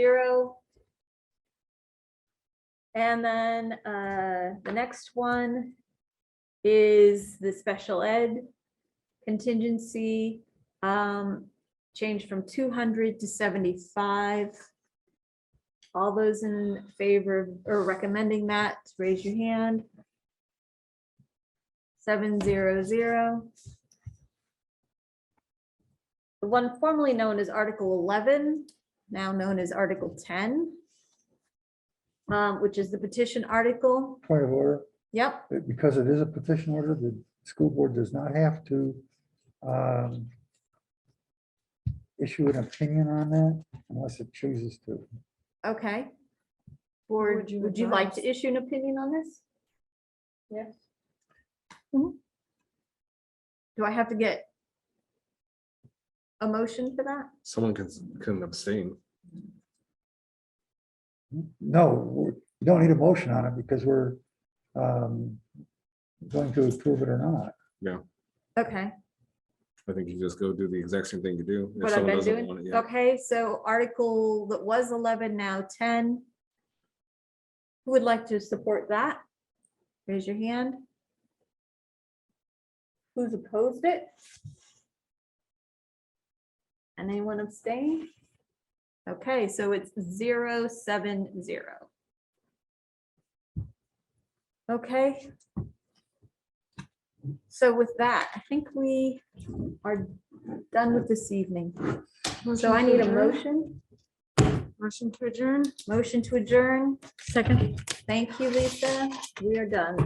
And then the next one is the special ed contingency, changed from 200 to 75. All those in favor or recommending that, raise your hand. 700. The one formerly known as Article 11, now known as Article 10, which is the petition article. Point of order, Yep. because it is a petition order, the school board does not have to issue an opinion on that unless it chooses to. Okay. Or Would you would you like to advise? issue an opinion on this? Yes. Do I have to get a motion for that? Someone can abstain. No, you don't need a motion on it because we're going to approve it or not. Yeah, Okay, I think you just go do the exact same thing you do. If what I've someone been doesn't doing. want it, yeah. Okay, so article that was 11, now 10. Who would like to support that? Raise your hand. Who's opposed it? And anyone abstain? Okay, so it's 070. Okay. So with that, I think we are done with this evening. So I need a motion. Motion to adjourn. Motion to adjourn. Second. Thank you, Lisa. We are done.